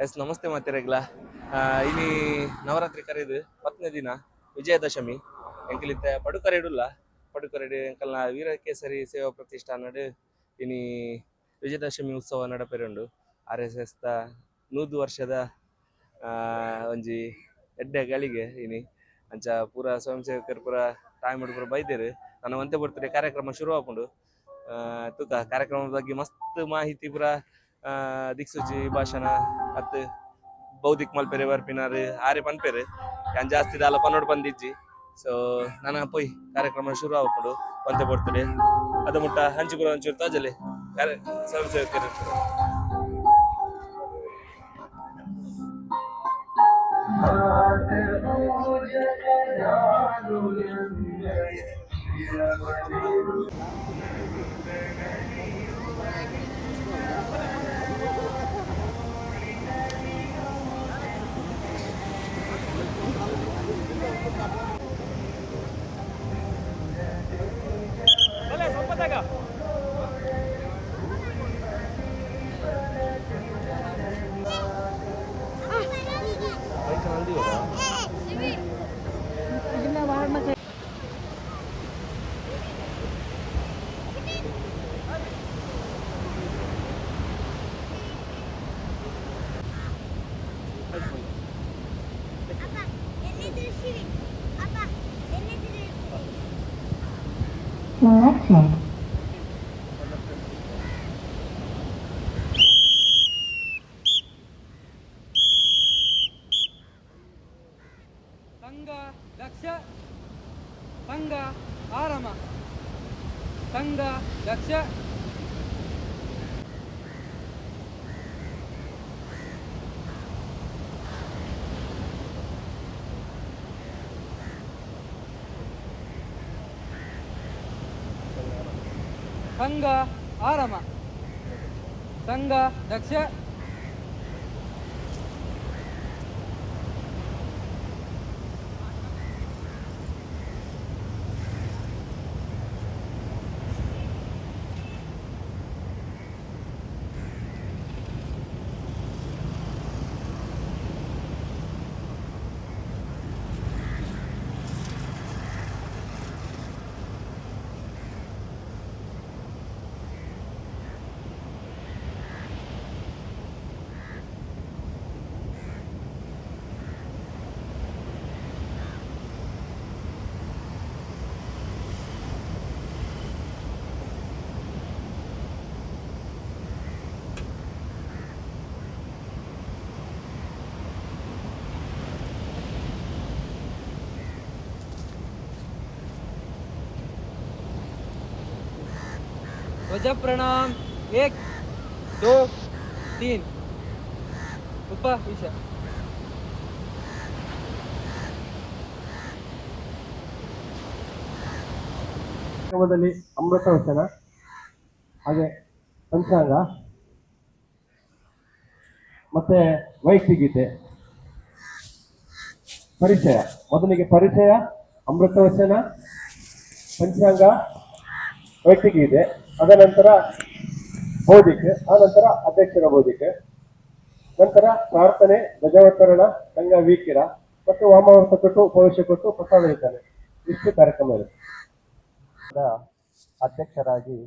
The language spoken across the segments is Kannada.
ಎಸ್ ನಮಸ್ತೆ ಮಾತೆರೆಗ್ಲ ಇನಿ ನವರಾತ್ರಿ ಕರೆದು 10ನೇ ದಿನ ವಿಜಯದಶಮಿ ಎಂಕಲಿತ ಪಡುಕರೆಡುಲ್ಲ ಪಡುಕರೆಡು ಎಂಕಲ್ನ ವೀರಕೇಸರಿ ಸೇವಾ ಪ್ರತಿಷ್ಠಾನಡ್ ಇನಿ ವಿಜಯದಶಮಿ ಉತ್ಸವ ನಡಪೆರುಂಡು RSS ದ 100 ವರ್ಷದ ಒಂಜಿ ಎಡ್ಡೆ ಗಳಿಗೆ ಇನಿ ಅಂಚ ಪೂರ ಸ್ವಯಂ ಸೇವಕರು ಪೂರ ಟೈಮ್ ಪೂರ ಬೈದೇರು ನನ್ನ ಒಂತೆ ಬರ್ತಡೆ ಕಾರ್ಯಕ್ರಮ ಶುರು ಆಪುಂಡು ತುಕ ಕಾರ್ಯಕ್ರಮದ ಬಗ್ಗೆ ಮಸ್ತ್ ಮಾಹಿತಿ ಪೂರ ದಿಕ್ಸೂಚಿ ಭಾಷಣ ಅತ್ ಬೌದ್ಧಿಕ್ ಮಲ್ಪೆರೆ ಬರ್ಪಿನಾರು ಆರೆ ಪನ್ಪೆರೆ ಯಾನ್ ಜಾಸ್ತಿ ದಾಲ ಪನ್ನೋಡು ಬಂದಿಜ್ಜಿ ಸೊ ನನ್ನ ಪೊಯ್ ಕಾರ್ಯಕ್ರಮ ಶುರು ಆಪುಂಡು ಒಂತೆ ಬರ್ತಡೆ ಅದ ಮುಟ್ಟ ಹಂಚಿಪುರ ಒಂಚೂರು ತಾಜಲೆ ಸ್ವಯಂ ಸೇವಕರು Connected. ಸಂಘ ದಕ್ಷ ಸಂಘ ಆರಮ ಸಂಘ ದಕ್ಷ ಸಂಘ ಆರಮ ಸಂಘ ದಕ್ಷ ध्वज प्रणाम 1 2 3 उपविश ಕಾರ್ಯಕ್ರಮದಲ್ಲಿ ಅಮೃತ ವಚನ ಹಾಗೆ ಪಂಚಾಂಗ ಮತ್ತೆ ವೈಯಕ್ತಿಗೀತೆ ಪರಿಚಯ ಮೊದಲಿಗೆ ಪರಿಚಯ ಅಮೃತ ವಚನ ಪಂಚಾಂಗ ವೈಯಕ್ತಿಗೀತೆ ಅದ ನಂತರ ಬೋಧಿಕೆ ಆನಂತರ ಅಧ್ಯಕ್ಷರ ಬೋಧಿಕೆ ನಂತರ ಪ್ರಾರ್ಥನೆ ಧ್ವಜಾವತರಣ ಸಂಘ ವೀಕಿರ ಮತ್ತು ವಾಮಾವರ್ತ ಕೊಟ್ಟು ಉಪವೇಶ ಕೊಟ್ಟು ಪ್ರಸಾದ ವಿತರಣೆ ಇಷ್ಟು ಕಾರ್ಯಕ್ರಮ ಇದೆ. ಅಧ್ಯಕ್ಷರಾಗಿ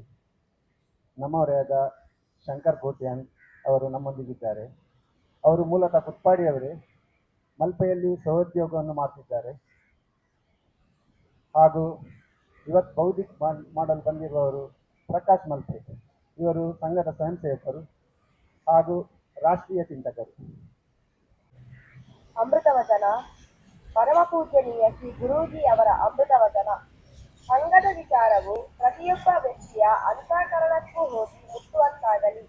ನಮ್ಮವರಾದ ಶಂಕರ್ ಕೋಟ್ಯಾನ್ ಅವರು ನಮ್ಮೊಂದಿಗಿದ್ದಾರೆ. ಅವರು ಮೂಲತಃ ಪುತ್ಪಾಡಿಯವರೇ, ಮಲ್ಪೆಯಲ್ಲಿ ಸಹೋದ್ಯೋಗವನ್ನು ಮಾಡ್ತಿದ್ದಾರೆ. ಹಾಗೂ ಇವತ್ತು ಬೌದ್ಧಿಕ್ ಮಾಡಲು ಬಂದಿರುವವರು ಪ್ರಕಾಶ್ ಮಲ್ಪೆ, ಇವರು ಸಂಘದ ಸ್ವಯಂ ಸೇವಕರು ಹಾಗೂ ರಾಷ್ಟ್ರೀಯ ಚಿಂತಕರು. ಅಮೃತವಚನ ಪರಮ ಪೂಜನೀಯ ಶ್ರೀ ಗುರೂಜಿ ಅವರ ಅಮೃತವಚನ. ಸಂಘದ ವಿಚಾರವು ಪ್ರತಿಯೊಬ್ಬ ವ್ಯಕ್ತಿಯ ಅಂತಃಕರಣಕ್ಕೂ ಹೋಗಿ ಮುಟ್ಟುವಂತಾಗಲಿ.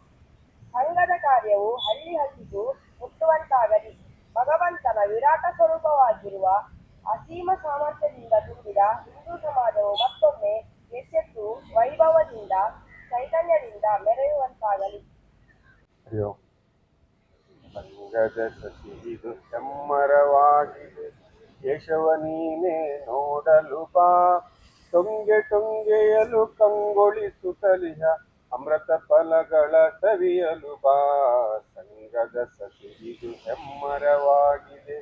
ಸಂಘದ ಕಾರ್ಯವು ಹಳ್ಳಿ ಹಳ್ಳಿಗೂ ಮುಟ್ಟುವಂತಾಗಲಿ. ಭಗವಂತನ ವಿರಾಟ ಸ್ವರೂಪವಾಗಿರುವ ಅಸೀಮ ಸಾಮರ್ಥ್ಯದಿಂದ ತುಂಬಿದ ಹಿಂದೂ ಸಮಾಜವು ಮತ್ತೊಮ್ಮೆ ಎಚ್ಚೆತ್ತು ವೈಭವದಿಂದ ಚೈತನ್ಯದಿಂದ ಮೆರೆಯುವಂತಾಗಲಿ. ಸಂಘದ ಸಸಿದು ಹೆಮ್ಮರವಾಗಿದೆ ಕೇಶವ ನೀನೇ ನೋಡಲು ಬಾ. ಟೊಂಗೆ ಟೊಂಗೆಯಲು ಕಂಗೊಳಿಸುತ್ತಲಿಹ ಅಮೃತ ಫಲಗಳ ಸವಿಯಲು ಬಾ. ಸಂಗದ ಸಸಿ ಇದು ಹೆಮ್ಮರವಾಗಿದೆ,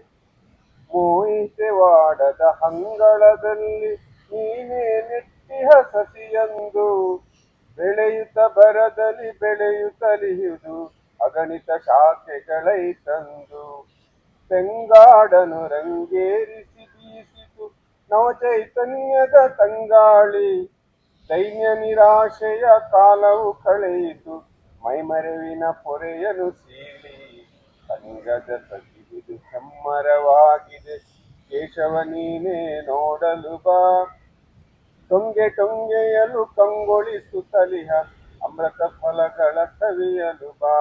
ಮೋಹಿತೆವಾಡದ ಹಂಗಳದಲ್ಲಿ ನೀನೇ ನೆಟ್ಟಿಹ ಸಸಿಯಂದು. ಬೆಳೆಯುತ್ತ ಬರದಲ್ಲಿ ಬೆಳೆಯುತ್ತಲಿಹುದು ಅಗಣಿತ ಶಾಖೆಗಳೈತಂದು. ತೆಂಗಾಡನು ರಂಗೇರಿಸಿ ಬೀಸಿತು ನವಚೈತನ್ಯದ ತಂಗಾಳಿ. ದೈನ್ಯ ನಿರಾಶೆಯ ಕಾಲವು ಕಳೆಯಿತು ಮೈಮರೆವಿನ ಪೊರೆಯನು ಸೀಳಿ. ಸಂಗದ ಸಸಿದು ಹೆಮ್ಮರವಾಗಿದೆ, ಕೇಶವ ನೀನೇ ನೋಡಲು ಬಾ. ಟೊಂಗೆ ಟೊಂಗೆಯಲು ಕಂಗೊಳಿಸುತ್ತಲಿಹ ಅಮೃತ ಫಲಗಳ ಸವಿಯಲು ಬಾ.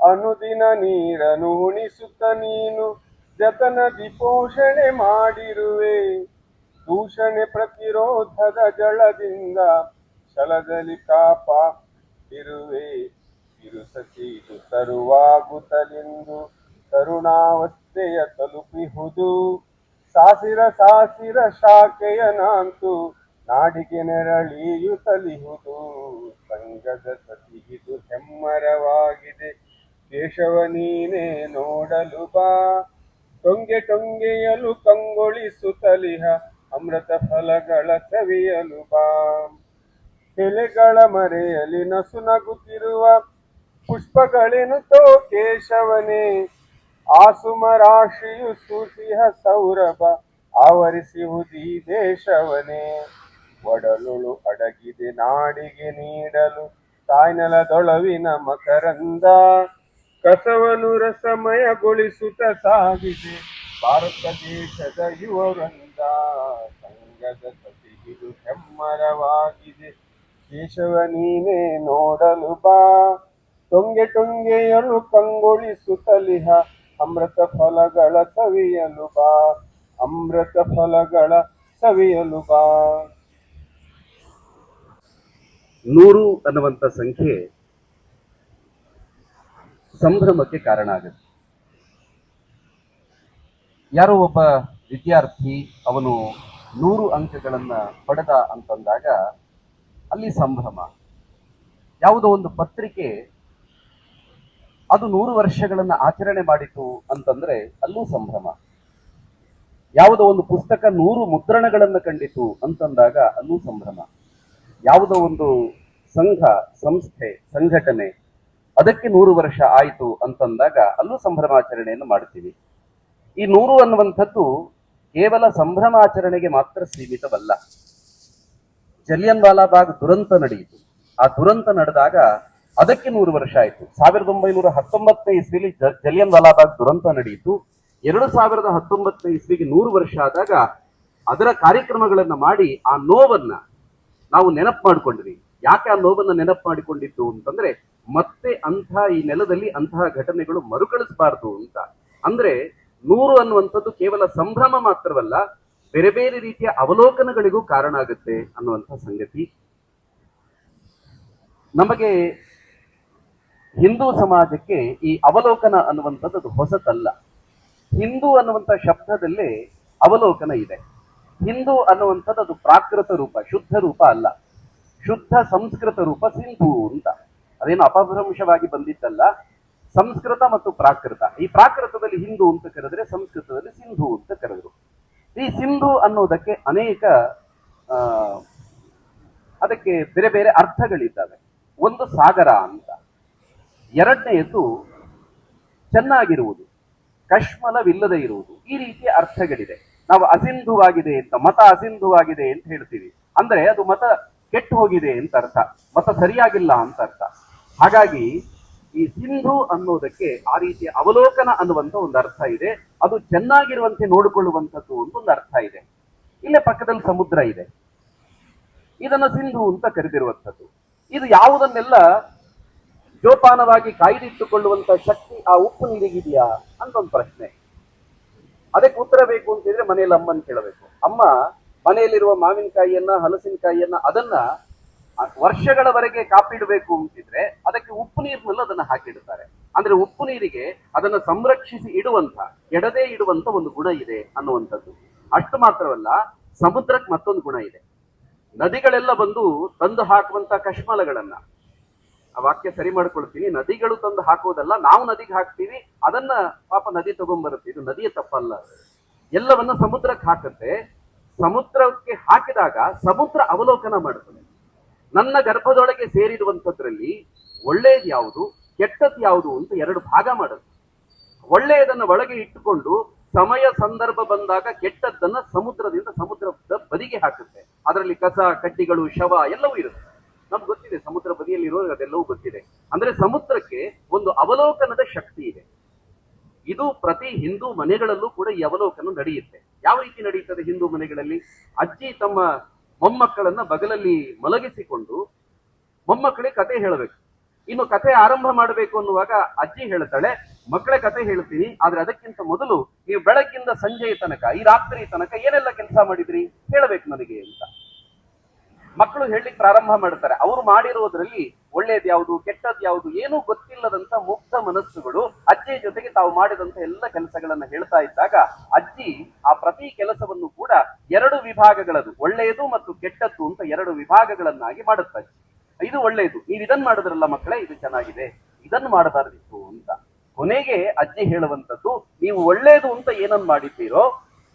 ಅನುದಿನ ನೀರನ್ನು ಉಣಿಸುತ್ತ ನೀನು ಜತನದಿ ಪೋಷಣೆ ಮಾಡಿರುವೆ. ದೂಷಣೆ ಪ್ರತಿರೋಧದ ಜಳದಿಂದ ಛಲದಲ್ಲಿ ಕಾಪಾಡಿರುವೆ. ಬಿರುಸಸಿದು ತರುವಾಗುತ್ತಲೆಂದು ತರುಣಾವಸ್ಥೆಯ ತಲುಪಿಹುದು. ಸಾಸಿರ ಸಾಸಿರ ಶಾಖೆಯ ನಾಂತು ನಾಡಿಗೆ ನೆರಳಿಯುತ್ತಲಿಹುದು. ಸಂಗದ ಸಸಿಗಿದು ಹೆಮ್ಮರವಾಗಿದೆ, ಕೇಶವ ನೀನೇ ನೋಡಲು ಬಾ. ಟೊಂಗೆ ಟೊಂಗೆಯಲು ಕಂಗೊಳಿಸುತ್ತಲಿಹ ಅಮೃತ ಫಲಗಳ ಸವಿಯಲು ಬಾ. ಎಲೆಗಳ ಮರೆಯಲಿ ನಸು ನಗುತ್ತಿರುವ ಪುಷ್ಪಗಳೆನುತೋ ಕೇಶವನೇ. ಆಸುಮರಾಶಿಯು ಸೂಸಿಹ ಸೌರಭ ಆವರಿಸುವುದೀ ದೇಶವನೇ. ಒಡಲುಳು ಅಡಗಿದೆ ನಾಡಿಗೆ ನೀಡಲು ತಾಯ್ನೆಲದೊಳವಿನ ಮಕರಂದ. ಕಸವನ್ನು ರಸಮಯಗೊಳಿಸುತ್ತ ಸಾಗಿದೆ ಭಾರತ ದೇಶದ ಯುವವೃಂದ. ಸಂಗದ ಸಸಿಗಿದು ಹೆಮ್ಮರವಾಗಿದೆ, ಕೇಶವ ನೀನೇ ನೋಡಲು ಬಾ. ಟೊಂಗೆ ಟೊಂಗೆಯಲು ಕಂಗೊಳಿಸುತ್ತಲಿಹ ಅಮೃತ ಫಲಗಳ ಸವಿಯಲು ಬಾ. ಅಮೃತ ಫಲಗಳ ಸವಿಯಲು ಬಾ. 100 ಅನ್ನುವಂಥ ಸಂಖ್ಯೆ ಸಂಭ್ರಮಕ್ಕೆ ಕಾರಣ ಆಗುತ್ತೆ. ಯಾರೋ ಒಬ್ಬ ವಿದ್ಯಾರ್ಥಿ ಅವನು 100 ಅಂಕಗಳನ್ನ ಪಡೆದ ಅಂತಂದಾಗ ಅಲ್ಲಿ ಸಂಭ್ರಮ. ಯಾವುದೋ ಒಂದು ಪತ್ರಿಕೆ ಅದು 100 ವರ್ಷಗಳನ್ನ ಆಚರಣೆ ಮಾಡಿತು ಅಂತಂದ್ರೆ ಅಲ್ಲೂ ಸಂಭ್ರಮ. ಯಾವುದೋ ಒಂದು ಪುಸ್ತಕ 100 ಮುದ್ರಣಗಳನ್ನು ಕಂಡಿತು ಅಂತಂದಾಗ ಅಲ್ಲೂ ಸಂಭ್ರಮ. ಯಾವುದೋ ಒಂದು ಸಂಘ ಸಂಸ್ಥೆ ಸಂಘಟನೆ ಅದಕ್ಕೆ 100 ವರ್ಷ ಆಯಿತು ಅಂತಂದಾಗ ಅಲ್ಲೂ ಸಂಭ್ರಮಾಚರಣೆಯನ್ನು ಮಾಡ್ತೀವಿ. ಈ 100 ಅನ್ನುವಂಥದ್ದು ಕೇವಲ ಸಂಭ್ರಮಾಚರಣೆಗೆ ಮಾತ್ರ ಸೀಮಿತವಲ್ಲ. ಜಲಿಯನ್ ವಾಲಾಬಾಗ್ ದುರಂತ ನಡೆಯಿತು. ಆ ದುರಂತ ನಡೆದಾಗ ಅದಕ್ಕೆ 100 ವರ್ಷ ಆಯಿತು. 1919 ಇಸ್ವಿಲಿ ಜಲಿಯನ್ ವಾಲಾಬಾಗ್ ದುರಂತ ನಡೆಯಿತು. 2019 ಇಸ್ವಿಗೆ 100 ವರ್ಷ ಆದಾಗ ಅದರ ಕಾರ್ಯಕ್ರಮಗಳನ್ನ ಮಾಡಿ ಆ ನೋವನ್ನ ನಾವು ನೆನಪು ಮಾಡಿಕೊಂಡ್ವಿ. ಯಾಕೆ ಆ ನೋವನ್ನ ನೆನಪು ಮಾಡಿಕೊಂಡಿದ್ದು ಅಂತಂದ್ರೆ ಮತ್ತೆ ಈ ನೆಲದಲ್ಲಿ ಅಂತಹ ಘಟನೆಗಳು ಮರುಕಳಿಸಬಾರದು ಅಂತ. ಅಂದ್ರೆ 100 ಅನ್ನುವಂಥದ್ದು ಕೇವಲ ಸಂಭ್ರಮ ಮಾತ್ರವಲ್ಲ, ಬೇರೆ ಬೇರೆ ರೀತಿಯ ಅವಲೋಕನಗಳಿಗೂ ಕಾರಣ ಆಗುತ್ತೆ ಅನ್ನುವಂಥ ಸಂಗತಿ. ನಮಗೆ ಹಿಂದೂ ಸಮಾಜಕ್ಕೆ ಈ ಅವಲೋಕನ ಅನ್ನುವಂಥದ್ದು ಹೊಸತಲ್ಲ. ಹಿಂದೂ ಅನ್ನುವಂಥ ಶಬ್ದದಲ್ಲೇ ಅವಲೋಕನ ಇದೆ. ಹಿಂದೂ ಅನ್ನುವಂಥದ್ದು ಅದು ಪ್ರಾಕೃತ ರೂಪ, ಶುದ್ಧ ರೂಪ ಅಲ್ಲ. ಶುದ್ಧ ಸಂಸ್ಕೃತ ರೂಪ ಸಿಂಧು ಅಂತ. ಅದೇನು ಅಪಭ್ರಂಶವಾಗಿ ಬಂದಿದ್ದಲ್ಲ. ಸಂಸ್ಕೃತ ಮತ್ತು ಪ್ರಾಕೃತ, ಈ ಪ್ರಾಕೃತದಲ್ಲಿ ಹಿಂದೂ ಅಂತ ಕರೆದ್ರೆ ಸಂಸ್ಕೃತದಲ್ಲಿ ಸಿಂಧು ಅಂತ ಕರೆದ್ರು. ಈ ಸಿಂಧು ಅನ್ನೋದಕ್ಕೆ ಅನೇಕ ಅದಕ್ಕೆ ಬೇರೆ ಬೇರೆ ಅರ್ಥಗಳಿದ್ದಾವೆ. ಒಂದು ಸಾಗರ ಅಂತ, ಎರಡನೆಯದು ಚೆನ್ನಾಗಿರುವುದು, ಕಶ್ಮಲವಿಲ್ಲದೆ ಇರುವುದು. ಈ ರೀತಿಯ ಅರ್ಥಗಳಿದೆ. ನಾವು ಅಸಿಂಧುವಾಗಿದೆ ಅಂತ, ಮತ ಅಸಿಂಧುವಾಗಿದೆ ಅಂತ ಹೇಳ್ತೀವಿ. ಅಂದ್ರೆ ಅದು ಮತ ಕೆಟ್ಟು ಹೋಗಿದೆ ಅಂತ ಅರ್ಥ, ಮತ ಸರಿಯಾಗಿಲ್ಲ ಅಂತ ಅರ್ಥ. ಹಾಗಾಗಿ ಈ ಸಿಂಧು ಅನ್ನೋದಕ್ಕೆ ಆ ರೀತಿಯ ಅವಲೋಕನ ಅನ್ನುವಂಥ ಒಂದು ಅರ್ಥ ಇದೆ. ಅದು ಚೆನ್ನಾಗಿರುವಂತೆ ನೋಡಿಕೊಳ್ಳುವಂಥದ್ದು ಒಂದು ಅರ್ಥ ಇದೆ. ಇಲ್ಲೇ ಪಕ್ಕದಲ್ಲಿ ಸಮುದ್ರ ಇದೆ, ಇದನ್ನ ಸಿಂಧು ಅಂತ ಕರೆದಿರುವಂಥದ್ದು. ಇದು ಯಾವುದನ್ನೆಲ್ಲ ಜೋಪಾನವಾಗಿ ಕಾಯ್ದಿಟ್ಟುಕೊಳ್ಳುವಂತ ಶಕ್ತಿ ಆ ಉಪ್ಪು ನೀರಿಗಿದೆಯಾ ಅಂತ ಒಂದು ಪ್ರಶ್ನೆ. ಅದಕ್ಕೆ ಉತ್ತರ ಬೇಕು ಅಂತಿದ್ರೆ ಮನೆಯಲ್ಲಿ ಅಮ್ಮನ್ ಕೇಳಬೇಕು. ಅಮ್ಮ ಮನೆಯಲ್ಲಿರುವ ಮಾವಿನಕಾಯಿಯನ್ನ ಹಲಸಿನಕಾಯಿಯನ್ನ ಅದನ್ನ ವರ್ಷಗಳವರೆಗೆ ಕಾಪಿಡಬೇಕು ಅಂತಿದ್ರೆ ಅದಕ್ಕೆ ಉಪ್ಪು ನೀರಿನಲ್ಲಿ ಅದನ್ನ ಹಾಕಿಡ್ತಾರೆ. ಅಂದ್ರೆ ಉಪ್ಪು ನೀರಿಗೆ ಅದನ್ನ ಸಂರಕ್ಷಿಸಿ ಇಡುವಂತ, ಕೆಡದೇ ಇಡುವಂತ ಒಂದು ಗುಣ ಇದೆ ಅನ್ನುವಂಥದ್ದು. ಅಷ್ಟು ಮಾತ್ರವಲ್ಲ, ಸಮುದ್ರಕ್ಕೆ ಮತ್ತೊಂದು ಗುಣ ಇದೆ. ನದಿಗಳೆಲ್ಲ ಬಂದು ತಂದು ಹಾಕುವಂತ ಕಶ್ಮಲಗಳನ್ನ, ಆ ವಾಕ್ಯ ಸರಿ ಮಾಡ್ಕೊಳ್ತೀನಿ, ನದಿಗಳು ತಂದು ಹಾಕೋದಲ್ಲ, ನಾವು ನದಿಗೆ ಹಾಕ್ತೀವಿ, ಅದನ್ನ ಪಾಪ ನದಿ ತಗೊಂಡ್ಬರುತ್ತೆ. ಇದು ನದಿಯ ತಪ್ಪಲ್ಲ, ಎಲ್ಲವನ್ನ ಸಮುದ್ರಕ್ಕೆ ಹಾಕುತ್ತೆ. ಸಮುದ್ರಕ್ಕೆ ಹಾಕಿದಾಗ ಸಮುದ್ರ ಅವಲೋಕನ ಮಾಡುತ್ತದೆ. ನನ್ನ ಗರ್ಭದೊಳಗೆ ಸೇರಿರುವಂತದ್ರಲ್ಲಿ ಒಳ್ಳೇದು ಯಾವುದು ಕೆಟ್ಟದ್ದು ಯಾವುದು ಅಂತ ಎರಡು ಭಾಗ ಮಾಡುತ್ತೆ. ಒಳ್ಳೆಯದನ್ನ ಒಳಗೆ ಇಟ್ಟುಕೊಂಡು ಸಮಯ ಸಂದರ್ಭ ಬಂದಾಗ ಕೆಟ್ಟದ್ದನ್ನ ಸಮುದ್ರದ ಬದಿಗೆ ಹಾಕುತ್ತೆ. ಅದರಲ್ಲಿ ಕಸ ಕಡ್ಡಿಗಳು ಶವ ಎಲ್ಲವೂ ಇರುತ್ತೆ. ನಮ್ಗೆ ಗೊತ್ತಿದೆ, ಸಮುದ್ರ ಬದಿಯಲ್ಲಿರೋ ಅದೆಲ್ಲವೂ ಗೊತ್ತಿದೆ. ಅಂದ್ರೆ ಸಮುದ್ರಕ್ಕೆ ಒಂದು ಅವಲೋಕನದ ಶಕ್ತಿ ಇದೆ. ಇದು ಪ್ರತಿ ಹಿಂದೂ ಮನೆಗಳಲ್ಲೂ ಕೂಡ ಈ ಅವಲೋಕನ ನಡೆಯುತ್ತೆ. ಯಾವ ರೀತಿ ನಡೆಯುತ್ತದೆ ಹಿಂದೂ ಮನೆಗಳಲ್ಲಿ? ಅಜ್ಜಿ ತಮ್ಮ ಮೊಮ್ಮಕ್ಕಳನ್ನ ಬಗಲಲ್ಲಿ ಮಲಗಿಸಿಕೊಂಡು ಮೊಮ್ಮಕ್ಕಳಿಗೆ ಕತೆ ಹೇಳಬೇಕು. ಇನ್ನು ಕತೆ ಆರಂಭ ಮಾಡಬೇಕು ಅನ್ನುವಾಗ ಅಜ್ಜಿ ಹೇಳ್ತಾಳೆ, ಮಕ್ಕಳೇ ಕತೆ ಹೇಳ್ತೀನಿ, ಆದ್ರೆ ಅದಕ್ಕಿಂತ ಮೊದಲು ನೀವು ಬೆಳಗ್ಗಿಂದ ಸಂಜೆಯ ತನಕ, ಈ ರಾತ್ರಿ ತನಕ ಏನೆಲ್ಲ ಕೆಲಸ ಮಾಡಿದ್ರಿ ಹೇಳಬೇಕು ನನಗೆ ಅಂತ. ಮಕ್ಕಳು ಹೇಳಲಿಕ್ಕೆ ಪ್ರಾರಂಭ ಮಾಡ್ತಾರೆ. ಅವರು ಮಾಡಿರುವುದರಲ್ಲಿ ಒಳ್ಳೇದು ಯಾವುದು ಕೆಟ್ಟದ್ದು ಯಾವುದು ಏನೂ ಗೊತ್ತಿಲ್ಲದಂತ ಮುಗ್ಧ ಮನಸ್ಸುಗಳು ಅಜ್ಜಿಯ ಜೊತೆಗೆ ತಾವು ಮಾಡಿದಂತ ಎಲ್ಲ ಕೆಲಸಗಳನ್ನ ಹೇಳ್ತಾ ಇದ್ದಾಗ ಅಜ್ಜಿ ಆ ಪ್ರತಿ ಕೆಲಸವನ್ನು ಕೂಡ ಎರಡು ವಿಭಾಗಗಳದು, ಒಳ್ಳೆಯದು ಮತ್ತು ಕೆಟ್ಟದ್ದು ಅಂತ ಎರಡು ವಿಭಾಗಗಳನ್ನಾಗಿ ಮಾಡುತ್ತಾರೆ. ಇದು ಒಳ್ಳೆಯದು, ನೀವು ಇದನ್ನ ಮಾಡಿದ್ರಲ್ಲ ಮಕ್ಕಳೇ, ಇದು ಚೆನ್ನಾಗಿದೆ, ಇದನ್ನು ಮಾಡಬಾರ್ದಿತ್ತು ಅಂತ. ಕೊನೆಗೆ ಅಜ್ಜಿ ಹೇಳುವಂತದ್ದು, ನೀವು ಒಳ್ಳೇದು ಅಂತ ಏನನ್ನು ಮಾಡಿದ್ದೀರೋ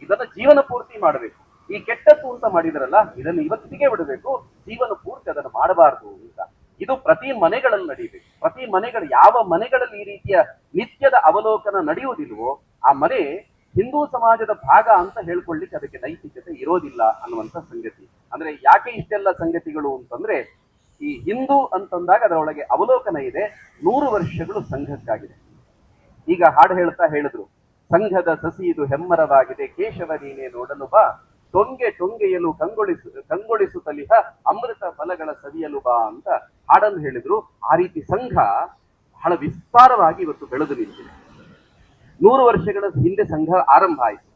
ಇದನ್ನ ಜೀವನ ಪೂರ್ತಿ ಮಾಡಬೇಕು, ಈ ಕೆಟ್ಟದ್ದು ಅಂತ ಮಾಡಿದ್ರಲ್ಲ ಇದನ್ನು ಇವತ್ತಿಗೆ ಬಿಡಬೇಕು, ಜೀವನ ಪೂರ್ತಿ ಅದನ್ನು ಮಾಡಬಾರದು ಅಂತ. ಇದು ಪ್ರತಿ ಮನೆಗಳಲ್ಲಿ ನಡೀಬೇಕು. ಪ್ರತಿ ಮನೆಗಳು, ಯಾವ ಮನೆಗಳಲ್ಲಿ ಈ ರೀತಿಯ ನಿತ್ಯದ ಅವಲೋಕನ ನಡೆಯುವುದಿಲ್ವೋ ಆ ಮನೆ ಹಿಂದೂ ಸಮಾಜದ ಭಾಗ ಅಂತ ಹೇಳ್ಕೊಳ್ಳಿಕ್ಕೆ ಅದಕ್ಕೆ ನೈತಿಕತೆ ಇರೋದಿಲ್ಲ ಅನ್ನುವಂಥ ಸಂಗತಿ. ಅಂದ್ರೆ ಯಾಕೆ ಇಷ್ಟೆಲ್ಲ ಸಂಗತಿಗಳು ಅಂತಂದ್ರೆ, ಈ ಹಿಂದೂ ಅಂತಂದಾಗ ಅದರೊಳಗೆ ಅವಲೋಕನ ಇದೆ. 100 ವರ್ಷಗಳು ಸಂಘಕ್ಕಾಗಿದೆ. ಈಗ ಹಾಡು ಹೇಳ್ತಾ ಹೇಳಿದ್ರು, ಸಂಘದ ಸಸಿದು ಹೆಮ್ಮರವಾಗಿದೆ, ಕೇಶವ ನೀನೆ ನೋಡಲು ಬಾ, ಟೊಂಗೆಯಲು ಕಂಗೊಳಿಸುತ್ತಲಿಹ ಅಮೃತ ಫಲಗಳ ಸವಿಯಲು ಬಾ ಅಂತ ಹಾಡನ್ನು ಹೇಳಿದ್ರು. ಆ ರೀತಿ ಸಂಘ ಬಹಳ ವಿಸ್ತಾರವಾಗಿ ಇವತ್ತು ಬೆಳೆದು ನಿಂತಿದೆ. 100 ವರ್ಷಗಳ ಹಿಂದೆ ಸಂಘ ಆರಂಭ ಆಯಿತು.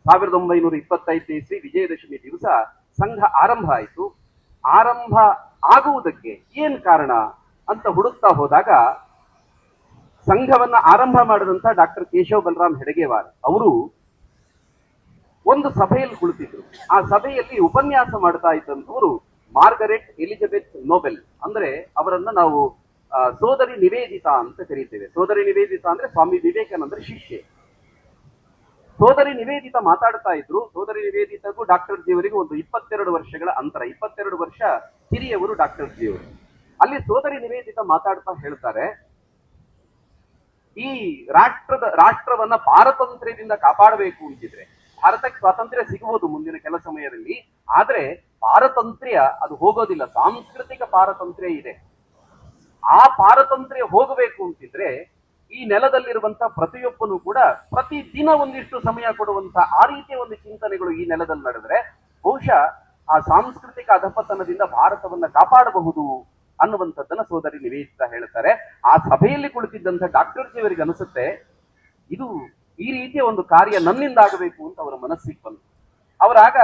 1925 ಇಸ್ವಿ ವಿಜಯದಶಮಿ ದಿವಸ ಸಂಘ ಆರಂಭ ಆಯಿತು. ಆರಂಭ ಆಗುವುದಕ್ಕೆ ಏನ್ ಕಾರಣ ಅಂತ ಹುಡುಕ್ತಾ ಹೋದಾಗ ಸಂಘವನ್ನ ಆರಂಭ ಮಾಡಿದಂತ ಡಾಕ್ಟರ್ ಕೇಶವ ಬಲರಾಮ್ ಹೆಡಗೇವಾರ್ ಅವರು ಒಂದು ಸಭೆಯಲ್ಲಿ ಕುಳಿತಿದ್ರು. ಆ ಸಭೆಯಲ್ಲಿ ಉಪನ್ಯಾಸ ಮಾಡ್ತಾ ಇದ್ದಂಥವರು ಮಾರ್ಗರೆಟ್ ಎಲಿಜಬೆತ್ ನೋಬೆಲ್. ಅಂದ್ರೆ ಅವರನ್ನ ನಾವು ಸೋದರಿ ನಿವೇದಿತಾ ಅಂತ ಕರೀತೇವೆ. ಸೋದರಿ ನಿವೇದಿತಾ ಅಂದ್ರೆ ಸ್ವಾಮಿ ವಿವೇಕಾನಂದರ ಶಿಷ್ಯೆ. ಸೋದರಿ ನಿವೇದಿತಾ ಮಾತಾಡ್ತಾ ಇದ್ರು. ಸೋದರಿ ನಿವೇದಿತಾಗೂ ಡಾಕ್ಟರ್ ಜಿಯವರಿಗೂ ಒಂದು 22 ವರ್ಷಗಳ ಅಂತರ, 22 ವರ್ಷ ಹಿರಿಯವರು ಡಾಕ್ಟರ್ ಜಿಯವರು. ಅಲ್ಲಿ ಸೋದರಿ ನಿವೇದಿತಾ ಮಾತಾಡ್ತಾ ಹೇಳ್ತಾರೆ, ಈ ರಾಷ್ಟ್ರವನ್ನ ಪಾರತಂತ್ರ್ಯದಿಂದ ಕಾಪಾಡಬೇಕು ಅಂತಿದ್ರೆ, ಭಾರತಕ್ಕೆ ಸ್ವಾತಂತ್ರ್ಯ ಸಿಗಬಹುದು ಮುಂದಿನ ಕೆಲ ಸಮಯದಲ್ಲಿ, ಆದ್ರೆ ಪಾರತಂತ್ರ್ಯ ಅದು ಹೋಗೋದಿಲ್ಲ, ಸಾಂಸ್ಕೃತಿಕ ಪಾರತಂತ್ರ್ಯ ಇದೆ. ಆ ಪಾರತಂತ್ರ್ಯ ಹೋಗಬೇಕು ಅಂತಿದ್ರೆ ಈ ನೆಲದಲ್ಲಿರುವಂತ ಪ್ರತಿಯೊಬ್ಬನು ಕೂಡ ಪ್ರತಿ ದಿನ ಒಂದಿಷ್ಟು ಸಮಯ ಕೊಡುವಂತ ಆ ರೀತಿಯ ಒಂದು ಚಿಂತನೆಗಳು ಈ ನೆಲದಲ್ಲಿ ನಡೆದ್ರೆ ಬಹುಶಃ ಆ ಸಾಂಸ್ಕೃತಿಕ ಅಧಪತನದಿಂದ ಭಾರತವನ್ನ ಕಾಪಾಡಬಹುದು ಅನ್ನುವಂಥದ್ದನ್ನ ಸೋದರಿ ನಿವೇದಿತಾ ಹೇಳ್ತಾರೆ. ಆ ಸಭೆಯಲ್ಲಿ ಕುಳಿತಿದ್ದಂತ ಡಾಕ್ಟರ್ ಜಿಯವರಿಗೆ ಅನಿಸುತ್ತೆ, ಇದು ಈ ರೀತಿಯ ಒಂದು ಕಾರ್ಯ ನನ್ನಿಂದ ಆಗಬೇಕು ಅಂತ ಅವರ ಮನಸ್ಸಿಗೆ ಬಂತು. ಅವರಾಗ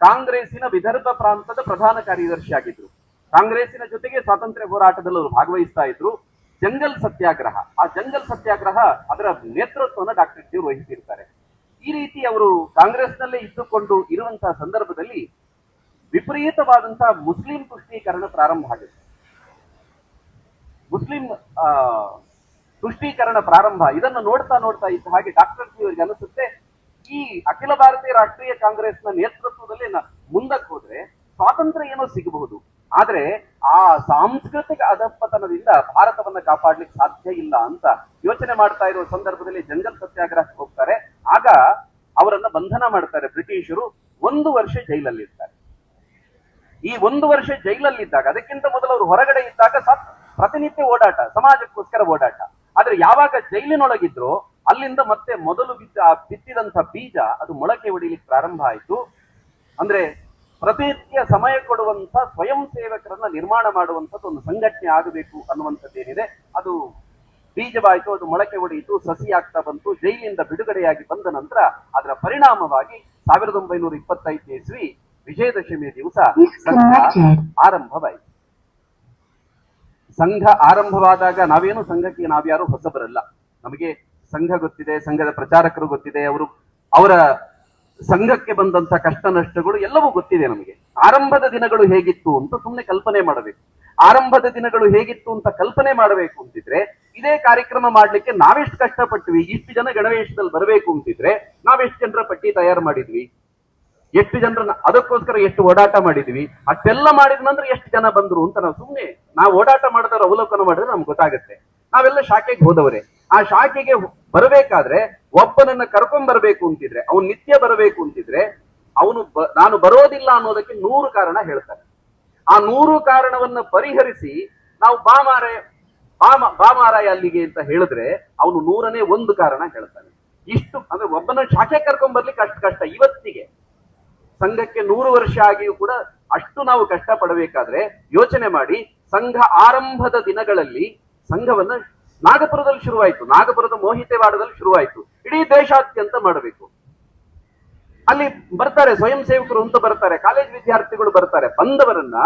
ಕಾಂಗ್ರೆಸ್ಸಿನ ವಿದರ್ಭ ಪ್ರಾಂತದ ಪ್ರಧಾನ ಕಾರ್ಯದರ್ಶಿ ಆಗಿದ್ರು. ಕಾಂಗ್ರೆಸ್ಸಿನ ಜೊತೆಗೆ ಸ್ವಾತಂತ್ರ್ಯ ಹೋರಾಟದಲ್ಲಿ ಅವರು ಭಾಗವಹಿಸ್ತಾ ಇದ್ರು. ಜಂಗಲ್ ಸತ್ಯಾಗ್ರಹ, ಆ ಜಂಗಲ್ ಸತ್ಯಾಗ್ರಹ ಅದರ ನೇತೃತ್ವವನ್ನು ಡಾಕ್ಟರ್ ಜಿ ವಹಿಸಿರ್ತಾರೆ. ಈ ರೀತಿ ಅವರು ಕಾಂಗ್ರೆಸ್ನಲ್ಲೇ ಇದ್ದುಕೊಂಡು ಇರುವಂತಹ ಸಂದರ್ಭದಲ್ಲಿ ವಿಪರೀತವಾದಂತಹ ಮುಸ್ಲಿಂ ತುಷ್ಟೀಕರಣ ಪ್ರಾರಂಭ ಆಗುತ್ತೆ. ಮುಸ್ಲಿಂ ತುಷ್ಟೀಕರಣ ಪ್ರಾರಂಭ, ಇದನ್ನು ನೋಡ್ತಾ ಇದ್ದ ಹಾಗೆ ಡಾಕ್ಟರ್ ಜಿ ಅವರಿಗೆ ಅನಿಸುತ್ತೆ, ಈ ಅಖಿಲ ಭಾರತೀಯ ರಾಷ್ಟ್ರೀಯ ಕಾಂಗ್ರೆಸ್ನ ನೇತೃತ್ವದಲ್ಲಿ ಮುಂದಕ್ಕೆ ಹೋದ್ರೆ ಸ್ವಾತಂತ್ರ್ಯ ಏನೋ ಸಿಗಬಹುದು, ಆದ್ರೆ ಆ ಸಾಂಸ್ಕೃತಿಕ ಅಧಪತನದಿಂದ ಭಾರತವನ್ನ ಕಾಪಾಡ್ಲಿಕ್ಕೆ ಸಾಧ್ಯ ಇಲ್ಲ ಅಂತ ಯೋಚನೆ ಮಾಡ್ತಾ ಇರುವ ಸಂದರ್ಭದಲ್ಲಿ ಜಂಗಲ್ ಸತ್ಯಾಗ್ರಹಕ್ಕೆ ಹೋಗ್ತಾರೆ. ಆಗ ಅವರನ್ನ ಬಂಧನ ಮಾಡ್ತಾರೆ ಬ್ರಿಟಿಷರು. 1 ವರ್ಷ ಜೈಲಲ್ಲಿರ್ತಾರೆ. ಈ 1 ವರ್ಷ ಜೈಲಲ್ಲಿದ್ದಾಗ, ಅದಕ್ಕಿಂತ ಮೊದಲು ಅವರು ಹೊರಗಡೆ ಇದ್ದಾಗ ಪ್ರತಿನಿತ್ಯ ಓಡಾಟ, ಸಮಾಜಕ್ಕೋಸ್ಕರ ಓಡಾಟ. ಆದ್ರೆ ಯಾವಾಗ ಜೈಲಿನೊಳಗಿದ್ರು ಅಲ್ಲಿಂದ ಮತ್ತೆ ಮೊದಲು ಬಿತ್ತಿದಂತ ಬೀಜ ಅದು ಮೊಳಕೆ ಹೊಡಿಲಿಕ್ಕೆ ಪ್ರಾರಂಭ ಆಯಿತು. ಅಂದ್ರೆ ಪ್ರತಿನಿತ್ಯ ಸಮಯ ಕೊಡುವಂತ ಸ್ವಯಂ ಸೇವಕರನ್ನ ನಿರ್ಮಾಣ ಮಾಡುವಂಥದ್ದು ಒಂದು ಸಂಘಟನೆ ಆಗಬೇಕು ಅನ್ನುವಂಥದ್ದೇನಿದೆ, ಅದು ಬೀಜವಾಯಿತು, ಅದು ಮೊಳಕೆ ಹೊಡೆಯಿತು, ಸಸಿ ಆಗ್ತಾ ಬಂತು. ಜೈಲಿನಿಂದ ಬಿಡುಗಡೆಯಾಗಿ ಬಂದ ನಂತರ ಅದರ ಪರಿಣಾಮವಾಗಿ 1925 ಇಸ್ವಿ ವಿಜಯದಶಮಿ ದಿವಸ ಸಂಘ ಆರಂಭವಾಯಿತು. ಸಂಘ ಆರಂಭವಾದಾಗ ನಾವೇನು ಸಂಘಕ್ಕೆ ನಾವ್ಯಾರು ಹೊಸಬರಲ್ಲ. ನಮಗೆ ಸಂಘ ಗೊತ್ತಿದೆ, ಸಂಘದ ಪ್ರಚಾರಕರು ಗೊತ್ತಿದೆ, ಅವರ ಸಂಘಕ್ಕೆ ಬಂದಂತ ಕಷ್ಟ ನಷ್ಟಗಳು ಎಲ್ಲವೂ ಗೊತ್ತಿದೆ ನಮಗೆ. ಆರಂಭದ ದಿನಗಳು ಹೇಗಿತ್ತು ಅಂತ ಸುಮ್ಮನೆ ಕಲ್ಪನೆ ಮಾಡಬೇಕು. ಆರಂಭದ ದಿನಗಳು ಹೇಗಿತ್ತು ಅಂತ ಕಲ್ಪನೆ ಮಾಡಬೇಕು ಅಂತಿದ್ರೆ ಇದೇ ಕಾರ್ಯಕ್ರಮ ಮಾಡ್ಲಿಕ್ಕೆ ನಾವೆಷ್ಟು ಕಷ್ಟಪಟ್ವಿ, ಇಷ್ಟು ಜನ ಗಣವೇಶದಲ್ಲಿ ಬರಬೇಕು ಅಂತಿದ್ರೆ ನಾವೆಷ್ಟು ಜನರ ಪಟ್ಟಿ ತಯಾರು ಮಾಡಿದ್ವಿ, ಎಷ್ಟು ಜನರನ್ನ ಅದಕ್ಕೋಸ್ಕರ ಎಷ್ಟು ಓಡಾಟ ಮಾಡಿದ್ವಿ, ಅಷ್ಟೆಲ್ಲ ಮಾಡಿದ ನಂತರ ಎಷ್ಟು ಜನ ಬಂದ್ರು ಅಂತ ನಾವು ಓಡಾಟ ಮಾಡಿದವ್ರ ಅವಲೋಕನ ಮಾಡಿದ್ರೆ ನಮ್ಗೆ ಗೊತ್ತಾಗುತ್ತೆ. ನಾವೆಲ್ಲ ಶಾಖೆಗೆ ಹೋದವರೇ. ಆ ಶಾಖೆಗೆ ಬರಬೇಕಾದ್ರೆ ಒಬ್ಬನನ್ನ ಕರ್ಕೊಂಡ್ ಬರ್ಬೇಕು ಅಂತಿದ್ರೆ, ಅವ್ನು ನಿತ್ಯ ಬರಬೇಕು ಅಂತಿದ್ರೆ ಅವನು ನಾನು ಬರೋದಿಲ್ಲ ಅನ್ನೋದಕ್ಕೆ 100 ಕಾರಣ ಹೇಳ್ತಾನೆ. ಆ 100 ಕಾರಣವನ್ನ ಪರಿಹರಿಸಿ ನಾವು ಬಾ ಮಾರಾಯ ಅಲ್ಲಿಗೆ ಅಂತ ಹೇಳಿದ್ರೆ ಅವನು 100ನೇ 1 ಕಾರಣ ಹೇಳ್ತಾನೆ. ಇಷ್ಟು ಅಂದ್ರೆ ಒಬ್ಬನ ಶಾಖೆ ಕರ್ಕೊಂಡ್ ಬರ್ಲಿಕ್ಕೆ ಅಷ್ಟು ಕಷ್ಟ. ಇವತ್ತಿಗೆ ಸಂಘಕ್ಕೆ 100 ವರ್ಷ ಆಗಿಯೂ ಕೂಡ ಅಷ್ಟು ನಾವು ಕಷ್ಟ ಪಡಬೇಕಾದ್ರೆ ಯೋಚನೆ ಮಾಡಿ. ಸಂಘ ಆರಂಭದ ದಿನಗಳಲ್ಲಿ ಸಂಘವನ್ನ ನಾಗಪುರದಲ್ಲಿ ಶುರುವಾಯಿತು, ನಾಗಪುರದ ಮೋಹಿತೆವಾಡದಲ್ಲಿ ಶುರುವಾಯಿತು. ಇಡೀ ದೇಶಾದ್ಯಂತ ಮಾಡಬೇಕು. ಅಲ್ಲಿ ಬರ್ತಾರೆ ಸ್ವಯಂ ಸೇವಕರು ಅಂತ ಬರ್ತಾರೆ, ಕಾಲೇಜ್ ವಿದ್ಯಾರ್ಥಿಗಳು ಬರ್ತಾರೆ. ಬಂದವರನ್ನ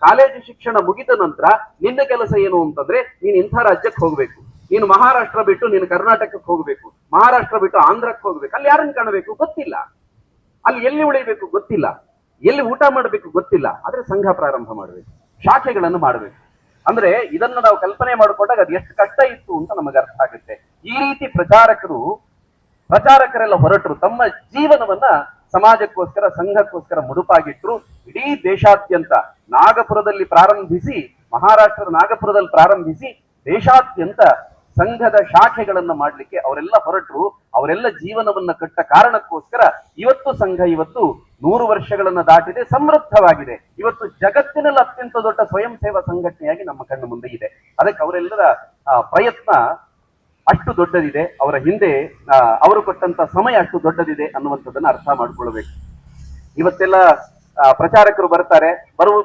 ಕಾಲೇಜು ಶಿಕ್ಷಣ ಮುಗಿದ ನಂತರ ನಿನ್ನ ಕೆಲಸ ಏನು ಅಂತಂದ್ರೆ ನೀನ್ ಇಂಥ ರಾಜ್ಯಕ್ಕೆ ಹೋಗ್ಬೇಕು, ನೀನು ಮಹಾರಾಷ್ಟ್ರ ಬಿಟ್ಟು ನೀನು ಕರ್ನಾಟಕಕ್ಕೆ ಹೋಗ್ಬೇಕು, ಮಹಾರಾಷ್ಟ್ರ ಬಿಟ್ಟು ಆಂಧ್ರಕ್ಕೆ ಹೋಗ್ಬೇಕು. ಅಲ್ಲಿ ಯಾರನ್ನ ಕಾಣಬೇಕು ಗೊತ್ತಿಲ್ಲ, ಅಲ್ಲಿ ಎಲ್ಲಿ ಉಳಿಬೇಕು ಗೊತ್ತಿಲ್ಲ, ಎಲ್ಲಿ ಊಟ ಮಾಡಬೇಕು ಗೊತ್ತಿಲ್ಲ. ಆದ್ರೆ ಸಂಘ ಪ್ರಾರಂಭ ಮಾಡಬೇಕು, ಶಾಖೆಗಳನ್ನು ಮಾಡಬೇಕು. ಅಂದ್ರೆ ಇದನ್ನ ನಾವು ಕಲ್ಪನೆ ಮಾಡಿಕೊಂಡಾಗ ಅದು ಎಷ್ಟು ಕಷ್ಟ ಇತ್ತು ಅಂತ ನಮಗೆ ಅರ್ಥ ಆಗುತ್ತೆ. ಈ ರೀತಿ ಪ್ರಚಾರಕರೆಲ್ಲ ಹೊರಟರು, ತಮ್ಮ ಜೀವನವನ್ನ ಸಮಾಜಕ್ಕೋಸ್ಕರ ಸಂಘಕ್ಕೋಸ್ಕರ ಮುಡುಪಾಗಿಟ್ರು. ಇಡೀ ದೇಶಾದ್ಯಂತ ನಾಗಪುರದಲ್ಲಿ ಪ್ರಾರಂಭಿಸಿ, ಮಹಾರಾಷ್ಟ್ರದ ನಾಗಪುರದಲ್ಲಿ ಪ್ರಾರಂಭಿಸಿ ದೇಶಾದ್ಯಂತ ಸಂಘದ ಶಾಖೆಗಳನ್ನ ಮಾಡ್ಲಿಕ್ಕೆ ಅವರೆಲ್ಲ ಹೊರಟರು. ಅವರೆಲ್ಲ ಜೀವನವನ್ನ ಕಟ್ಟ ಕಾರಣಕ್ಕೋಸ್ಕರ ಇವತ್ತು ಸಂಘ 100 ವರ್ಷಗಳನ್ನ ದಾಟಿದೆ, ಸಮೃದ್ಧವಾಗಿದೆ. ಇವತ್ತು ಜಗತ್ತಿನಲ್ಲಿ ಅತ್ಯಂತ ದೊಡ್ಡ ಸ್ವಯಂ ಸೇವಾ ಸಂಘಟನೆಯಾಗಿ ನಮ್ಮ ಕಣ್ಣು ಮುಂದೆ ಇದೆ. ಅದಕ್ಕೆ ಅವರೆಲ್ಲರ ಪ್ರಯತ್ನ ಅಷ್ಟು ದೊಡ್ಡದಿದೆ, ಅವರ ಹಿಂದೆ ಅವರು ಕೊಟ್ಟಂತ ಸಮಯ ಅಷ್ಟು ದೊಡ್ಡದಿದೆ ಅನ್ನುವಂಥದ್ದನ್ನ ಅರ್ಥ ಮಾಡ್ಕೊಳ್ಬೇಕು. ಇವತ್ತೆಲ್ಲ ಪ್ರಚಾರಕರು ಬರ್ತಾರೆ,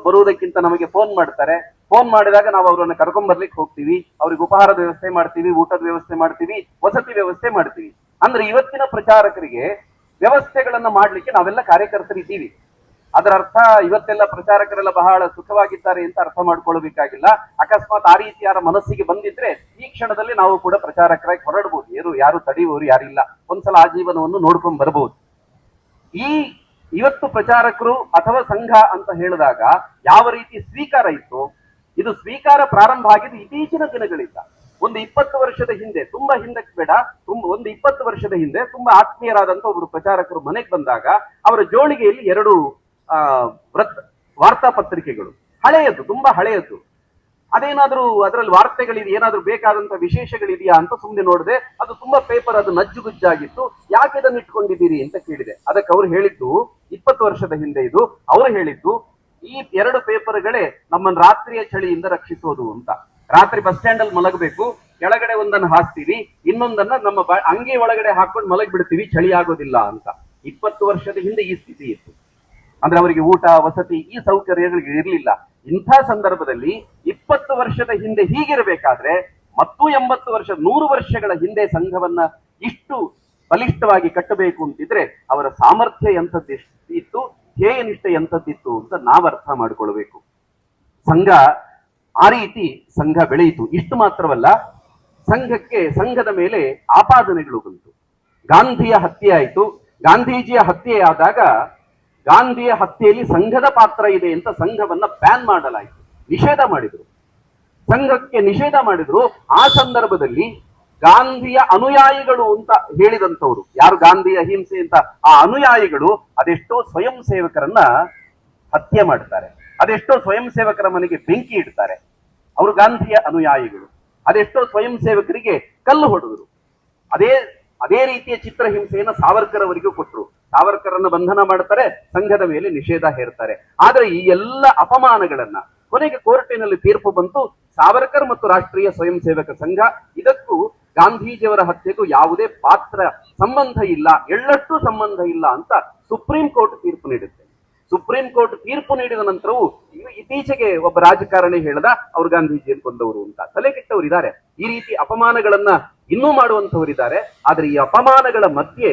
ಬರುವುದಕ್ಕಿಂತ ನಮಗೆ ಫೋನ್ ಮಾಡ್ತಾರೆ. ಫೋನ್ ಮಾಡಿದಾಗ ನಾವು ಅವರನ್ನ ಕರ್ಕೊಂಡ್ ಬರ್ಲಿಕ್ಕೆ ಹೋಗ್ತೀವಿ, ಅವ್ರಿಗೆ ಉಪಹಾರದ ವ್ಯವಸ್ಥೆ ಮಾಡ್ತೀವಿ, ಊಟದ ವ್ಯವಸ್ಥೆ ಮಾಡ್ತೀವಿ, ವಸತಿ ವ್ಯವಸ್ಥೆ ಮಾಡ್ತೀವಿ. ಅಂದ್ರೆ ಇವತ್ತಿನ ಪ್ರಚಾರಕರಿಗೆ ವ್ಯವಸ್ಥೆಗಳನ್ನ ಮಾಡ್ಲಿಕ್ಕೆ ನಾವೆಲ್ಲ ಕಾರ್ಯಕರ್ತರಿದ್ದೀವಿ. ಅದರ ಅರ್ಥ ಇವತ್ತೆಲ್ಲ ಪ್ರಚಾರಕರೆಲ್ಲ ಬಹಳ ಸುಖವಾಗಿದ್ದಾರೆ ಅಂತ ಅರ್ಥ ಮಾಡ್ಕೊಳ್ಬೇಕಾಗಿಲ್ಲ. ಅಕಸ್ಮಾತ್ ಆ ರೀತಿ ಯಾರ ಮನಸ್ಸಿಗೆ ಬಂದಿದ್ರೆ ಈ ಕ್ಷಣದಲ್ಲಿ ನಾವು ಕೂಡ ಪ್ರಚಾರಕರಾಗಿ ಹೊರಡ್ಬೋದು. ಯಾರು ತಡೆಯುವವರು ಯಾರಿಲ್ಲ. ಒಂದ್ಸಲ ಆ ಜೀವನವನ್ನು ನೋಡ್ಕೊಂಡ್ ಬರ್ಬೋದು. ಇವತ್ತು ಪ್ರಚಾರಕರು ಅಥವಾ ಸಂಘ ಅಂತ ಹೇಳಿದಾಗ ಯಾವ ರೀತಿ ಸ್ವೀಕಾರ ಇತ್ತು, ಇದು ಸ್ವೀಕಾರ ಪ್ರಾರಂಭ ಆಗಿದ್ದು ಇತ್ತೀಚಿನ ದಿನಗಳಿಂದ. ಒಂದು 20 ವರ್ಷದ ಹಿಂದೆ, ತುಂಬಾ ಹಿಂದಕ್ಕೆ ಬೇಡ, ಒಂದು 20 ವರ್ಷದ ಹಿಂದೆ ತುಂಬಾ ಆತ್ಮೀಯರಾದಂತ ಒಬ್ರು ಪ್ರಚಾರಕರು ಮನೆಗೆ ಬಂದಾಗ ಅವರ ಜೋಳಿಗೆಯಲ್ಲಿ 2 ವಾರ್ತಾ ಪತ್ರಿಕೆಗಳು, ಹಳೆಯದ್ದು, ತುಂಬಾ ಹಳೆಯದ್ದು. ಅದೇನಾದ್ರೂ ಅದರಲ್ಲಿ ವಾರ್ತೆಗಳಿದೆ, ಏನಾದ್ರೂ ಬೇಕಾದಂತ ವಿಶೇಷಗಳಿದೆಯಾ ಅಂತ ಸುಮ್ಮನೆ ನೋಡಿದೆ. ಅದು ತುಂಬಾ ಪೇಪರ್, ಅದು ನಜ್ಜುಗುಜ್ಜಾಗಿತ್ತು. ಯಾಕೆ ಇದನ್ನ ಇಟ್ಕೊಂಡಿದ್ದೀರಿ ಅಂತ ಕೇಳಿದೆ. ಅದಕ್ಕೆ ಅವ್ರು ಹೇಳಿದ್ದು 20 ವರ್ಷದ ಹಿಂದೆ ಇದು. ಅವ್ರು ಹೇಳಿದ್ದು ಈ 2 ಪೇಪರ್ಗಳೇ ನಮ್ಮನ್ನ ರಾತ್ರಿಯ ಚಳಿಯಿಂದ ರಕ್ಷಿಸೋದು ಅಂತ. ರಾತ್ರಿ ಬಸ್ ಸ್ಟ್ಯಾಂಡ್ ಅಲ್ಲಿ ಮಲಗಬೇಕು, ಕೆಳಗಡೆ ಒಂದನ್ನು ಹಾಕ್ತೀವಿ, ಇನ್ನೊಂದನ್ನ ನಮ್ಮ ಅಂಗಿ ಒಳಗಡೆ ಹಾಕೊಂಡು ಮಲಗಿ ಬಿಡ್ತೀವಿ, ಚಳಿ ಆಗೋದಿಲ್ಲ ಅಂತ. 20 ವರ್ಷದ ಹಿಂದೆ ಈ ಸ್ಥಿತಿ ಇತ್ತು. ಅಂದ್ರೆ ಅವರಿಗೆ ಊಟ ವಸತಿ ಈ ಸೌಕರ್ಯಗಳಿಗೆ ಇರಲಿಲ್ಲ. ಇಂಥ ಸಂದರ್ಭದಲ್ಲಿ 20 ವರ್ಷದ ಹಿಂದೆ ಹೀಗಿರಬೇಕಾದ್ರೆ ಮತ್ತು 80 ವರ್ಷ 100 ವರ್ಷಗಳ ಹಿಂದೆ ಸಂಘವನ್ನ ಇಷ್ಟು ಬಲಿಷ್ಠವಾಗಿ ಕಟ್ಟಬೇಕು ಅಂತಿದ್ರೆ ಅವರ ಸಾಮರ್ಥ್ಯ ಎಂಥದ್ದಿತ್ತು, ಧ್ಯೇಯ ನಿಷ್ಠೆ ಎಂಥದ್ದಿತ್ತು ಅಂತ ನಾವು ಅರ್ಥ ಮಾಡ್ಕೊಳ್ಬೇಕು. ಸಂಘ ಆ ರೀತಿ ಸಂಘ ಬೆಳೆಯಿತು. ಇಷ್ಟು ಮಾತ್ರವಲ್ಲ, ಸಂಘದ ಮೇಲೆ ಆಪಾದನೆಗಳು ಬಂತು. ಗಾಂಧಿಯ ಹತ್ಯೆ ಆಯಿತು. ಗಾಂಧೀಜಿಯ ಹತ್ಯೆ ಆದಾಗ ಗಾಂಧಿಯ ಹತ್ಯೆಯಲ್ಲಿ ಸಂಘದ ಪಾತ್ರ ಇದೆ ಅಂತ ಸಂಘವನ್ನ ಬ್ಯಾನ್ ಮಾಡಲಾಯಿತು, ನಿಷೇಧ ಮಾಡಿದ್ರು. ಸಂಘಕ್ಕೆ ನಿಷೇಧ ಮಾಡಿದ್ರು. ಆ ಸಂದರ್ಭದಲ್ಲಿ ಗಾಂಧಿಯ ಅನುಯಾಯಿಗಳು ಅಂತ ಹೇಳಿದಂಥವ್ರು, ಯಾರು ಗಾಂಧಿಯ ಅಹಿಂಸೆ ಅಂತ ಆ ಅನುಯಾಯಿಗಳು ಅದೆಷ್ಟೋ ಸ್ವಯಂ ಸೇವಕರನ್ನ ಹತ್ಯೆ ಮಾಡ್ತಾರೆ, ಅದೆಷ್ಟೋ ಸ್ವಯಂ ಸೇವಕರ ಮನೆಗೆ ಬೆಂಕಿ ಇಡ್ತಾರೆ. ಅವರು ಗಾಂಧಿಯ ಅನುಯಾಯಿಗಳು. ಅದೆಷ್ಟೋ ಸ್ವಯಂ ಸೇವಕರಿಗೆ ಕಲ್ಲು ಹೊಡೆದರು. ಅದೇ ರೀತಿಯ ಚಿತ್ರಹಿಂಸೆಯನ್ನು ಸಾವರ್ಕರ್ ಅವರಿಗೂ ಕೊಟ್ಟರು. ಸಾವರ್ಕರನ್ನ ಬಂಧನ ಮಾಡ್ತಾರೆ, ಸಂಘದ ಮೇಲೆ ನಿಷೇಧ ಹೇರ್ತಾರೆ. ಆದ್ರೆ ಈ ಎಲ್ಲ ಅಪಮಾನಗಳನ್ನ ಕೊನೆಗೆ ಕೋರ್ಟಿನಲ್ಲಿ ತೀರ್ಪು ಬಂತು, ಸಾವರ್ಕರ್ ಮತ್ತು ರಾಷ್ಟ್ರೀಯ ಸ್ವಯಂ ಸೇವಕ ಸಂಘ ಇದಕ್ಕೂ ಗಾಂಧೀಜಿಯವರ ಹತ್ಯೆಗೂ ಯಾವುದೇ ಪಾತ್ರ ಸಂಬಂಧ ಇಲ್ಲ, ಎಳ್ಳಷ್ಟು ಸಂಬಂಧ ಇಲ್ಲ ಅಂತ ಸುಪ್ರೀಂ ಕೋರ್ಟ್ ತೀರ್ಪು ನೀಡುತ್ತೆ. ಸುಪ್ರೀಂ ಕೋರ್ಟ್ ತೀರ್ಪು ನೀಡಿದ ನಂತರವೂ ಇತ್ತೀಚೆಗೆ ಒಬ್ಬ ರಾಜಕಾರಣಿ ಹೇಳ್ದ ಅವ್ರು ಗಾಂಧೀಜಿಯನ್ನು ಕೊಂದವರು ಅಂತ. ತಲೆಕೆಟ್ಟವರಿದ್ದಾರೆ, ಈ ರೀತಿ ಅಪಮಾನಗಳನ್ನ ಇನ್ನೂ ಮಾಡುವಂತವರಿದ್ದಾರೆ. ಆದ್ರೆ ಈ ಅಪಮಾನಗಳ ಮಧ್ಯೆ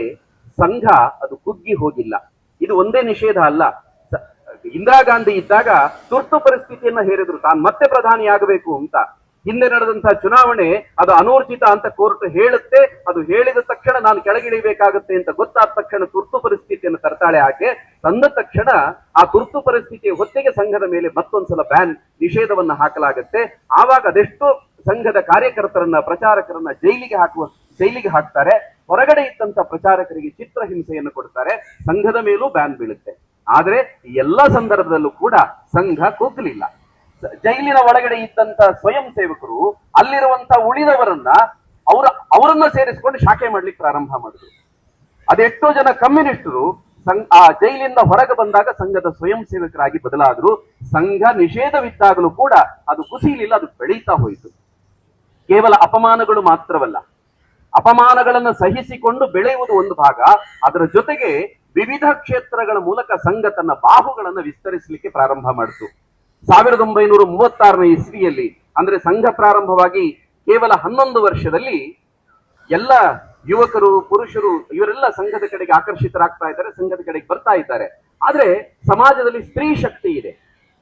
ಸಂಘ ಅದು ಕುಗ್ಗಿ ಹೋಗಿಲ್ಲ. ಇದು ಒಂದೇ ನಿಷೇಧ ಅಲ್ಲ. ಇಂದಿರಾ ಗಾಂಧಿ ಇದ್ದಾಗ ತುರ್ತು ಪರಿಸ್ಥಿತಿಯನ್ನ ಹೇರಿದ್ರು, ತಾನು ಮತ್ತೆ ಪ್ರಧಾನಿ ಆಗಬೇಕು ಅಂತ. ಹಿಂದೆ ನಡೆದಂತಹ ಚುನಾವಣೆ ಅದು ಅನೂರ್ಜಿತ ಅಂತ ಕೋರ್ಟ್ ಹೇಳುತ್ತೆ. ಅದು ಹೇಳಿದ ತಕ್ಷಣ ನಾನು ಕೆಳಗಿಳಿಬೇಕಾಗುತ್ತೆ ಅಂತ ಗೊತ್ತಾದ ತಕ್ಷಣ ತುರ್ತು ಪರಿಸ್ಥಿತಿಯನ್ನು ತರ್ತಾಳೆ ಆಕೆ. ತಂದ ತಕ್ಷಣ ಆ ತುರ್ತು ಪರಿಸ್ಥಿತಿಯ ಹೊತ್ತಿಗೆ ಸಂಘದ ಮೇಲೆ ಮತ್ತೊಂದ್ಸಲ ಬ್ಯಾನ್ ನಿಷೇಧವನ್ನ ಹಾಕಲಾಗುತ್ತೆ. ಆವಾಗ ಅದೆಷ್ಟೋ ಸಂಘದ ಕಾರ್ಯಕರ್ತರನ್ನ ಪ್ರಚಾರಕರನ್ನ ಜೈಲಿಗೆ ಹಾಕ್ತಾರೆ. ಹೊರಗಡೆ ಇದ್ದಂತ ಪ್ರಚಾರಕರಿಗೆ ಚಿತ್ರಹಿಂಸೆಯನ್ನು ಕೊಡ್ತಾರೆ. ಸಂಘದ ಮೇಲೂ ಬ್ಯಾನ್ ಬೀಳುತ್ತೆ. ಆದ್ರೆ ಈ ಎಲ್ಲಾ ಸಂದರ್ಭದಲ್ಲೂ ಕೂಡ ಸಂಘ ಕುಗ್ಗಲಿಲ್ಲ. ಜೈಲಿನ ಒಳಗಡೆ ಇದ್ದಂತ ಸ್ವಯಂ ಸೇವಕರು ಅಲ್ಲಿರುವಂತ ಉಳಿದವರನ್ನ ಅವರನ್ನ ಸೇರಿಸಿಕೊಂಡು ಶಾಖೆ ಮಾಡ್ಲಿಕ್ಕೆ ಪ್ರಾರಂಭ ಮಾಡಿದ್ರು. ಅದೆಷ್ಟೋ ಜನ ಕಮ್ಯುನಿಸ್ಟರು ಆ ಜೈಲಿಂದ ಹೊರಗೆ ಬಂದಾಗ ಸಂಘದ ಸ್ವಯಂ ಸೇವಕರಾಗಿ ಬದಲಾದ್ರು. ಸಂಘ ನಿಷೇಧವಿದ್ದಾಗಲೂ ಕೂಡ ಅದು ಕುಸಿಯಲಿಲ್ಲ, ಅದು ಬೆಳೀತಾ ಹೋಯಿತು. ಕೇವಲ ಅಪಮಾನಗಳು ಮಾತ್ರವಲ್ಲ, ಅಪಮಾನಗಳನ್ನು ಸಹಿಸಿಕೊಂಡು ಬೆಳೆಯುವುದು ಒಂದು ಭಾಗ, ಅದರ ಜೊತೆಗೆ ವಿವಿಧ ಕ್ಷೇತ್ರಗಳ ಮೂಲಕ ಸಂಘ ತನ್ನ ಬಾಹುಗಳನ್ನು ವಿಸ್ತರಿಸಲಿಕ್ಕೆ ಪ್ರಾರಂಭ ಮಾಡಿತು. 1936ನೇ ಇಸ್ವಿಯಲ್ಲಿ, ಅಂದ್ರೆ ಸಂಘ ಪ್ರಾರಂಭವಾಗಿ ಕೇವಲ 11 ವರ್ಷದಲ್ಲಿ ಎಲ್ಲ ಯುವಕರು, ಪುರುಷರು ಇವರೆಲ್ಲ ಸಂಘದ ಕಡೆಗೆ ಆಕರ್ಷಿತರಾಗ್ತಾ ಇದ್ದಾರೆ, ಸಂಘದ ಕಡೆಗೆ ಬರ್ತಾ ಇದ್ದಾರೆ. ಆದ್ರೆ ಸಮಾಜದಲ್ಲಿ ಸ್ತ್ರೀ ಶಕ್ತಿ ಇದೆ,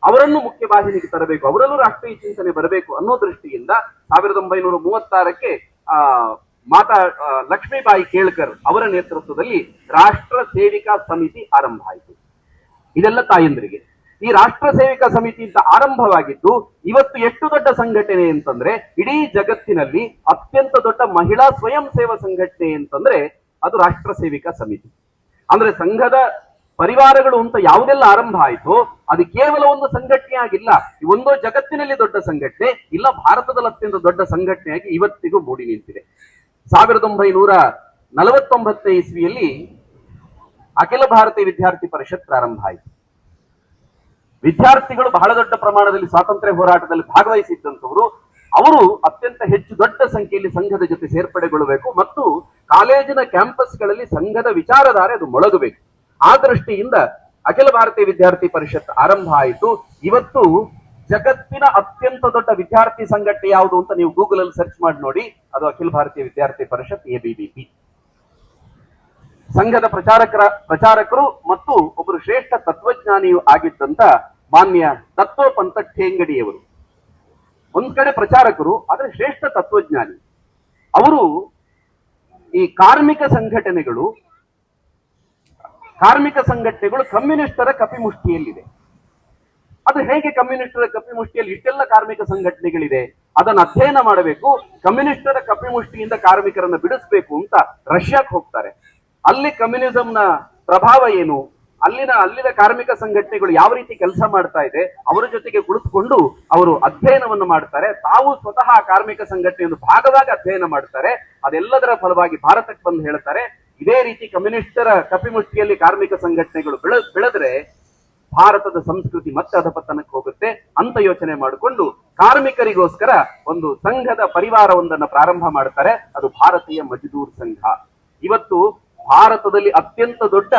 ಅವರನ್ನು ಮುಖ್ಯವಾಹಿನಿಗೆ ತರಬೇಕು, ಅವರಲ್ಲೂ ರಾಷ್ಟ್ರೀಯ ಚಿಂತನೆ ಬರಬೇಕು ಅನ್ನೋ ದೃಷ್ಟಿಯಿಂದ 1936ಕ್ಕೆ ಮಾತಾ ಲಕ್ಷ್ಮೀಬಾಯಿ ಕೇಳ್ಕರ್ ಅವರ ನೇತೃತ್ವದಲ್ಲಿ ರಾಷ್ಟ್ರ ಸೇವಿಕಾ ಸಮಿತಿ ಆರಂಭ ಆಯಿತು. ಇದೆಲ್ಲ ತಾಯಂದ್ರಿಗೆ. ಈ ರಾಷ್ಟ್ರ ಸೇವಿಕಾ ಸಮಿತಿ ಅಂತ ಆರಂಭವಾಗಿದ್ದು ಇವತ್ತು ಎಷ್ಟು ದೊಡ್ಡ ಸಂಘಟನೆ ಅಂತಂದ್ರೆ, ಇಡೀ ಜಗತ್ತಿನಲ್ಲಿ ಅತ್ಯಂತ ದೊಡ್ಡ ಮಹಿಳಾ ಸ್ವಯಂ ಸೇವಾ ಸಂಘಟನೆ ಅಂತಂದ್ರೆ ಅದು ರಾಷ್ಟ್ರ ಸೇವಿಕಾ ಸಮಿತಿ. ಅಂದ್ರೆ ಸಂಘದ ಪರಿವಾರಗಳು ಅಂತ ಯಾವುದೆಲ್ಲ ಆರಂಭ ಆಯಿತು ಅದು ಕೇವಲ ಒಂದು ಸಂಘಟನೆ ಆಗಿಲ್ಲ, ಒಂದು ಜಗತ್ತಿನಲ್ಲಿ ದೊಡ್ಡ ಸಂಘಟನೆ, ಇಲ್ಲ ಭಾರತದಲ್ಲಿ ಅತ್ಯಂತ ದೊಡ್ಡ ಸಂಘಟನೆಯಾಗಿ ಇವತ್ತಿಗೂ ಮೂಡಿ ನಿಂತಿದೆ. 1949ನೇ ಇಸ್ವಿಯಲ್ಲಿ ಅಖಿಲ ಭಾರತೀಯ ವಿದ್ಯಾರ್ಥಿ ಪರಿಷತ್ ಪ್ರಾರಂಭ ಆಯಿತು. ವಿದ್ಯಾರ್ಥಿಗಳು ಬಹಳ ದೊಡ್ಡ ಪ್ರಮಾಣದಲ್ಲಿ ಸ್ವಾತಂತ್ರ್ಯ ಹೋರಾಟದಲ್ಲಿ ಭಾಗವಹಿಸಿದ್ದಂಥವರು, ಅವರು ಅತ್ಯಂತ ಹೆಚ್ಚು ದೊಡ್ಡ ಸಂಖ್ಯೆಯಲ್ಲಿ ಸಂಘದ ಜೊತೆ ಸೇರ್ಪಡೆಗೊಳ್ಳಬೇಕು ಮತ್ತು ಕಾಲೇಜಿನ ಕ್ಯಾಂಪಸ್ಗಳಲ್ಲಿ ಸಂಘದ ವಿಚಾರಧಾರೆ ಅದು ಮೊಳಗಬೇಕು. ಆ ದೃಷ್ಟಿಯಿಂದ ಅಖಿಲ ಭಾರತೀಯ ವಿದ್ಯಾರ್ಥಿ ಪರಿಷತ್ ಆರಂಭ ಆಯಿತು. ಇವತ್ತು ಜಗತ್ತಿನ ಅತ್ಯಂತ ದೊಡ್ಡ ವಿದ್ಯಾರ್ಥಿ ಸಂಘಟನೆ ಯಾವುದು ಅಂತ ನೀವು ಗೂಗಲ್ ಅಲ್ಲಿ ಸರ್ಚ್ ಮಾಡಿ ನೋಡಿ, ಅದು ಅಖಿಲ ಭಾರತೀಯ ವಿದ್ಯಾರ್ಥಿ ಪರಿಷತ್ ಎಬಿವಿಪಿ. ಸಂಘದ ಪ್ರಚಾರಕರು ಮತ್ತು ಒಬ್ಬರು ಶ್ರೇಷ್ಠ ತತ್ವಜ್ಞಾನಿಯೂ ಆಗಿದ್ದಂತ ಮಾನ್ಯ ದತ್ತೋಪಂತ ಠೇಂಗಡಿಯವರು ಒಂದ್ ಕಡೆ ಪ್ರಚಾರಕರು, ಆದ್ರೆ ಶ್ರೇಷ್ಠ ತತ್ವಜ್ಞಾನಿ. ಅವರು ಈ ಕಾರ್ಮಿಕ ಸಂಘಟನೆಗಳು ಕಮ್ಯುನಿಸ್ಟರ ಕಪಿಮುಷ್ಟಿಯಲ್ಲಿದೆ. ಅದು ಹೇಗೆ ಕಮ್ಯುನಿಸ್ಟರ ಕಪಿಮುಷ್ಟಿಯಲ್ಲಿ ಇಷ್ಟೆಲ್ಲ ಕಾರ್ಮಿಕ ಸಂಘಟನೆಗಳಿದೆ, ಅದನ್ನು ಅಧ್ಯಯನ ಮಾಡಬೇಕು, ಕಮ್ಯುನಿಸ್ಟರ ಕಪಿಮುಷ್ಟಿಯಿಂದ ಕಾರ್ಮಿಕರನ್ನ ಬಿಡಿಸ್ಬೇಕು ಅಂತ ರಷ್ಯಾಕ್ಕೆ ಹೋಗ್ತಾರೆ. ಅಲ್ಲಿ ಕಮ್ಯುನಿಸಂನ ಪ್ರಭಾವ ಏನು, ಅಲ್ಲಿನ ಕಾರ್ಮಿಕ ಸಂಘಟನೆಗಳು ಯಾವ ರೀತಿ ಕೆಲಸ ಮಾಡ್ತಾ ಇದೆ, ಅವರ ಜೊತೆಗೆ ಕುಳಿತುಕೊಂಡು ಅವರು ಅಧ್ಯಯನವನ್ನು ಮಾಡ್ತಾರೆ. ತಾವು ಸ್ವತಃ ಕಾರ್ಮಿಕ ಸಂಘಟನೆಯನ್ನು ಭಾಗವಾಗಿ ಅಧ್ಯಯನ ಮಾಡ್ತಾರೆ. ಅದೆಲ್ಲದರ ಫಲವಾಗಿ ಭಾರತಕ್ಕೆ ಬಂದು ಹೇಳ್ತಾರೆ, ಇದೇ ರೀತಿ ಕಮ್ಯುನಿಸ್ಟರ ಕಪಿಮುಷ್ಟಿಯಲ್ಲಿ ಕಾರ್ಮಿಕ ಸಂಘಟನೆಗಳು ಬೆಳೆದ್ರೆ ಭಾರತದ ಸಂಸ್ಕೃತಿ ಮತ್ತೆ ಅಧಪತನಕ್ಕೆ ಹೋಗುತ್ತೆ ಅಂತ ಯೋಚನೆ ಮಾಡಿಕೊಂಡು ಕಾರ್ಮಿಕರಿಗೋಸ್ಕರ ಒಂದು ಸಂಘದ ಪರಿವಾರವೊಂದನ್ನು ಪ್ರಾರಂಭ ಮಾಡ್ತಾರೆ. ಅದು ಭಾರತೀಯ ಮಜ್ದೂರ್ ಸಂಘ. ಇವತ್ತು ಭಾರತದಲ್ಲಿ ಅತ್ಯಂತ ದೊಡ್ಡ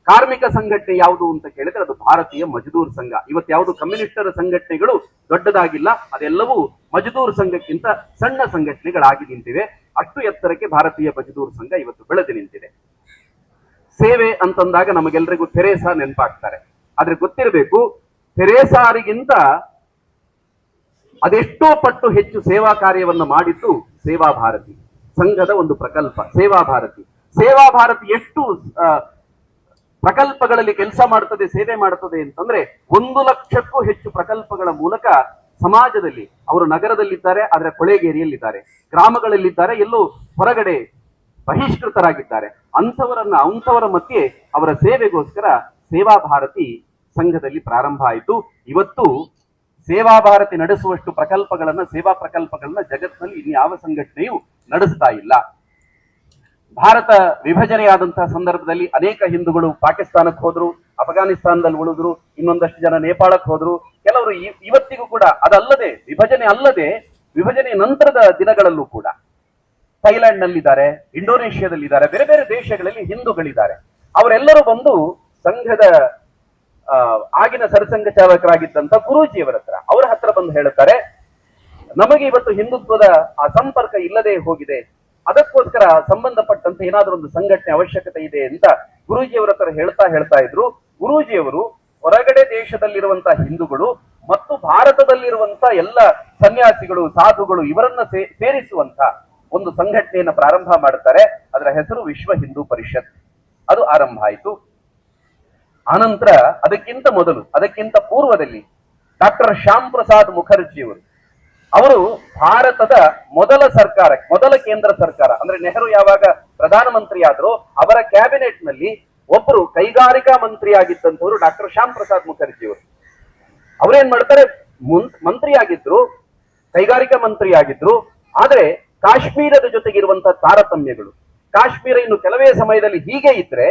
ಕಾರ್ಮಿಕ ಸಂಘಟನೆ ಯಾವುದು ಅಂತ ಕೇಳಿದ್ರೆ ಅದು ಭಾರತೀಯ ಮಜ್ದೂರ್ ಸಂಘ. ಇವತ್ತು ಯಾವುದು ಕಮ್ಯುನಿಸ್ಟರ ಸಂಘಟನೆಗಳು ದೊಡ್ಡದಾಗಿಲ್ಲ, ಅದೆಲ್ಲವೂ ಮಜ್ದೂರ್ ಸಂಘಕ್ಕಿಂತ ಸಣ್ಣ ಸಂಘಟನೆಗಳಾಗಿ ನಿಂತಿವೆ. ಅಷ್ಟು ಎತ್ತರಕ್ಕೆ ಭಾರತೀಯ ಮಜ್ದೂರ್ ಸಂಘ ಇವತ್ತು ಬೆಳೆದು ನಿಂತಿದೆ. ಸೇವೆ ಅಂತಂದಾಗ ನಮಗೆಲ್ಲರಿಗೂ ಥೆರೇಸಾ ನೆನಪಾಗ್ತಾರೆ. ಆದ್ರೆ ಗೊತ್ತಿರಬೇಕು, ಥೆರೇಸಾರಿಗಿಂತ ಅದೆಷ್ಟೋ ಪಟ್ಟು ಹೆಚ್ಚು ಸೇವಾ ಕಾರ್ಯವನ್ನು ಮಾಡಿದ್ದು ಸೇವಾ ಭಾರತಿ ಸಂಘದ ಒಂದು ಪ್ರಕಲ್ಪ. ಸೇವಾ ಭಾರತಿ ಎಷ್ಟು ಪ್ರಕಲ್ಪಗಳಲ್ಲಿ ಕೆಲಸ ಮಾಡ್ತದೆ, ಸೇವೆ ಮಾಡ್ತದೆ ಅಂತಂದ್ರೆ 1 ಲಕ್ಷಕ್ಕೂ ಹೆಚ್ಚು ಪ್ರಕಲ್ಪಗಳ ಮೂಲಕ ಸಮಾಜದಲ್ಲಿ, ಅವರು ನಗರದಲ್ಲಿದ್ದಾರೆ ಆದ್ರೆ ಕೊಳೆಗೇರಿಯಲ್ಲಿದ್ದಾರೆ, ಗ್ರಾಮಗಳಲ್ಲಿದ್ದಾರೆ, ಎಲ್ಲೋ ಹೊರಗಡೆ ಬಹಿಷ್ಕೃತರಾಗಿದ್ದಾರೆ, ಅಂಥವರ ಮಧ್ಯೆ ಅವರ ಸೇವೆಗೋಸ್ಕರ ಸೇವಾ ಭಾರತಿ ಸಂಘದಲ್ಲಿ ಪ್ರಾರಂಭ ಆಯಿತು. ಇವತ್ತು ಸೇವಾ ಭಾರತಿ ನಡೆಸುವಷ್ಟು ಸೇವಾ ಪ್ರಕಲ್ಪಗಳನ್ನ ಜಗತ್ತಿನಲ್ಲಿ ಇನ್ಯಾವ ಸಂಘಟನೆಯೂ ನಡೆಸ್ತಾ ಇಲ್ಲ. ಭಾರತ ವಿಭಜನೆಯಾದಂತಹ ಸಂದರ್ಭದಲ್ಲಿ ಅನೇಕ ಹಿಂದೂಗಳು ಪಾಕಿಸ್ತಾನಕ್ಕೆ ಹೋದ್ರು, ಅಫಘಾನಿಸ್ತಾನದಲ್ಲಿ ಉಳಿದ್ರು, ಇನ್ನೊಂದಷ್ಟು ಜನ ನೇಪಾಳಕ್ಕೆ ಹೋದ್ರು. ಕೆಲವರು ಇವತ್ತಿಗೂ ಕೂಡ ಅದಲ್ಲದೆ ವಿಭಜನೆ ನಂತರದ ದಿನಗಳಲ್ಲೂ ಕೂಡ ಥೈಲ್ಯಾಂಡ್ ನಲ್ಲಿದ್ದಾರೆ, ಇಂಡೋನೇಷ್ಯಾದಲ್ಲಿದ್ದಾರೆ, ಬೇರೆ ಬೇರೆ ದೇಶಗಳಲ್ಲಿ ಹಿಂದೂಗಳಿದ್ದಾರೆ. ಅವರೆಲ್ಲರೂ ಬಂದು ಸಂಘದ ಆಗಿನ ಸರಸಂಘ ಚಾಲಕರಾಗಿದ್ದಂತ ಅವರ ಹತ್ರ ಬಂದು ಹೇಳುತ್ತಾರೆ, ನಮಗೆ ಇವತ್ತು ಹಿಂದುತ್ವದ ಆ ಸಂಪರ್ಕ ಇಲ್ಲದೆ ಹೋಗಿದೆ, ಅದಕ್ಕೋಸ್ಕರ ಸಂಬಂಧಪಟ್ಟಂತೆ ಏನಾದರೂ ಒಂದು ಸಂಘಟನೆ ಅವಶ್ಯಕತೆ ಇದೆ ಅಂತ ಗುರೂಜಿಯವರ ಹತ್ರ ಹೇಳ್ತಾ ಇದ್ರು. ಗುರೂಜಿಯವರು ಹೊರಗಡೆ ದೇಶದಲ್ಲಿರುವಂತಹ ಹಿಂದೂಗಳು ಮತ್ತು ಭಾರತದಲ್ಲಿರುವಂತಹ ಎಲ್ಲ ಸನ್ಯಾಸಿಗಳು, ಸಾಧುಗಳು ಇವರನ್ನ ಸೇರಿಸುವಂತ ಒಂದು ಸಂಘಟನೆಯನ್ನು ಪ್ರಾರಂಭ ಮಾಡುತ್ತಾರೆ. ಅದರ ಹೆಸರು ವಿಶ್ವ ಹಿಂದೂ ಪರಿಷತ್. ಅದು ಆರಂಭ ಆಯಿತು. ಆನಂತರ ಅದಕ್ಕಿಂತ ಪೂರ್ವದಲ್ಲಿ ಡಾಕ್ಟರ್ ಶ್ಯಾಮ್ ಪ್ರಸಾದ್ ಮುಖರ್ಜಿಯವರು ಅವರು ಭಾರತದ ಮೊದಲ ಕೇಂದ್ರ ಸರ್ಕಾರ ಅಂದ್ರೆ ನೆಹರು ಯಾವಾಗ ಪ್ರಧಾನಮಂತ್ರಿ ಆದ್ರೂ ಅವರ ಕ್ಯಾಬಿನೆಟ್ ನಲ್ಲಿ ಒಬ್ಬರು ಕೈಗಾರಿಕಾ ಮಂತ್ರಿ ಆಗಿದ್ದಂಥವ್ರು ಡಾಕ್ಟರ್ ಶ್ಯಾಮ್ ಪ್ರಸಾದ್ ಮುಖರ್ಜಿಯವರು. ಅವರೇನ್ ಮಾಡ್ತಾರೆ, ಕೈಗಾರಿಕಾ ಮಂತ್ರಿ ಆಗಿದ್ರು. ಆದ್ರೆ ಕಾಶ್ಮೀರದ ಜೊತೆಗಿರುವಂತಹ ತಾರತಮ್ಯಗಳು, ಕಾಶ್ಮೀರ ಇನ್ನು ಕೆಲವೇ ಸಮಯದಲ್ಲಿ ಹೀಗೆ ಇದ್ರೆ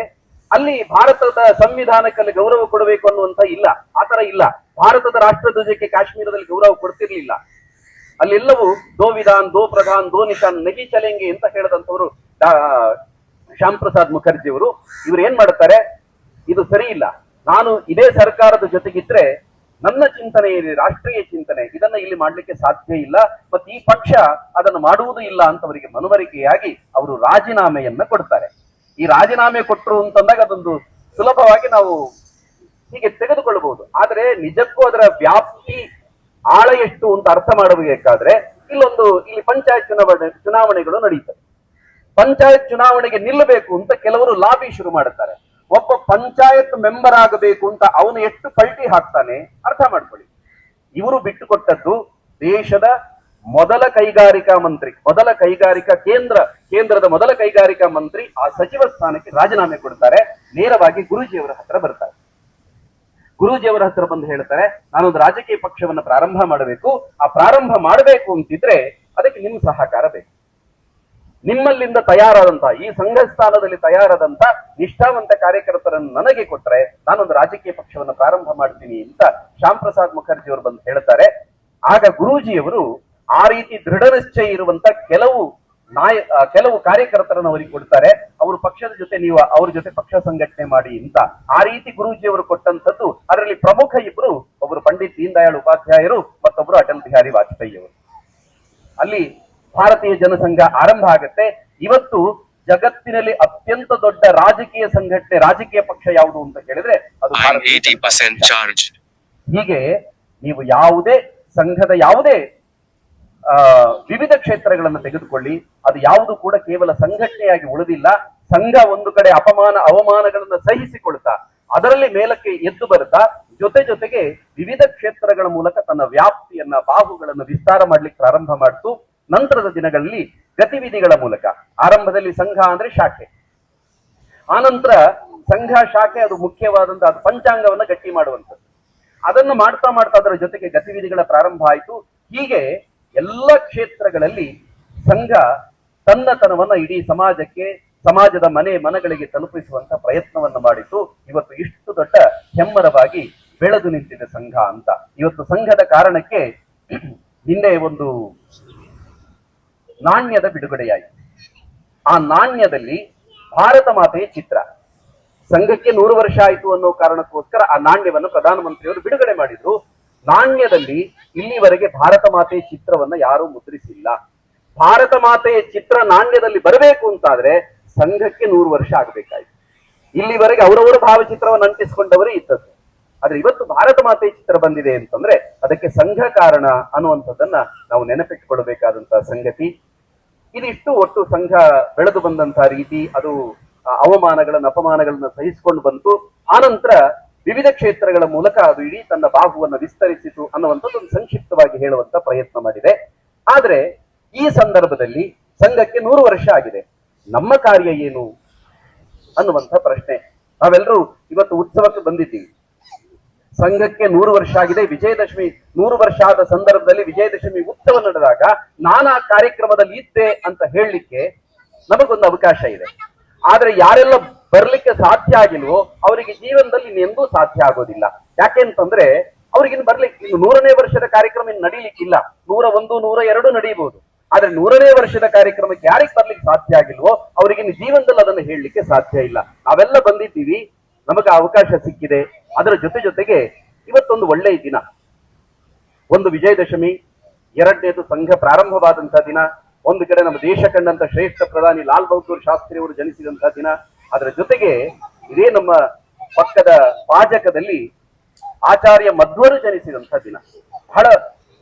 ಅಲ್ಲಿ ಭಾರತದ ಸಂವಿಧಾನಕ್ಕೆ ಗೌರವ ಕೊಡಬೇಕು ಅನ್ನುವಂತ ಇಲ್ಲ, ಆತರ ಇಲ್ಲ. ಭಾರತದ ರಾಷ್ಟ್ರಧ್ವಜಕ್ಕೆ ಕಾಶ್ಮೀರದಲ್ಲಿ ಗೌರವ ಕೊಡ್ತಿರ್ಲಿಲ್ಲ. ಅಲ್ಲೆಲ್ಲವೂ ದೋ ವಿಧಾನ್, ದೋ ಪ್ರಧಾನ್, ದೋ ನಿಶಾನ್, ನಗಿ ಚಲೆಂಗೆ ಅಂತ ಹೇಳದಂತವರು ಶ್ಯಾಮ್ ಪ್ರಸಾದ್ ಮುಖರ್ಜಿ ಅವರು. ಇವ್ರು ಏನ್ ಮಾಡ್ತಾರೆ, ಇದು ಸರಿ ಇಲ್ಲ, ನಾನು ಇದೇ ಸರ್ಕಾರದ ಜೊತೆಗಿದ್ರೆ ನನ್ನ ಚಿಂತನೆ ರಾಷ್ಟ್ರೀಯ ಚಿಂತನೆ ಇದನ್ನ ಇಲ್ಲಿ ಮಾಡ್ಲಿಕ್ಕೆ ಸಾಧ್ಯ ಇಲ್ಲ, ಮತ್ತೆ ಈ ಪಕ್ಷ ಅದನ್ನು ಮಾಡುವುದೂ ಇಲ್ಲ ಅಂತ ಅವರಿಗೆ ಮನವರಿಕೆಯಾಗಿ ಅವರು ರಾಜೀನಾಮೆಯನ್ನ ಕೊಡ್ತಾರೆ. ಈ ರಾಜೀನಾಮೆ ಕೊಟ್ಟರು ಅಂತಂದಾಗ ಅದೊಂದು ಸುಲಭವಾಗಿ ನಾವು ಹೀಗೆ ತೆಗೆದುಕೊಳ್ಳಬಹುದು. ಆದ್ರೆ ನಿಜಕ್ಕೂ ಅದರ ವ್ಯಾಪ್ತಿ ಆಳ ಎಷ್ಟು ಅಂತ ಅರ್ಥ ಮಾಡಬೇಕಾದ್ರೆ ಇಲ್ಲಿ ಪಂಚಾಯತ್ ಚುನಾವಣೆಗಳು ನಡೆಯುತ್ತವೆ. ಪಂಚಾಯತ್ ಚುನಾವಣೆಗೆ ನಿಲ್ಲಬೇಕು ಅಂತ ಕೆಲವರು ಲಾಬಿ ಶುರು ಮಾಡುತ್ತಾರೆ. ಒಬ್ಬ ಪಂಚಾಯತ್ ಮೆಂಬರ್ ಆಗಬೇಕು ಅಂತ ಅವನು ಎಷ್ಟು ಪಲ್ಟಿ ಹಾಕ್ತಾನೆ ಅರ್ಥ ಮಾಡ್ಕೊಳ್ಳಿ. ಇವರು ಬಿಟ್ಟುಕೊಟ್ಟದ್ದು ದೇಶದ ಮೊದಲ ಕೈಗಾರಿಕಾ ಮಂತ್ರಿ ಆ ಸಚಿವ ಸ್ಥಾನಕ್ಕೆ ರಾಜೀನಾಮೆ ಕೊಡ್ತಾರೆ. ನೇರವಾಗಿ ಗುರೂಜಿಯವರ ಹತ್ರ ಬರ್ತಾರೆ. ಗುರೂಜಿಯವರ ಹತ್ರ ಬಂದು ಹೇಳ್ತಾರೆ, ನಾನೊಂದು ರಾಜಕೀಯ ಪಕ್ಷವನ್ನು ಪ್ರಾರಂಭ ಮಾಡಬೇಕು. ಆ ಪ್ರಾರಂಭ ಮಾಡಬೇಕು ಅಂತಿದ್ರೆ ಅದಕ್ಕೆ ನಿಮ್ಮ ಸಹಕಾರ ಬೇಕು. ನಿಮ್ಮಲ್ಲಿಂದ ಈ ಸಂಘ ಸ್ಥಾನದಲ್ಲಿ ತಯಾರಾದಂತ ನಿಷ್ಠಾವಂತ ಕಾರ್ಯಕರ್ತರನ್ನು ನನಗೆ ಕೊಟ್ಟರೆ ನಾನೊಂದು ರಾಜಕೀಯ ಪಕ್ಷವನ್ನು ಪ್ರಾರಂಭ ಮಾಡ್ತೀನಿ ಅಂತ ಶ್ಯಾಮ್ ಪ್ರಸಾದ್ ಮುಖರ್ಜಿ ಅವರು ಬಂದು ಹೇಳ್ತಾರೆ. ಆಗ ಗುರೂಜಿಯವರು ಆ ರೀತಿ ದೃಢ ನಿಶ್ಚಯ ಇರುವಂತ ಕೆಲವು ಕಾರ್ಯಕರ್ತರನ್ನು ಅವರಿಗೆ ಕೊಡ್ತಾರೆ. ಅವರು ಪಕ್ಷದ ಜೊತೆ ಅವ್ರ ಜೊತೆ ಪಕ್ಷ ಸಂಘಟನೆ ಮಾಡಿ ಅಂತ ಆ ರೀತಿ ಗುರೂಜಿಯವರು ಕೊಟ್ಟಂತದ್ದು. ಅದರಲ್ಲಿ ಪ್ರಮುಖ ಇಬ್ರು, ಒಬ್ಬರು ಪಂಡಿತ್ ದೀನ್ ದಯಾಳ್ ಉಪಾಧ್ಯಾಯರು, ಮತ್ತೊಬ್ಬರು ಅಟಲ್ ಬಿಹಾರಿ ವಾಜಪೇಯಿ ಅವರು. ಅಲ್ಲಿ ಭಾರತೀಯ ಜನಸಂಘ ಆರಂಭ ಆಗುತ್ತೆ. ಇವತ್ತು ಜಗತ್ತಿನಲ್ಲಿ ಅತ್ಯಂತ ದೊಡ್ಡ ರಾಜಕೀಯ ಸಂಘಟನೆ, ರಾಜಕೀಯ ಪಕ್ಷ ಯಾವುದು ಅಂತ ಕೇಳಿದ್ರೆ ಅದು ಹೀಗೆ ನೀವು ಸಂಘದ ಯಾವುದೇ ವಿವಿಧ ಕ್ಷೇತ್ರಗಳನ್ನು ತೆಗೆದುಕೊಳ್ಳಿ, ಅದು ಯಾವುದು ಕೂಡ ಕೇವಲ ಸಂಘಟನೆಯಾಗಿ ಉಳಿದಿಲ್ಲ. ಸಂಘ ಒಂದು ಕಡೆ ಅವಮಾನಗಳನ್ನು ಸಹಿಸಿಕೊಳ್ತಾ ಅದರಲ್ಲಿ ಮೇಲಕ್ಕೆ ಎದ್ದು ಬರ್ತಾ ಜೊತೆಗೆ ವಿವಿಧ ಕ್ಷೇತ್ರಗಳ ಮೂಲಕ ತನ್ನ ವ್ಯಾಪ್ತಿಯನ್ನ, ಬಾಹುಗಳನ್ನು ವಿಸ್ತಾರ ಮಾಡ್ಲಿಕ್ಕೆ ಪ್ರಾರಂಭ ಮಾಡ್ತು. ನಂತರದ ದಿನಗಳಲ್ಲಿ ಗತಿವಿಧಿಗಳ ಮೂಲಕ, ಆರಂಭದಲ್ಲಿ ಸಂಘ ಅಂದ್ರೆ ಶಾಖೆ, ಆನಂತರ ಸಂಘ ಶಾಖೆ ಅದು ಮುಖ್ಯವಾದಂತಹ ಅದು ಪಂಚಾಂಗವನ್ನ ಗಟ್ಟಿ ಮಾಡುವಂಥದ್ದು. ಅದನ್ನು ಮಾಡ್ತಾ ಅದರ ಜೊತೆಗೆ ಗತಿವಿಧಿಗಳ ಪ್ರಾರಂಭ ಆಯಿತು. ಹೀಗೆ ಎಲ್ಲ ಕ್ಷೇತ್ರಗಳಲ್ಲಿ ಸಂಘ ತನ್ನತನವನ್ನ ಇಡೀ ಸಮಾಜದ ಮನೆಗಳಿಗೆ ತಲುಪಿಸುವಂತ ಪ್ರಯತ್ನವನ್ನ ಮಾಡಿತು. ಇವತ್ತು ಇಷ್ಟು ದೊಡ್ಡ ಹೆಮ್ಮರವಾಗಿ ಬೆಳೆದು ನಿಂತಿದೆ ಸಂಘ ಅಂತ. ಇವತ್ತು ಸಂಘದ ಕಾರಣಕ್ಕೆ ನಿನ್ನೆ ಒಂದು ನಾಣ್ಯದ ಬಿಡುಗಡೆಯಾಯಿತು. ಆ ನಾಣ್ಯದಲ್ಲಿ ಭಾರತ ಮಾತೆಯ ಚಿತ್ರ, ಸಂಘಕ್ಕೆ 100 ವರ್ಷ ಆಯಿತು ಅನ್ನೋ ಕಾರಣಕ್ಕೋಸ್ಕರ ಆ ನಾಣ್ಯವನ್ನು ಪ್ರಧಾನಮಂತ್ರಿಯವರು ಬಿಡುಗಡೆ ಮಾಡಿದ್ರು. ನಾಣ್ಯದಲ್ಲಿ ಇಲ್ಲಿವರೆಗೆ ಭಾರತ ಮಾತೆಯ ಚಿತ್ರವನ್ನ ಯಾರೂ ಮುದ್ರಿಸಿಲ್ಲ. ಭಾರತ ಮಾತೆಯ ಚಿತ್ರ ನಾಣ್ಯದಲ್ಲಿ ಬರಬೇಕು ಅಂತಾದ್ರೆ ಸಂಘಕ್ಕೆ 100 ವರ್ಷ ಆಗ್ಬೇಕಾಯ್ತು. ಇಲ್ಲಿವರೆಗೆ ಅವರವರ ಭಾವಚಿತ್ರವನ್ನು ಅಂಟಿಸಿಕೊಂಡವರೇ ಇದ್ದದ್ದು. ಆದ್ರೆ ಇವತ್ತು ಭಾರತ ಮಾತೆಯ ಚಿತ್ರ ಬಂದಿದೆ ಅಂತಂದ್ರೆ ಅದಕ್ಕೆ ಸಂಘ ಕಾರಣ ಅನ್ನುವಂಥದ್ದನ್ನ ನಾವು ನೆನಪಿಟ್ಟುಕೊಳ್ಬೇಕಾದಂತಹ ಸಂಗತಿ. ಇದಿಷ್ಟು ಒಟ್ಟು ಸಂಘ ಬೆಳೆದು ಬಂದಂತಹ ರೀತಿ, ಅದು ಅಪಮಾನಗಳನ್ನ ಸಹಿಸಿಕೊಂಡು ಬಂತು. ಆನಂತರ ವಿವಿಧ ಕ್ಷೇತ್ರಗಳ ಮೂಲಕ ಅದು ಇಡೀ ತನ್ನ ಬಾಹುವನ್ನು ವಿಸ್ತರಿಸಿತು ಅನ್ನುವಂಥದ್ದು ಒಂದು ಸಂಕ್ಷಿಪ್ತವಾಗಿ ಹೇಳುವಂತ ಪ್ರಯತ್ನ ಮಾಡಿದೆ. ಆದ್ರೆ ಈ ಸಂದರ್ಭದಲ್ಲಿ ಸಂಘಕ್ಕೆ 100 ವರ್ಷ ಆಗಿದೆ, ನಮ್ಮ ಕಾರ್ಯ ಏನು ಅನ್ನುವಂಥ ಪ್ರಶ್ನೆ. ನಾವೆಲ್ಲರೂ ಇವತ್ತು ಉತ್ಸವಕ್ಕೆ ಬಂದಿದ್ದೀವಿ. ಸಂಘಕ್ಕೆ 100 ವರ್ಷ ಆಗಿದೆ. ವಿಜಯದಶಮಿ 100 ವರ್ಷ ಆದ ಸಂದರ್ಭದಲ್ಲಿ ವಿಜಯದಶಮಿ ಉತ್ಸವ ನಡೆದಾಗ ನಾನು ಆ ಕಾರ್ಯಕ್ರಮದಲ್ಲಿ ಇದ್ದೆ ಅಂತ ಹೇಳಲಿಕ್ಕೆ ನಮಗೊಂದು ಅವಕಾಶ ಇದೆ. ಆದ್ರೆ ಯಾರೆಲ್ಲ ಬರ್ಲಿಕ್ಕೆ ಸಾಧ್ಯ ಆಗಿಲ್ವೋ ಅವರಿಗೆ ಜೀವನದಲ್ಲಿ ಇನ್ನೆಂದೂ ಸಾಧ್ಯ ಆಗೋದಿಲ್ಲ. ಯಾಕೆಂತಂದ್ರೆ ಅವ್ರಿಗಿನ್ನು ಬರ್ಲಿಕ್ಕೆ, ಇನ್ನು 100ನೇ ವರ್ಷದ ಕಾರ್ಯಕ್ರಮ ಇನ್ನು ನಡೀಲಿಕ್ಕಿಲ್ಲ. 101, 102 ನಡೀಬಹುದು. ಆದ್ರೆ 100ನೇ ವರ್ಷದ ಕಾರ್ಯಕ್ರಮಕ್ಕೆ ಯಾರಿಗೆ ಬರ್ಲಿಕ್ಕೆ ಸಾಧ್ಯ ಆಗಿಲ್ವೋ ಅವ್ರಿಗಿನ್ನು ಜೀವನದಲ್ಲಿ ಅದನ್ನು ಹೇಳಲಿಕ್ಕೆ ಸಾಧ್ಯ ಇಲ್ಲ. ನಾವೆಲ್ಲ ಬಂದಿದ್ದೀವಿ, ನಮಗೆ ಅವಕಾಶ ಸಿಕ್ಕಿದೆ. ಅದರ ಜೊತೆಗೆ ಇವತ್ತೊಂದು ಒಳ್ಳೆಯ ದಿನ, ಒಂದು ವಿಜಯದಶಮಿ, ಎರಡನೇದು ಸಂಘ ಪ್ರಾರಂಭವಾದಂತಹ ದಿನ, ಒಂದು ಕಡೆ ನಮ್ಮ ದೇಶ ಕಂಡಂತ ಶ್ರೇಷ್ಠ ಪ್ರಧಾನಿ ಲಾಲ್ ಬಹದ್ದೂರ್ ಶಾಸ್ತ್ರಿ ಅವರು ಜನಿಸಿದಂತಹ ದಿನ. ಅದರ ಜೊತೆಗೆ ಇದೇ ನಮ್ಮ ಪಕ್ಕದ ಪಾಜಕದಲ್ಲಿ ಆಚಾರ್ಯ ಮಧ್ವರು ಜನಿಸಿದಂತಹ ದಿನ. ಬಹಳ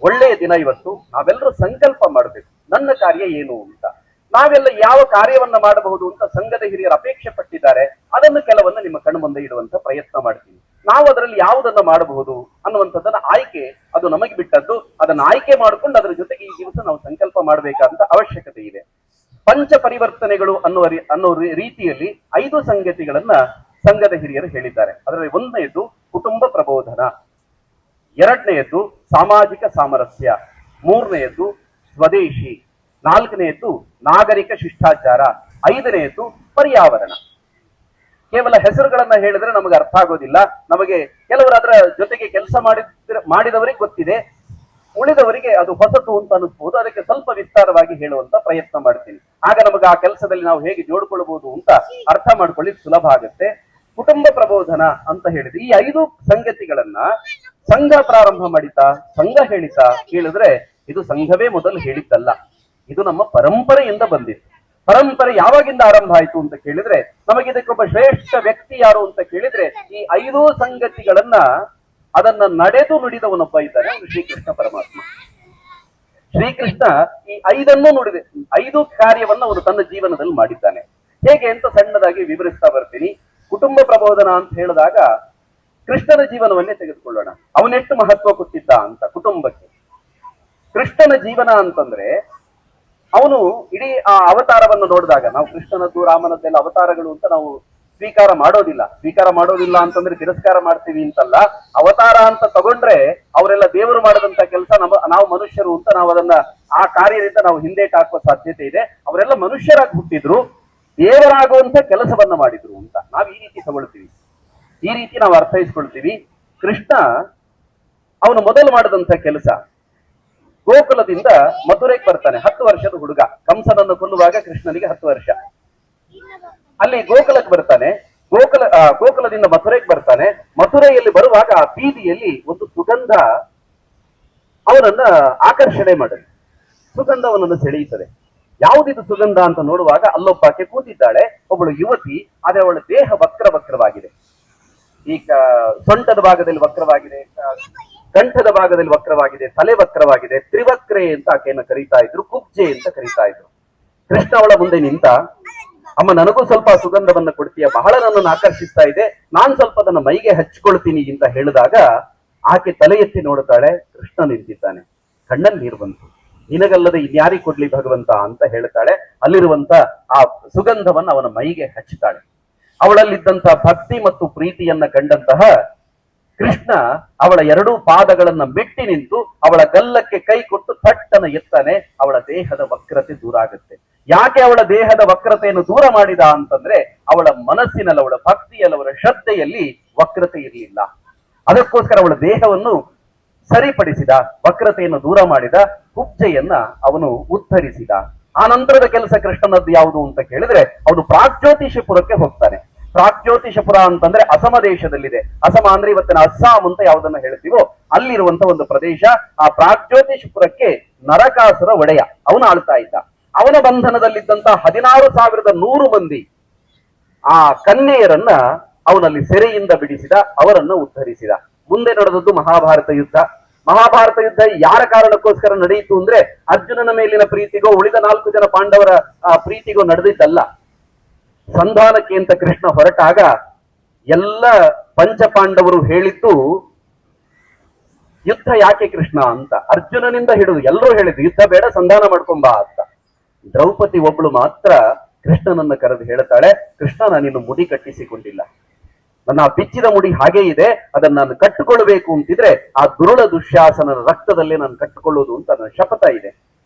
ಒಳ್ಳೆಯ ದಿನ ಇವತ್ತು. ನಾವೆಲ್ಲರೂ ಸಂಕಲ್ಪ ಮಾಡಬೇಕು, ನನ್ನ ಕಾರ್ಯ ಏನು ಅಂತ. ನಾವೆಲ್ಲ ಯಾವ ಕಾರ್ಯವನ್ನ ಮಾಡಬಹುದು ಅಂತ ಸಂಘದ ಹಿರಿಯರು ಅಪೇಕ್ಷೆ ಪಟ್ಟಿದ್ದಾರೆ. ಅದನ್ನು ಕೆಲವನ್ನ ನಿಮ್ಮ ಕಣ್ಣು ಮುಂದೆ ಇಡುವಂತ ಪ್ರಯತ್ನ ಮಾಡ್ತೀನಿ. ನಾವು ಅದರಲ್ಲಿ ಯಾವುದನ್ನ ಮಾಡಬಹುದು ಅನ್ನುವಂಥದ್ದನ್ನ ಆಯ್ಕೆ ಅದು ನಮಗೆ ಬಿಟ್ಟದ್ದು. ಅದನ್ನ ಆಯ್ಕೆ ಮಾಡಿಕೊಂಡು ಅದರ ಜೊತೆಗೆ ಈ ದಿವಸ ನಾವು ಸಂಕಲ್ಪ ಮಾಡಬೇಕಾದಂತ ಅವಶ್ಯಕತೆ ಇದೆ. ಪಂಚ ಪರಿವರ್ತನೆಗಳು ಅನ್ನೋ ರೀತಿಯಲ್ಲಿ 5 ಸಂಗತಿಗಳನ್ನ ಸಂಘದ ಹಿರಿಯರು ಹೇಳಿದ್ದಾರೆ. ಅದರಲ್ಲಿ 1ನೇದು ಕುಟುಂಬ ಪ್ರಬೋಧನ, 2ನೇದು ಸಾಮಾಜಿಕ ಸಾಮರಸ್ಯ, 3ನೇದು ಸ್ವದೇಶಿ, 4ನೇದು ನಾಗರಿಕ ಶಿಷ್ಟಾಚಾರ, 5ನೇದು ಪರ್ಯಾವರಣ. ಕೇವಲ ಹೆಸರುಗಳನ್ನ ಹೇಳಿದ್ರೆ ನಮಗೆ ಅರ್ಥ ಆಗೋದಿಲ್ಲ. ನಮಗೆ ಕೆಲವರು ಅದರ ಜೊತೆಗೆ ಕೆಲಸ ಮಾಡಿದವರಿಗೆ ಗೊತ್ತಿದೆ, ಉಳಿದವರಿಗೆ ಅದು ಹೊಸತು ಅಂತ ಅನಿಸ್ಬಹುದು. ಅದಕ್ಕೆ ಸ್ವಲ್ಪ ವಿಸ್ತಾರವಾಗಿ ಹೇಳುವಂತ ಪ್ರಯತ್ನ ಮಾಡ್ತೀನಿ. ಆಗ ನಮಗೆ ಆ ಕೆಲಸದಲ್ಲಿ ನಾವು ಹೇಗೆ ಜೋಡ್ಕೊಳ್ಬಹುದು ಅಂತ ಅರ್ಥ ಮಾಡ್ಕೊಳ್ಳಿ ಸುಲಭ ಆಗುತ್ತೆ. ಕುಟುಂಬ ಪ್ರಬೋಧನ ಅಂತ ಹೇಳಿದ್ರೆ ಈ 5 ಸಂಗತಿಗಳನ್ನ ಸಂಘ ಪ್ರಾರಂಭ ಮಾಡಿತಾ, ಸಂಘ ಹೇಳಿತಾ ಕೇಳಿದ್ರೆ ಇದು ಸಂಘವೇ ಮೊದಲು ಹೇಳಿದ್ದಲ್ಲ, ಇದು ನಮ್ಮ ಪರಂಪರೆಯಿಂದ ಬಂದಿತ್ತು. ಪರಂಪರೆ ಯಾವಾಗಿಂದ ಆರಂಭ ಆಯ್ತು ಅಂತ ಕೇಳಿದ್ರೆ, ನಮಗೆ ಇದಕ್ಕೊಬ್ಬ ಶ್ರೇಷ್ಠ ವ್ಯಕ್ತಿ ಯಾರು ಅಂತ ಕೇಳಿದ್ರೆ, ಈ 5 ಸಂಗತಿಗಳನ್ನ ಅದನ್ನ ನಡೆದು ನುಡಿದವನೊಬ್ಬ ಇದ್ದಾನೆ, ಅವನು ಶ್ರೀಕೃಷ್ಣ ಪರಮಾತ್ಮ. ಶ್ರೀಕೃಷ್ಣ ಈ 5 ನುಡಿದೆ, 5 ಕಾರ್ಯವನ್ನ ಅವನು ತನ್ನ ಜೀವನದಲ್ಲಿ ಮಾಡಿದ್ದಾನೆ. ಹೇಗೆ ಅಂತ ಸಣ್ಣದಾಗಿ ವಿವರಿಸ್ತಾ ಬರ್ತೀನಿ. ಕುಟುಂಬ ಪ್ರಬೋಧನ ಅಂತ ಹೇಳಿದಾಗ ಕೃಷ್ಣನ ಜೀವನವನ್ನೇ ತೆಗೆದುಕೊಳ್ಳೋಣ. ಅವನೆಷ್ಟು ಮಹತ್ವ ಕೊಟ್ಟಿದ್ದ ಅಂತ ಕುಟುಂಬಕ್ಕೆ. ಕೃಷ್ಣನ ಜೀವನ ಅಂತಂದ್ರೆ ಅವನು ಇಡೀ ಆ ಅವತಾರವನ್ನು ನೋಡಿದಾಗ, ನಾವು ಕೃಷ್ಣನದ್ದು ರಾಮನದ್ದೆಲ್ಲ ಅವತಾರಗಳು ಅಂತ ನಾವು ಸ್ವೀಕಾರ ಮಾಡೋದಿಲ್ಲ ಅಂತಂದ್ರೆ ತಿರಸ್ಕಾರ ಮಾಡ್ತೀವಿ ಅಂತಲ್ಲ. ಅವತಾರ ಅಂತ ತಗೊಂಡ್ರೆ ಅವರೆಲ್ಲ ದೇವರು ಮಾಡದಂತ ಕೆಲಸ ನಾವು ಮನುಷ್ಯರು ಅಂತ ನಾವು ಅದನ್ನ ಆ ಕಾರ್ಯದಿಂದ ನಾವು ಹಿಂದೇಟ್ ಹಾಕುವ ಸಾಧ್ಯತೆ ಇದೆ. ಅವರೆಲ್ಲ ಮನುಷ್ಯರಾಗಿ ಹುಟ್ಟಿದ್ರು, ದೇವರಾಗುವಂತ ಕೆಲಸವನ್ನ ಮಾಡಿದ್ರು ಅಂತ ನಾವು ಈ ರೀತಿ ತಗೊಳ್ತೀವಿ, ಈ ರೀತಿ ನಾವು ಅರ್ಥೈಸ್ಕೊಳ್ತೀವಿ. ಕೃಷ್ಣ ಅವನು ಮೊದಲು ಮಾಡಿದಂತ ಕೆಲಸ, ಗೋಕುಲದಿಂದ ಮಥುರೆಗೆ ಬರ್ತಾನೆ. 10 ವರ್ಷದ ಹುಡುಗ, ಕಂಸನನ್ನು ಕೊಲ್ಲುವಾಗ ಕೃಷ್ಣನಿಗೆ 10 ವರ್ಷ. ಅಲ್ಲಿ ಗೋಕುಲಕ್ಕೆ ಬರ್ತಾನೆ, ಗೋಕುಲದಿಂದ ಮಥುರೆಗೆ ಬರ್ತಾನೆ. ಮಥುರೆಯಲ್ಲಿ ಬರುವಾಗ ಆ ಬೀದಿಯಲ್ಲಿ ಒಂದು ಸುಗಂಧ ಅವನನ್ನ ಆಕರ್ಷಣೆ ಮಾಡಲಿ, ಸುಗಂಧ ಅವನನ್ನು ಸೆಳೆಯುತ್ತದೆ. ಯಾವುದಿದು ಸುಗಂಧ ಅಂತ ನೋಡುವಾಗ ಅಲ್ಲೊಬ್ಬಾಕೆ ಕೂತಿದ್ದಾಳೆ, ಒಬ್ಬಳು ಯುವತಿ. ಆದ್ರೆ ಅವಳ ದೇಹ ವಕ್ರವಾಗಿದೆ. ಈಗ ಸೊಂಟದ ಭಾಗದಲ್ಲಿ ವಕ್ರವಾಗಿದೆ, ಕಂಠದ ಭಾಗದಲ್ಲಿ ವಕ್ರವಾಗಿದೆ, ತಲೆ ವಕ್ರವಾಗಿದೆ. ತ್ರಿವಕ್ರೆ ಅಂತ ಆಕೆಯನ್ನು ಕರೀತಾ ಇದ್ರು, ಕುಬ್ಜೆ ಅಂತ ಕರೀತಾ ಇದ್ರು. ಕೃಷ್ಣ ಅವಳ ಮುಂದೆ ನಿಂತ, ಅಮ್ಮ ನನಗೂ ಸ್ವಲ್ಪ ಸುಗಂಧವನ್ನ ಕೊಡ್ತೀಯ, ಬಹಳ ನನ್ನನ್ನು ಆಕರ್ಷಿಸ್ತಾ ಇದೆ, ನಾನ್ ಸ್ವಲ್ಪ ಅದನ್ನ ಮೈಗೆ ಹಚ್ಕೊಳ್ತೀನಿ ಅಂತ ಹೇಳಿದಾಗ ಆಕೆ ತಲೆ ಎತ್ತಿ ನೋಡುತ್ತಾಳೆ, ಕೃಷ್ಣ ನಿಂತಿದ್ದಾನೆ. ಕಣ್ಣಲ್ಲಿ ನೀರು ಬಂತು. ನಿನಗಲ್ಲದೆ ಇನ್ಯಾರಿಗೆ ಕೊಡ್ಲಿ ಭಗವಂತ ಅಂತ ಹೇಳ್ತಾಳೆ. ಅಲ್ಲಿರುವಂತ ಆ ಸುಗಂಧವನ್ನ ಅವನ ಮೈಗೆ ಹಚ್ಚುತ್ತಾಳೆ. ಅವಳಲ್ಲಿದ್ದಂತ ಭಕ್ತಿ ಮತ್ತು ಪ್ರೀತಿಯನ್ನ ಕಂಡಂತಹ ಕೃಷ್ಣ ಅವಳ 2 ಪಾದಗಳನ್ನ ಮೆಟ್ಟಿ ನಿಂತು ಅವಳ ಗಲ್ಲಕ್ಕೆ ಕೈ ಕೊಟ್ಟು ತಟ್ಟನ ಎತ್ತಾನೆ. ಅವಳ ದೇಹದ ವಕ್ರತೆ ದೂರ ಆಗುತ್ತೆ. ಯಾಕೆ ಅವಳ ದೇಹದ ವಕ್ರತೆಯನ್ನು ದೂರ ಮಾಡಿದ ಅಂತಂದ್ರೆ, ಅವಳ ಮನಸ್ಸಿನಲ್ಲಿ, ಅವಳ ಭಕ್ತಿಯಲ್ಲಿ, ಅವಳ ಶ್ರದ್ಧೆಯಲ್ಲಿ ವಕ್ರತೆ ಇರಲಿಲ್ಲ. ಅದಕ್ಕೋಸ್ಕರ ಅವಳ ದೇಹವನ್ನು ಸರಿಪಡಿಸಿದ, ವಕ್ರತೆಯನ್ನು ದೂರ ಮಾಡಿದ, ಕುಬ್ಜೆಯನ್ನ ಅವನು ಉದ್ಧರಿಸಿದ. ಆ ನಂತರದ ಕೆಲಸ ಕೃಷ್ಣನದ್ದು ಯಾವುದು ಅಂತ ಕೇಳಿದ್ರೆ, ಅವನು ಪ್ರಾಗ್ಜ್ಯೋತಿಷಪುರಕ್ಕೆ ಹೋಗ್ತಾನೆ. ಪ್ರಾಗ್ಜ್ಯೋತಿಷಪುರ ಅಂತಂದ್ರೆ ಅಸಮ ದೇಶದಲ್ಲಿದೆ. ಅಸಮ ಅಂದ್ರೆ ಇವತ್ತಿನ ಅಸ್ಸಾಂ ಅಂತ ಯಾವುದನ್ನ ಹೇಳ್ತೀವೋ ಅಲ್ಲಿರುವಂತ ಒಂದು ಪ್ರದೇಶ. ಆ ಪ್ರಾಗ್ಜ್ಯೋತಿಷಪುರಕ್ಕೆ ನರಕಾಸುರ ಒಡೆಯ ಅವನು ಆಳ್ತಾ ಇದ್ದ. ಅವನ ಬಂಧನದಲ್ಲಿದ್ದಂತ 16,100 ಮಂದಿ ಆ ಕನ್ಯೆಯರನ್ನ ಅವನಲ್ಲಿ ಸೆರೆಯಿಂದ ಬಿಡಿಸಿದ, ಅವರನ್ನ ಉದ್ಧರಿಸಿದ. ಮುಂದೆ ನಡೆದದ್ದು ಮಹಾಭಾರತ ಯುದ್ಧ. ಮಹಾಭಾರತ ಯುದ್ಧ ಯಾರ ಕಾರಣಕ್ಕೋಸ್ಕರ ನಡೆಯಿತು ಅಂದ್ರೆ, ಅರ್ಜುನನ ಮೇಲಿನ ಪ್ರೀತಿಗೋ ಉಳಿದ 4 ಜನ ಪಾಂಡವರ ಪ್ರೀತಿಗೋ ನಡೆದಿದ್ದಲ್ಲ. ಸಂಧಾನಕ್ಕೆ ಅಂತ ಕೃಷ್ಣ ಹೊರಟಾಗ ಎಲ್ಲ ಪಂಚಪಾಂಡವರು ಹೇಳಿದ್ದು ಯುದ್ಧ ಯಾಕೆ ಕೃಷ್ಣ ಅಂತ. ಅರ್ಜುನನಿಂದ ಹಿಡಿದು ಎಲ್ಲರೂ ಹೇಳಿದ್ರು ಯುದ್ಧ ಬೇಡ, ಸಂಧಾನ ಮಾಡ್ಕೊಂಬ ಅಂತ. ದ್ರೌಪದಿ ಒಬ್ಳು ಮಾತ್ರ ಕೃಷ್ಣನನ್ನ ಕರೆದು ಹೇಳ್ತಾಳೆ, ಕೃಷ್ಣ ನಾನಿನ್ನು ಮುಡಿ ಕಟ್ಟಿಸಿಕೊಂಡಿಲ್ಲ, ನನ್ನ ಬಿಚ್ಚಿದ ಮುಡಿ ಹಾಗೇ ಇದೆ, ಅದನ್ನ ನಾನು ಕಟ್ಟಿಕೊಳ್ಬೇಕು ಅಂತಿದ್ರೆ ಆ ದುರುಳ ದುಶ್ಯಾಸನ ರಕ್ತದಲ್ಲೇ ನಾನು ಕಟ್ಟಿಕೊಳ್ಳೋದು ಅಂತ ನನ್ನ ಶಪಥ ಇದೆ.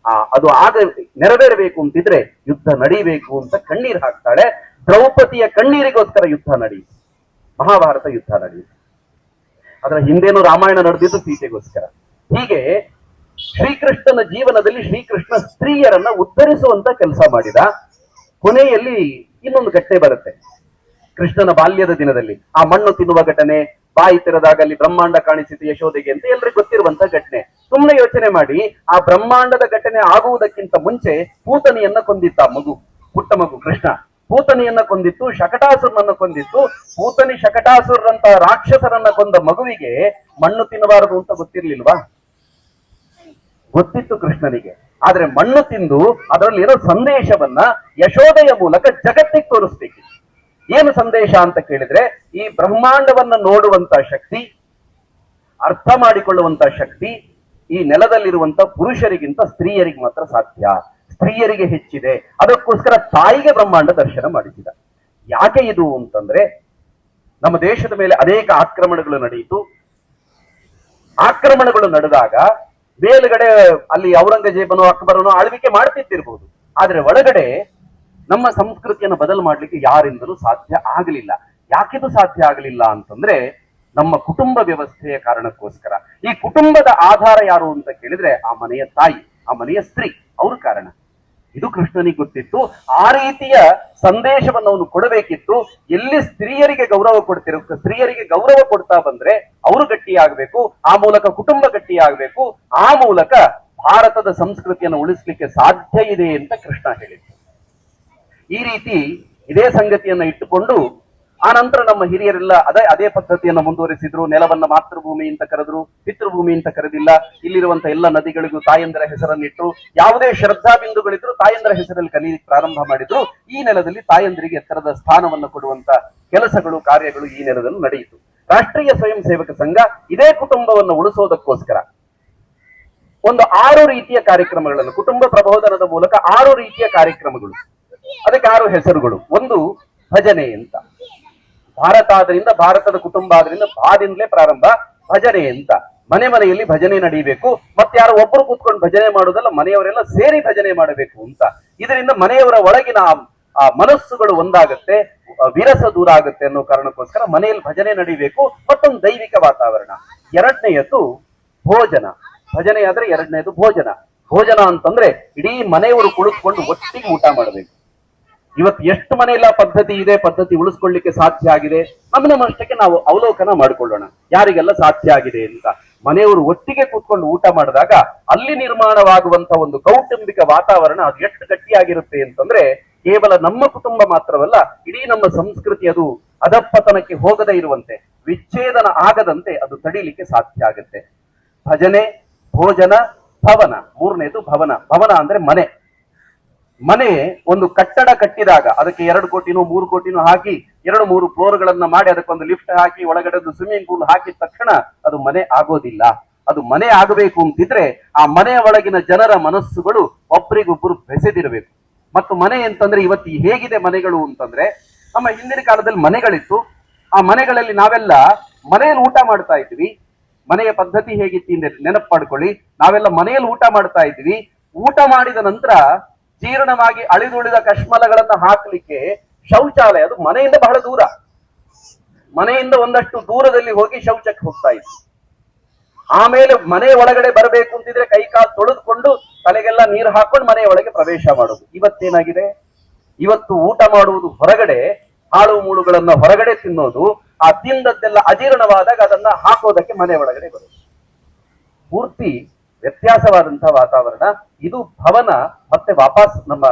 ಅದು ನೆರವೇರಬೇಕು ಅಂತಿದ್ರೆ ಯುದ್ಧ ನಡೀಬೇಕು ಅಂತ ಕಣ್ಣೀರು ಹಾಕ್ತಾಳೆ. ದ್ರೌಪದಿಯ ಕಣ್ಣೀರಿಗೋಸ್ಕರ ಯುದ್ಧ ನಡೆಯಿತು, ಮಹಾಭಾರತ ಯುದ್ಧ ನಡೆಯಿತು. ಅದರ ಹಿಂದೇನು ರಾಮಾಯಣ ನಡೆದಿದ್ದು ಸೀತೆಗೋಸ್ಕರ. ಹೀಗೆ ಶ್ರೀಕೃಷ್ಣನ ಜೀವನದಲ್ಲಿ ಶ್ರೀಕೃಷ್ಣ ಸ್ತ್ರೀಯರನ್ನ ಉದ್ಧರಿಸುವಂತ ಕೆಲಸ ಮಾಡಿದ. ಕೊನೆಯಲ್ಲಿ ಇನ್ನೊಂದು ಘಟನೆ ಬರುತ್ತೆ. ಕೃಷ್ಣನ ಬಾಲ್ಯದ ದಿನದಲ್ಲಿ ಆ ಮಣ್ಣು ತಿನ್ನುವ ಘಟನೆ, ಬಾಯಿ ತೆರೆದಾಗ ಅಲ್ಲಿ ಬ್ರಹ್ಮಾಂಡ ಕಾಣಿಸಿತು ಯಶೋದೆಗೆ ಅಂತ ಎಲ್ರಿಗೂ ಗೊತ್ತಿರುವಂತ ಘಟನೆ. ಸುಮ್ಮನೆ ಯೋಚನೆ ಮಾಡಿ, ಆ ಬ್ರಹ್ಮಾಂಡದ ಘಟನೆ ಆಗುವುದಕ್ಕಿಂತ ಮುಂಚೆ ಪೂತನಿಯನ್ನ ಕೊಂದಿತ್ತ ಮಗು, ಪುಟ್ಟ ಮಗು ಕೃಷ್ಣ. ಪೂತನಿಯನ್ನ ಕೊಂದಿತ್ತು, ಶಕಟಾಸುರನನ್ನ ಕೊಂದಿತ್ತು. ಪೂತನಿ ಶಕಟಾಸುರಂತ ರಾಕ್ಷಸರನ್ನ ಕೊಂದ ಮಗುವಿಗೆ ಮಣ್ಣು ತಿನ್ನಬಾರದು ಅಂತ ಗೊತ್ತಿರ್ಲಿಲ್ವಾ? ಗೊತ್ತಿತ್ತು ಕೃಷ್ಣನಿಗೆ. ಆದ್ರೆ ಮಣ್ಣು ತಿಂದು ಅದರಲ್ಲಿ ಏನೋ ಸಂದೇಶವನ್ನ ಯಶೋದೆಯ ಮೂಲಕ ಜಗತ್ತಿಗೆ ತೋರಿಸ್ಬೇಕಿತ್ತು. ಏನು ಸಂದೇಶ ಅಂತ ಕೇಳಿದ್ರೆ, ಈ ಬ್ರಹ್ಮಾಂಡವನ್ನ ನೋಡುವಂತ ಶಕ್ತಿ, ಅರ್ಥ ಮಾಡಿಕೊಳ್ಳುವಂತ ಶಕ್ತಿ ಈ ನೆಲದಲ್ಲಿರುವಂತ ಪುರುಷರಿಗಿಂತ ಸ್ತ್ರೀಯರಿಗೆ ಮಾತ್ರ ಸಾಧ್ಯ, ಸ್ತ್ರೀಯರಿಗೆ ಹೆಚ್ಚಿದೆ. ಅದಕ್ಕೋಸ್ಕರ ತಾಯಿಗೆ ಬ್ರಹ್ಮಾಂಡ ದರ್ಶನ ಮಾಡಿಸಿದ. ಯಾಕೆ ಇದು ಅಂತಂದ್ರೆ, ನಮ್ಮ ದೇಶದ ಮೇಲೆ ಅನೇಕ ಆಕ್ರಮಣಗಳು ನಡೆಯಿತು. ಆಕ್ರಮಣಗಳು ನಡೆದಾಗ ಮೇಲ್ಗಡೆ ಅಲ್ಲಿ ಔರಂಗಜೇಬನೋ ಅಕ್ಬರನೋ ಆಳ್ವಿಕೆ ಮಾಡ್ತಿದ್ದಿರ್ಬೋದು, ಆದ್ರೆ ಒಳಗಡೆ ನಮ್ಮ ಸಂಸ್ಕೃತಿಯನ್ನು ಬದಲು ಮಾಡ್ಲಿಕ್ಕೆ ಯಾರಿಂದಲೂ ಸಾಧ್ಯ ಆಗಲಿಲ್ಲ. ಯಾಕಿದು ಸಾಧ್ಯ ಆಗಲಿಲ್ಲ ಅಂತಂದ್ರೆ, ನಮ್ಮ ಕುಟುಂಬ ವ್ಯವಸ್ಥೆಯ ಕಾರಣಕ್ಕೋಸ್ಕರ. ಈ ಕುಟುಂಬದ ಆಧಾರ ಯಾರು ಅಂತ ಕೇಳಿದ್ರೆ ಆ ಮನೆಯ ತಾಯಿ, ಆ ಮನೆಯ ಸ್ತ್ರೀ, ಅವರು ಕಾರಣ. ಇದು ಕೃಷ್ಣನಿಗೆ ಗೊತ್ತಿತ್ತು. ಆ ರೀತಿಯ ಸಂದೇಶವನ್ನು ಅವನು ಕೊಡಬೇಕಿತ್ತು. ಎಲ್ಲಿ ಸ್ತ್ರೀಯರಿಗೆ ಗೌರವ ಕೊಡ್ತಿರೋ, ಸ್ತ್ರೀಯರಿಗೆ ಗೌರವ ಕೊಡ್ತಾ ಬಂದ್ರೆ ಅವರು ಗಟ್ಟಿಯಾಗಬೇಕು, ಆ ಮೂಲಕ ಕುಟುಂಬ ಗಟ್ಟಿಯಾಗಬೇಕು, ಆ ಮೂಲಕ ಭಾರತದ ಸಂಸ್ಕೃತಿಯನ್ನು ಉಳಿಸ್ಲಿಕ್ಕೆ ಸಾಧ್ಯ ಇದೆ ಅಂತ ಕೃಷ್ಣ ಹೇಳಿದ್ರು. ಈ ರೀತಿ ಇದೇ ಸಂಗತಿಯನ್ನ ಇಟ್ಟುಕೊಂಡು ಆ ನಂತರ ನಮ್ಮ ಹಿರಿಯರೆಲ್ಲ ಅದೇ ಪದ್ಧತಿಯನ್ನು ಮುಂದುವರಿಸಿದ್ರು. ನೆಲವನ್ನ ಮಾತೃಭೂಮಿ ಅಂತ ಕರೆದ್ರು, ಪಿತೃಭೂಮಿ ಅಂತ ಕರೆದಿಲ್ಲ. ಇಲ್ಲಿರುವಂತ ಎಲ್ಲ ನದಿಗಳಿಗೂ ತಾಯಂದರ ಹೆಸರನ್ನಿಟ್ಟು, ಯಾವುದೇ ಶ್ರದ್ಧಾ ಬಿಂದುಗಳಿದ್ರು ತಾಯಂದರ ಹೆಸರಲ್ಲಿ ಕಲಿಯಲಿಕ್ಕೆ ಪ್ರಾರಂಭ ಮಾಡಿದ್ರು. ಈ ನೆಲದಲ್ಲಿ ತಾಯಂದರಿಗೆ ಎತ್ತರದ ಸ್ಥಾನವನ್ನು ಕೊಡುವಂತ ಕೆಲಸಗಳು, ಕಾರ್ಯಗಳು ಈ ನೆಲದಲ್ಲಿ ನಡೆಯಿತು. ರಾಷ್ಟ್ರೀಯ ಸ್ವಯಂ ಸೇವಕ ಸಂಘ ಇದೇ ಕುಟುಂಬವನ್ನು ಉಳಿಸೋದಕ್ಕೋಸ್ಕರ ಒಂದು 6 ರೀತಿಯ ಕಾರ್ಯಕ್ರಮಗಳನ್ನು, ಕುಟುಂಬ ಪ್ರಬೋಧನದ ಮೂಲಕ 6 ರೀತಿಯ ಕಾರ್ಯಕ್ರಮಗಳು, ಅದಕ್ಕೆ 6 ಹೆಸರುಗಳು. ಒಂದು ಭಜನೆ ಅಂತ. ಭಾರತ ಆದ್ರಿಂದ, ಭಾರತದ ಕುಟುಂಬ ಆದ್ರಿಂದ ಭಾದಿಂದಲೇ ಪ್ರಾರಂಭ. ಭಜನೆ ಅಂತ, ಮನೆ ಮನೆಯಲ್ಲಿ ಭಜನೆ ನಡೀಬೇಕು. ಮತ್ತೆ ಯಾರು ಒಬ್ಬರು ಕೂತ್ಕೊಂಡು ಭಜನೆ ಮಾಡುವುದಲ್ಲ, ಮನೆಯವರೆಲ್ಲ ಸೇರಿ ಭಜನೆ ಮಾಡಬೇಕು ಅಂತ. ಇದರಿಂದ ಮನೆಯವರ ಒಳಗಿನ ಆ ಮನಸ್ಸುಗಳು ಒಂದಾಗತ್ತೆ, ವಿರಸ ದೂರ ಆಗುತ್ತೆ ಅನ್ನೋ ಕಾರಣಕ್ಕೋಸ್ಕರ ಮನೆಯಲ್ಲಿ ಭಜನೆ ನಡೀಬೇಕು. ಮತ್ತೊಂದು ದೈವಿಕ ವಾತಾವರಣ. ಎರಡನೆಯದು ಭೋಜನ. ಭಜನೆ ಆದ್ರೆ ಎರಡನೇದು ಭೋಜನ. ಭೋಜನ ಅಂತಂದ್ರೆ ಇಡೀ ಮನೆಯವರು ಕುಳಿತುಕೊಂಡು ಒಟ್ಟಿಗೆ ಊಟ ಮಾಡಬೇಕು. ಇವತ್ತು ಎಷ್ಟು ಮನೆಯಲ್ಲ ಪದ್ಧತಿ ಇದೆ, ಪದ್ಧತಿ ಉಳಿಸ್ಕೊಳ್ಳಿಕ್ಕೆ ಸಾಧ್ಯ ಆಗಿದೆ, ನಮ್ಮಷ್ಟಕ್ಕೆ ನಾವು ಅವಲೋಕನ ಮಾಡಿಕೊಳ್ಳೋಣ ಯಾರಿಗೆಲ್ಲ ಸಾಧ್ಯ ಆಗಿದೆ ಅಂತ. ಮನೆಯವರು ಒಟ್ಟಿಗೆ ಕೂತ್ಕೊಂಡು ಊಟ ಮಾಡಿದಾಗ ಅಲ್ಲಿ ನಿರ್ಮಾಣವಾಗುವಂತ ಒಂದು ಕೌಟುಂಬಿಕ ವಾತಾವರಣ ಅದು ಎಷ್ಟು ಗಟ್ಟಿಯಾಗಿರುತ್ತೆ ಅಂತಂದ್ರೆ, ಕೇವಲ ನಮ್ಮ ಕುಟುಂಬ ಮಾತ್ರವಲ್ಲ, ಇಡೀ ನಮ್ಮ ಸಂಸ್ಕೃತಿ ಅದು ಅಧಪತನಕ್ಕೆ ಹೋಗದೇ ಇರುವಂತೆ, ವಿಚ್ಛೇದನ ಆಗದಂತೆ ಅದು ತಡೀಲಿಕ್ಕೆ ಸಾಧ್ಯ ಆಗುತ್ತೆ. ಭಜನೆ, ಭೋಜನ, ಭವನ. ಮೂರನೇದು ಭವನ. ಭವನ ಅಂದ್ರೆ ಮನೆ. ಮನೆ ಒಂದು ಕಟ್ಟಡ ಕಟ್ಟಿದಾಗ ಅದಕ್ಕೆ 2 ಕೋಟಿನೋ 3 ಕೋಟಿನೋ ಹಾಕಿ 2-3 ಫ್ಲೋರ್ಗಳನ್ನ ಮಾಡಿ ಅದಕ್ಕೊಂದು ಲಿಫ್ಟ್ ಹಾಕಿ ಒಳಗಡೆ ಒಂದು ಸ್ವಿಮ್ಮಿಂಗ್ ಪೂಲ್ ಹಾಕಿದ ತಕ್ಷಣ ಅದು ಮನೆ ಆಗೋದಿಲ್ಲ. ಅದು ಮನೆ ಆಗಬೇಕು ಅಂತಿದ್ರೆ ಆ ಮನೆಯ ಒಳಗಿನ ಜನರ ಮನಸ್ಸುಗಳು ಒಬ್ರಿಗೊಬ್ಬರು ಬೆಸೆದಿರಬೇಕು. ಮತ್ತು ಮನೆ ಅಂತಂದ್ರೆ ಇವತ್ತು ಹೇಗಿದೆ ಮನೆಗಳು ಅಂತಂದ್ರೆ, ನಮ್ಮ ಹಿಂದಿನ ಕಾಲದಲ್ಲಿ ಮನೆಗಳಿತ್ತು. ಆ ಮನೆಗಳಲ್ಲಿ ನಾವೆಲ್ಲ ಮನೆಯಲ್ಲಿ ಊಟ ಮಾಡ್ತಾ ಇದ್ವಿ. ಮನೆಯ ಪದ್ಧತಿ ಹೇಗಿತ್ತು ನೆನಪು ಮಾಡ್ಕೊಳ್ಳಿ. ನಾವೆಲ್ಲ ಮನೆಯಲ್ಲಿ ಊಟ ಮಾಡ್ತಾ ಇದ್ವಿ. ಊಟ ಮಾಡಿದ ನಂತರ ಜೀರ್ಣವಾಗಿ ಅಳಿದುಳಿದ ಕಶ್ಮಲಗಳನ್ನ ಹಾಕ್ಲಿಕ್ಕೆ ಶೌಚಾಲಯ ಅದು ಮನೆಯಿಂದ ಬಹಳ ದೂರ, ಮನೆಯಿಂದ ಒಂದಷ್ಟು ದೂರದಲ್ಲಿ ಹೋಗಿ ಶೌಚಕ್ಕೆ ಹೋಗ್ತಾ ಇದ್ವಿ. ಆಮೇಲೆ ಮನೆ ಒಳಗಡೆ ಬರಬೇಕು ಅಂತಿದ್ರೆ ಕೈ ಕಾಲು ತೊಳೆದುಕೊಂಡು ತಲೆಗೆಲ್ಲ ನೀರು ಹಾಕೊಂಡು ಮನೆಯ ಒಳಗೆ ಪ್ರವೇಶ ಮಾಡೋದು. ಇವತ್ತೇನಾಗಿದೆ, ಇವತ್ತು ಊಟ ಮಾಡುವುದು ಹೊರಗಡೆ, ಹಾಳು ಮೂಳುಗಳನ್ನ ಹೊರಗಡೆ ತಿನ್ನೋದು, ಆ ತಿಂದದ್ದೆಲ್ಲ ಅಜೀರ್ಣವಾದಾಗ ಅದನ್ನ ಹಾಕೋದಕ್ಕೆ ಮನೆ ಒಳಗಡೆ ಬರೋದು. ಪೂರ್ತಿ ವ್ಯತ್ಯಾಸವಾದಂತಹ ವಾತಾವರಣ ಇದು. ಭವನ ಮತ್ತೆ ವಾಪಸ್ ನಮ್ಮ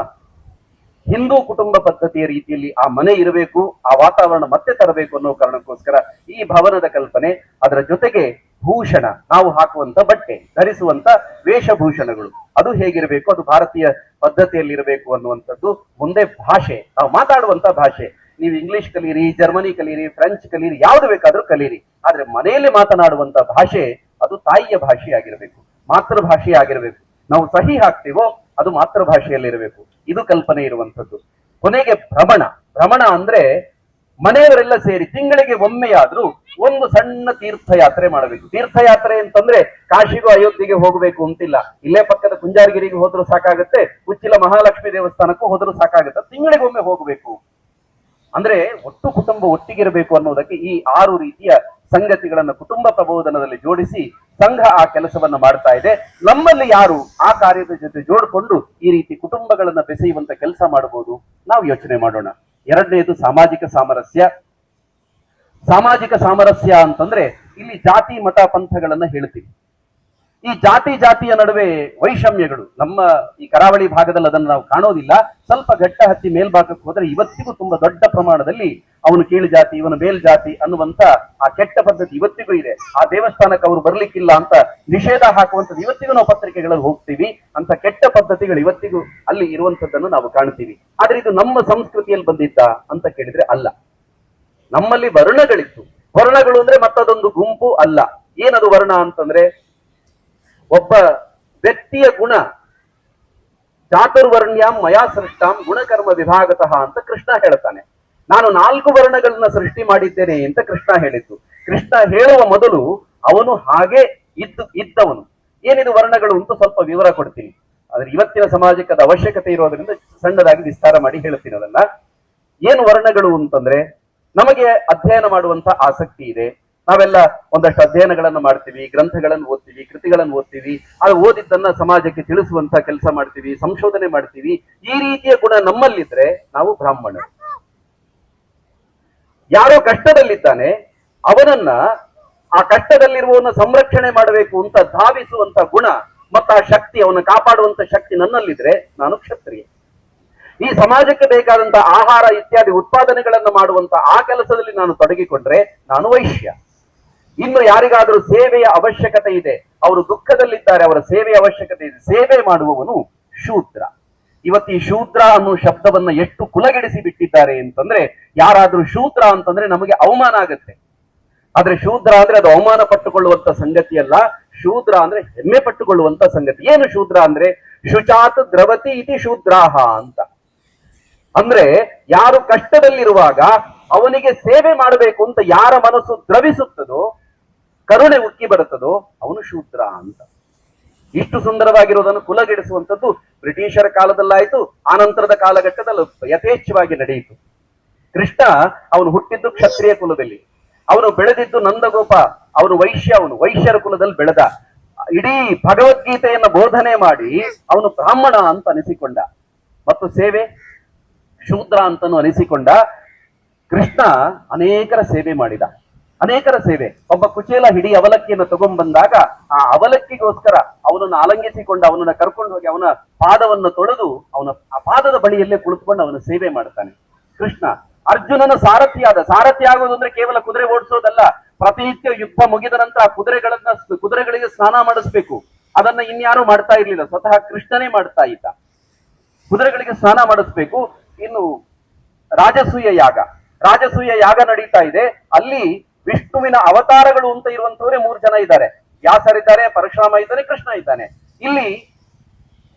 ಹಿಂದೂ ಕುಟುಂಬ ಪದ್ಧತಿಯ ರೀತಿಯಲ್ಲಿ ಆ ಮನೆ ಇರಬೇಕು, ಆ ವಾತಾವರಣ ಮತ್ತೆ ತರಬೇಕು ಅನ್ನೋ ಕಾರಣಕ್ಕೋಸ್ಕರ ಈ ಭವನದ ಕಲ್ಪನೆ. ಅದರ ಜೊತೆಗೆ ಭೂಷಣ, ನಾವು ಹಾಕುವಂತ ಬಟ್ಟೆ, ಧರಿಸುವಂತ ವೇಷಭೂಷಣಗಳು ಅದು ಹೇಗಿರಬೇಕು, ಅದು ಭಾರತೀಯ ಪದ್ಧತಿಯಲ್ಲಿ ಇರಬೇಕು ಅನ್ನುವಂಥದ್ದು. ಮುಂದೆ ಭಾಷೆ, ನಾವು ಮಾತಾಡುವಂತ ಭಾಷೆ. ನೀವು ಇಂಗ್ಲಿಷ್ ಕಲೀರಿ, ಜರ್ಮನಿ ಕಲೀರಿ, ಫ್ರೆಂಚ್ ಕಲೀರಿ, ಯಾವ್ದು ಬೇಕಾದ್ರೂ ಕಲೀರಿ, ಆದ್ರೆ ಮನೆಯಲ್ಲಿ ಮಾತನಾಡುವಂತ ಭಾಷೆ ಅದು ತಾಯಿಯ ಭಾಷೆ ಆಗಿರಬೇಕು, ಮಾತೃಭಾಷೆ ಆಗಿರಬೇಕು. ನಾವು ಸಹಿ ಹಾಕ್ತೀವೋ ಅದು ಮಾತೃಭಾಷೆಯಲ್ಲಿರಬೇಕು. ಇದು ಕಲ್ಪನೆ ಇರುವಂತದ್ದು. ಕೊನೆಗೆ ಭ್ರಮಣ. ಭ್ರಮಣ ಅಂದ್ರೆ ಮನೆಯವರೆಲ್ಲ ಸೇರಿ ತಿಂಗಳಿಗೆ ಒಮ್ಮೆಯಾದ್ರೂ ಒಂದು ಸಣ್ಣ ತೀರ್ಥಯಾತ್ರೆ ಮಾಡಬೇಕು. ತೀರ್ಥಯಾತ್ರೆ ಅಂತಂದ್ರೆ ಕಾಶಿಗೂ ಅಯೋಧ್ಯೆಗೆ ಹೋಗಬೇಕು ಅಂತಿಲ್ಲ. ಇಲ್ಲೇ ಪಕ್ಕದ ಕುಂಜಾರಗಿರಿಗೆ ಹೋದ್ರೂ ಸಾಕಾಗುತ್ತೆ, ಉಚ್ಚಿಲ ಮಹಾಲಕ್ಷ್ಮಿ ದೇವಸ್ಥಾನಕ್ಕೂ ಹೋದ್ರೂ ಸಾಕಾಗುತ್ತೆ. ತಿಂಗಳಿಗೆ ಒಮ್ಮೆ ಹೋಗಬೇಕು ಅಂದ್ರೆ ಒಟ್ಟು ಕುಟುಂಬ ಒಟ್ಟಿಗಿರಬೇಕು ಅನ್ನೋದಕ್ಕೆ ಈ 6 ರೀತಿಯ ಸಂಗತಿಗಳನ್ನ ಕುಟುಂಬ ಪ್ರಬೋಧನದಲ್ಲಿ ಜೋಡಿಸಿ ಸಂಘ ಆ ಕೆಲಸವನ್ನ ಮಾಡ್ತಾ ಇದೆ. ನಮ್ಮಲ್ಲಿ ಯಾರು ಆ ಕಾರ್ಯದ ಜೊತೆ ಜೋಡಿಕೊಂಡು ಈ ರೀತಿ ಕುಟುಂಬಗಳನ್ನ ಬೆಸೆಯುವಂತ ಕೆಲಸ ಮಾಡಬಹುದು, ನಾವು ಯೋಚನೆ ಮಾಡೋಣ. ಎರಡನೇದು ಸಾಮಾಜಿಕ ಸಾಮರಸ್ಯ. ಸಾಮಾಜಿಕ ಸಾಮರಸ್ಯ ಅಂತಂದ್ರೆ ಇಲ್ಲಿ ಜಾತಿ ಮತ ಪಂಥಗಳನ್ನ ಹೇಳ್ತೀವಿ. ಈ ಜಾತಿಯ ನಡುವೆ ವೈಷಮ್ಯಗಳು ನಮ್ಮ ಈ ಕರಾವಳಿ ಭಾಗದಲ್ಲಿ ಅದನ್ನು ನಾವು ಕಾಣೋದಿಲ್ಲ. ಸ್ವಲ್ಪ ಘಟ್ಟ ಹತ್ತಿ ಮೇಲ್ಭಾಗಕ್ಕೆ ಹೋದ್ರೆ ಇವತ್ತಿಗೂ ತುಂಬಾ ದೊಡ್ಡ ಪ್ರಮಾಣದಲ್ಲಿ ಅವನು ಕೀಳು ಜಾತಿ, ಇವನು ಮೇಲ್ ಜಾತಿ ಅನ್ನುವಂತ ಆ ಕೆಟ್ಟ ಪದ್ಧತಿ ಇವತ್ತಿಗೂ ಇದೆ. ಆ ದೇವಸ್ಥಾನಕ್ಕೆ ಅವರು ಬರ್ಲಿಕ್ಕಿಲ್ಲ ಅಂತ ನಿಷೇಧ ಹಾಕುವಂಥದ್ದು ಇವತ್ತಿಗೂ ನಾವು ಪತ್ರಿಕೆಗಳಲ್ಲಿ ಹೋಗ್ತೀವಿ. ಅಂತ ಕೆಟ್ಟ ಪದ್ಧತಿಗಳು ಇವತ್ತಿಗೂ ಅಲ್ಲಿ ಇರುವಂತದ್ದನ್ನು ನಾವು ಕಾಣ್ತೀವಿ. ಆದ್ರೆ ಇದು ನಮ್ಮ ಸಂಸ್ಕೃತಿಯಲ್ಲಿ ಬಂದಿದ್ದ ಅಂತ ಕೇಳಿದ್ರೆ ಅಲ್ಲ. ನಮ್ಮಲ್ಲಿ ವರ್ಣಗಳಿತ್ತು. ವರ್ಣಗಳು ಅಂದ್ರೆ ಮತ್ತದೊಂದು ಗುಂಪು ಅಲ್ಲ. ಏನದು ವರ್ಣ ಅಂತಂದ್ರೆ ಒಬ್ಬ ವ್ಯಕ್ತಿಯ ಗುಣ. ಚಾತುರ್ವರ್ಣ್ಯಾಂ ಮಯಾ ಸೃಷ್ಟಾಂ ಗುಣಕರ್ಮ ವಿಭಾಗತಃ ಅಂತ ಕೃಷ್ಣ ಹೇಳ್ತಾನೆ. ನಾನು 4 ವರ್ಣಗಳನ್ನ ಸೃಷ್ಟಿ ಮಾಡಿದ್ದೇನೆ ಅಂತ ಕೃಷ್ಣ ಹೇಳಿದ್ದು. ಕೃಷ್ಣ ಹೇಳುವ ಮೊದಲು ಅವನು ಹಾಗೆ ಇದ್ದವನು. ಏನಿದು ವರ್ಣಗಳು ಅಂತ ಸ್ವಲ್ಪ ವಿವರ ಕೊಡ್ತೀನಿ. ಆದ್ರೆ ಇವತ್ತಿನ ಸಮಾಜಕ್ಕೆ ಅದು ಅವಶ್ಯಕತೆ ಇರೋದ್ರಿಂದ ಸಣ್ಣದಾಗಿ ವಿಸ್ತಾರ ಮಾಡಿ ಹೇಳ್ತೀನಿ ಅದನ್ನ. ಏನು ವರ್ಣಗಳು ಅಂತಂದ್ರೆ, ನಮಗೆ ಅಧ್ಯಯನ ಮಾಡುವಂತ ಆಸಕ್ತಿ ಇದೆ. ನಾವೆಲ್ಲ ಒಂದಷ್ಟು ಅಧ್ಯಯನಗಳನ್ನು ಮಾಡ್ತೀವಿ, ಗ್ರಂಥಗಳನ್ನು ಓದ್ತೀವಿ, ಕೃತಿಗಳನ್ನು ಓದ್ತೀವಿ. ಅದು ಓದಿದ್ದನ್ನ ಸಮಾಜಕ್ಕೆ ತಿಳಿಸುವಂತ ಕೆಲಸ ಮಾಡ್ತೀವಿ, ಸಂಶೋಧನೆ ಮಾಡ್ತೀವಿ. ಈ ರೀತಿಯ ಗುಣ ನಮ್ಮಲ್ಲಿದ್ರೆ ನಾವು ಬ್ರಾಹ್ಮಣರು. ಯಾರೋ ಕಷ್ಟದಲ್ಲಿದ್ದಾನೆ, ಅವನನ್ನ ಆ ಕಷ್ಟದಲ್ಲಿರುವವನ್ನ ಸಂರಕ್ಷಣೆ ಮಾಡಬೇಕು ಅಂತ ಧಾವಿಸುವಂತ ಗುಣ ಮತ್ತು ಆ ಶಕ್ತಿ, ಅವನ ಕಾಪಾಡುವಂತ ಶಕ್ತಿ ನನ್ನಲ್ಲಿದ್ರೆ ನಾನು ಕ್ಷತ್ರಿಯ. ಈ ಸಮಾಜಕ್ಕೆ ಬೇಕಾದಂತ ಆಹಾರ ಇತ್ಯಾದಿ ಉತ್ಪಾದನೆಗಳನ್ನ ಮಾಡುವಂತ ಆ ಕೆಲಸದಲ್ಲಿ ನಾನು ತೊಡಗಿಕೊಂಡ್ರೆ ನಾನು ವೈಶ್ಯ. ಇನ್ನು ಯಾರಿಗಾದರೂ ಸೇವೆಯ ಅವಶ್ಯಕತೆ ಇದೆ, ಅವರು ದುಃಖದಲ್ಲಿದ್ದಾರೆ, ಅವರ ಸೇವೆಯ ಅವಶ್ಯಕತೆ ಇದೆ, ಸೇವೆ ಮಾಡುವವನು ಶೂದ್ರ. ಇವತ್ತು ಈ ಶೂದ್ರ ಅನ್ನೋ ಶಬ್ದವನ್ನ ಎಷ್ಟು ಕುಲಗೆಡಿಸಿ ಬಿಟ್ಟಿದ್ದಾರೆ ಅಂತಂದ್ರೆ, ಯಾರಾದ್ರೂ ಶೂದ್ರ ಅಂತಂದ್ರೆ ನಮಗೆ ಅವಮಾನ ಆಗತ್ತೆ. ಆದ್ರೆ ಶೂದ್ರ ಅಂದ್ರೆ ಅದು ಅವಮಾನ ಪಟ್ಟುಕೊಳ್ಳುವಂತ ಸಂಗತಿ ಅಲ್ಲ. ಶೂದ್ರ ಅಂದ್ರೆ ಹೆಮ್ಮೆ ಪಟ್ಟುಕೊಳ್ಳುವಂತ ಸಂಗತಿ. ಏನು ಶೂದ್ರ ಅಂದ್ರೆ ಶುಚಾತ್ ದ್ರವತಿ ಇತಿ ಶೂದ್ರಾಹ ಅಂತ. ಅಂದ್ರೆ ಯಾರು ಕಷ್ಟದಲ್ಲಿರುವಾಗ ಅವನಿಗೆ ಸೇವೆ ಮಾಡಬೇಕು ಅಂತ ಯಾರ ಮನಸ್ಸು ದ್ರವಿಸುತ್ತದೋ, ಕರುಣೆ ಉಕ್ಕಿ ಬರುತ್ತದೋ, ಅವನು ಶೂದ್ರ ಅಂತ. ಇಷ್ಟು ಸುಂದರವಾಗಿರೋದನ್ನು ಕುಲಗೆಡಿಸುವಂಥದ್ದು ಬ್ರಿಟಿಷರ ಕಾಲದಲ್ಲಾಯ್ತು, ಆನಂತರದ ಕಾಲಘಟ್ಟದಲ್ಲಿ ಯಥೇಚ್ಛವಾಗಿ ನಡೆಯಿತು. ಕೃಷ್ಣ ಅವನು ಹುಟ್ಟಿದ್ದು ಕ್ಷತ್ರಿಯ ಕುಲದಲ್ಲಿ, ಅವನು ಬೆಳೆದಿದ್ದು ನಂದಗೋಪ, ಅವನು ವೈಶ್ಯರ ಕುಲದಲ್ಲಿ ಬೆಳೆದ. ಇಡೀ ಭಗವದ್ಗೀತೆಯನ್ನ ಬೋಧನೆ ಮಾಡಿ ಅವನು ಬ್ರಾಹ್ಮಣ ಅಂತ ಅನಿಸಿಕೊಂಡ, ಮತ್ತು ಸೇವೆ ಶೂದ್ರ ಅಂತನೂ ಅನಿಸಿಕೊಂಡ. ಕೃಷ್ಣ ಅನೇಕರ ಸೇವೆ ಮಾಡಿದ, ಅನೇಕರ ಸೇವೆ. ಒಬ್ಬ ಕುಚೇಲ ಹಿಡಿ ಅವಲಕ್ಕಿಯನ್ನು ತಗೊಂಡ್ಬಂದಾಗ ಆ ಅವಲಕ್ಕಿಗೋಸ್ಕರ ಅವನನ್ನು ಆಲಂಗಿಸಿಕೊಂಡು ಅವನನ್ನ ಕರ್ಕೊಂಡು ಹೋಗಿ ಅವನ ಪಾದವನ್ನು ತೊಳೆದು ಅವನ ಆ ಪಾದದ ಬಳಿಯಲ್ಲೇ ಕುಳಿತುಕೊಂಡು ಅವನ ಸೇವೆ ಮಾಡ್ತಾನೆ ಕೃಷ್ಣ. ಅರ್ಜುನನ ಸಾರಥಿ ಆಗೋದು ಅಂದ್ರೆ ಕೇವಲ ಕುದುರೆ ಓಡಿಸೋದಲ್ಲ. ಪ್ರತಿನಿತ್ಯ ಯುದ್ಧ ಮುಗಿದ ನಂತರ ಕುದುರೆಗಳಿಗೆ ಸ್ನಾನ ಮಾಡಿಸ್ಬೇಕು. ಅದನ್ನ ಇನ್ಯಾರು ಮಾಡ್ತಾ ಇರ್ಲಿಲ್ಲ, ಸ್ವತಃ ಕೃಷ್ಣನೇ ಮಾಡ್ತಾ ಇದ್ದ. ಕುದುರೆಗಳಿಗೆ ಸ್ನಾನ ಮಾಡಿಸ್ಬೇಕು. ಇನ್ನು ರಾಜಸೂಯ ಯಾಗ ನಡೀತಾ ಇದೆ. ಅಲ್ಲಿ ವಿಷ್ಣುವಿನ ಅವತಾರಗಳು ಅಂತ ಇರುವಂತವರೇ 3 ಜನ ಇದ್ದಾರೆ. ವ್ಯಾಸರಿದ್ದಾರೆ, ಪರಶುರಾಮ ಇದ್ದಾನೆ, ಕೃಷ್ಣ ಇದ್ದಾನೆ. ಇಲ್ಲಿ